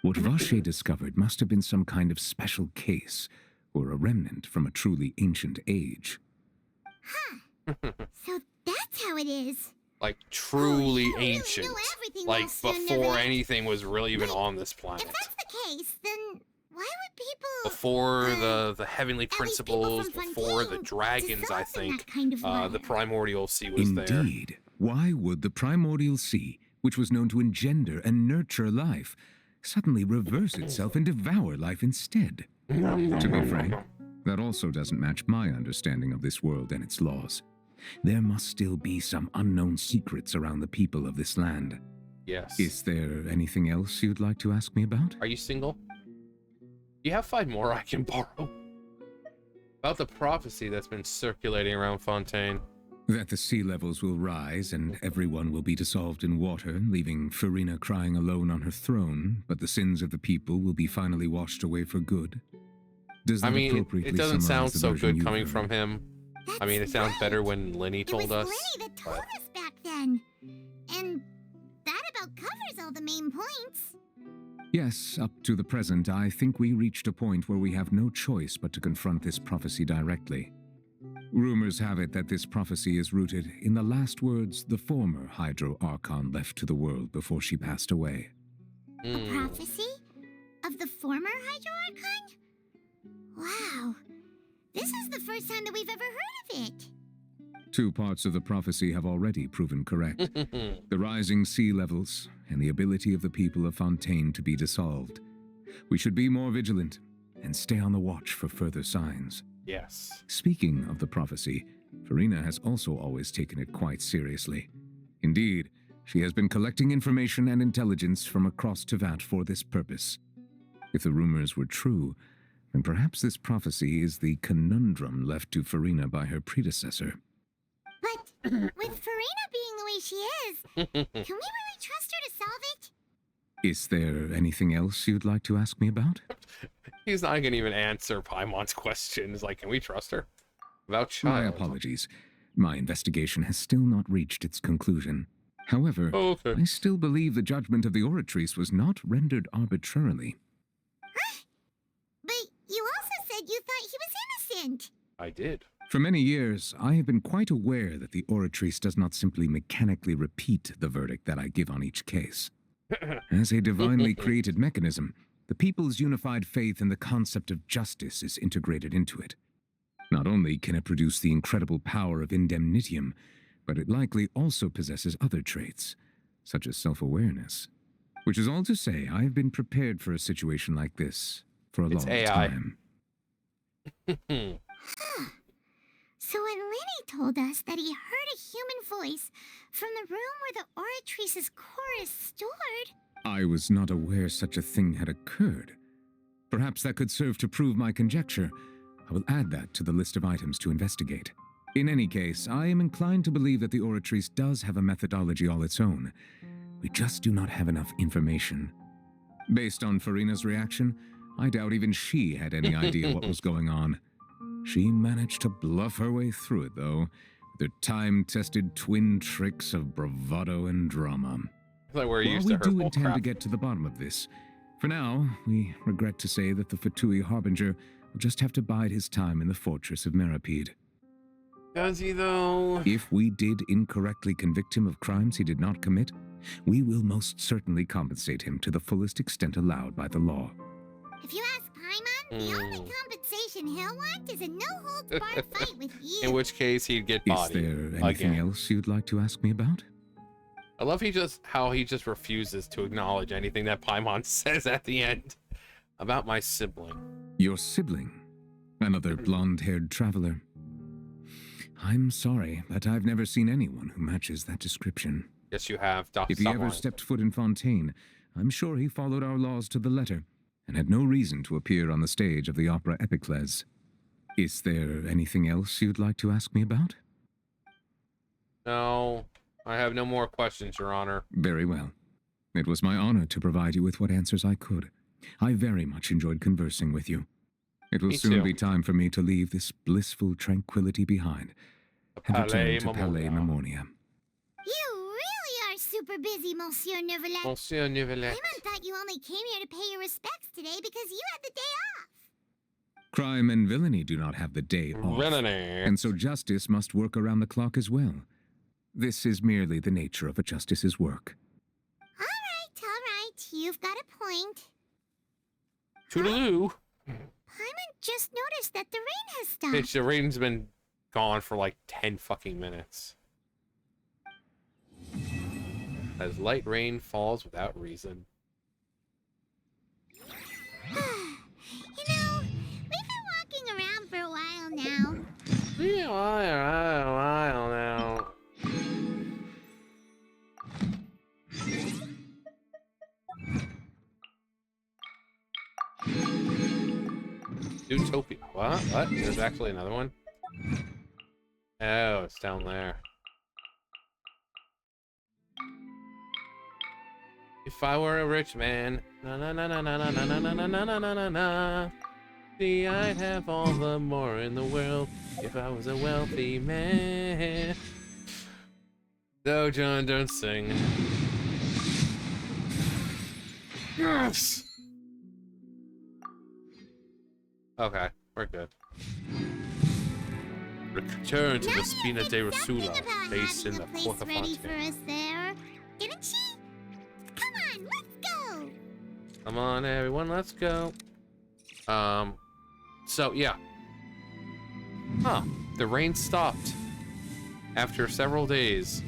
What Vacher discovered must have been some kind of special case, or a remnant from a truly ancient age. Huh. So that's how it is. Like, truly ancient. Like, before anything was really even on this planet. If that's the case, then Why would people... Before the heavenly principles, before the dragons, I think, the primordial sea was there. Indeed. Why would the primordial sea, which was known to engender and nurture life, suddenly reverse itself and devour life instead? To be frank, that also doesn't match my understanding of this world and its laws. There must still be some unknown secrets around the people of this land. Yes. Is there anything else you'd like to ask me about? Are you single? You have 5 more I can borrow. About the prophecy that's been circulating around Fontaine. That the sea levels will rise and everyone will be dissolved in water, leaving Farina crying alone on her throne, but the sins of the people will be finally washed away for good. Does that appropriately it doesn't sound summarize the so version good you've coming heard? from him. I mean, it sounds better when Lenny told us. It was Lenny that told us back then. And that about covers all the main points. Yes, up to the present, I think we reached a point where we have no choice but to confront this prophecy directly. Rumors have it that this prophecy is rooted in the last words the former Hydro Archon left to the world before she passed away. A prophecy? Of the former Hydro Archon? Wow. This is the first time that we've ever heard of it. 2 parts of the prophecy have already proven correct. The rising sea levels and the ability of the people of Fontaine to be dissolved. We should be more vigilant and stay on the watch for further signs. Yes. Speaking of the prophecy, Farina has also always taken it quite seriously. Indeed, she has been collecting information and intelligence from across Tevat for this purpose. If the rumors were true, then perhaps this prophecy is the conundrum left to Farina by her predecessor. But with Farina being the way she is, can we really trust her to solve it? Is there anything else you'd like to ask me about? He's not going to even answer Paimon's questions. Like, can we trust her? About child. My apologies. My investigation has still not reached its conclusion. However, I still believe the judgment of the Oratrice was not rendered arbitrarily. But you also said you thought he was innocent. I did. For many years, I have been quite aware that the Oratrice does not simply mechanically repeat the verdict that I give on each case. As a divinely created mechanism, the people's unified faith in the concept of justice is integrated into it. Not only can it produce the incredible power of indemnitium, but it likely also possesses other traits, such as self-awareness. Which is all to say, I have been prepared for a situation like this for a long time. So when Lenny told us that he heard a human voice from the room where the Oratrice's core is stored... I was not aware such a thing had occurred. Perhaps that could serve to prove my conjecture. I will add that to the list of items to investigate. In any case, I am inclined to believe that the Oratrice does have a methodology all its own. We just do not have enough information. Based on Farina's reaction, I doubt even she had any idea what was going on. She managed to bluff her way through it, though, with her time-tested twin tricks of bravado and drama. Like we're While used we to her do intend to get to the bottom of this, for now, we regret to say that the Fatui Harbinger will just have to bide his time in the fortress of Meripede. Does he, though? If we did incorrectly convict him of crimes he did not commit, we will most certainly compensate him to the fullest extent allowed by the law. If you ask Paimon, the only compensation he'll want is a no-holds-barred fight with you. In which case, he'd get bodied. Is there anything else you'd like to ask me about? I love how he just refuses to acknowledge anything that Paimon says at the end about my sibling. Your sibling? Another blonde-haired traveler? I'm sorry, but I've never seen anyone who matches that description. Yes, you have. If he ever stepped foot in Fontaine, I'm sure he followed our laws to the letter and had no reason to appear on the stage of the opera Epicles. Is there anything else you'd like to ask me about? No, I have no more questions, Your Honor. Very well. It was my honor to provide you with what answers I could. I very much enjoyed conversing with you. It will soon be time for me to leave this blissful tranquility behind and return to Palais Memoria. You really are super busy, Monsieur Neuvillette. Monsieur Neuvillette. Paimon thought you only came here to pay your respects today because you had the day off. Crime and villainy do not have the day off. Villainy. And so justice must work around the clock as well. This is merely the nature of a justice's work. All right. You've got a point. Toodaloo. Paimon just noticed that the rain has stopped. Bitch, the rain's been gone for like 10 fucking minutes. As light rain falls without reason. You know, we've been walking around for a while now. Yeah, a while now. Utopia. What? There's actually another one? Oh, it's down there. If I were a rich man, na na na na na na na na na na na na na na. See, I'd have all the more in the world if I was a wealthy man. No, John, don't sing. Yes. Okay, we're good. Return to the Spina de Rosula, base in the port of Ready for Fontaine. us there, didn't she? Come on, let's go. Come on, everyone, let's go. So yeah. Huh, the rain stopped after several days,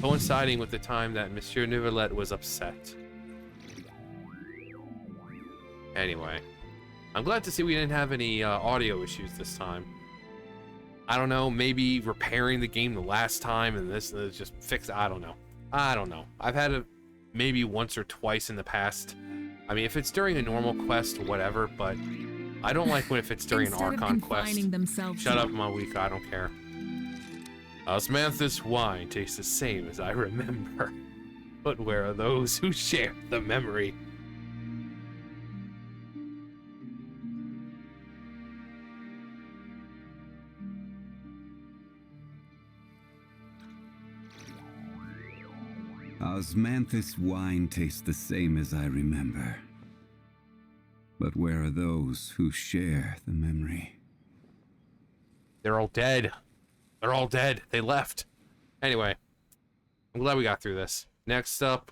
coinciding with the time that Monsieur Neuvillette was upset. Anyway, I'm glad to see we didn't have any audio issues this time. I don't know, maybe repairing the game the last time and this is just fixed. I don't know. I've had it maybe once or twice in the past. I mean, if it's during a normal quest, whatever, but I don't like when if it's during an Archon quest. Shut up, Mawika, I don't care. Osmanthus wine tastes the same as I remember. But where are those who share the memory? Osmanthus wine tastes the same as I remember. But where are those who share the memory? They're all dead. They're all dead. They left. Anyway, I'm glad we got through this. Next up.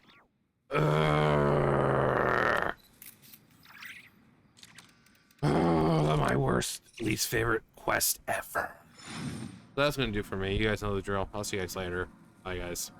My worst, least favorite quest ever. So that's gonna do for me. You guys know the drill. I'll see you guys later. Bye, guys.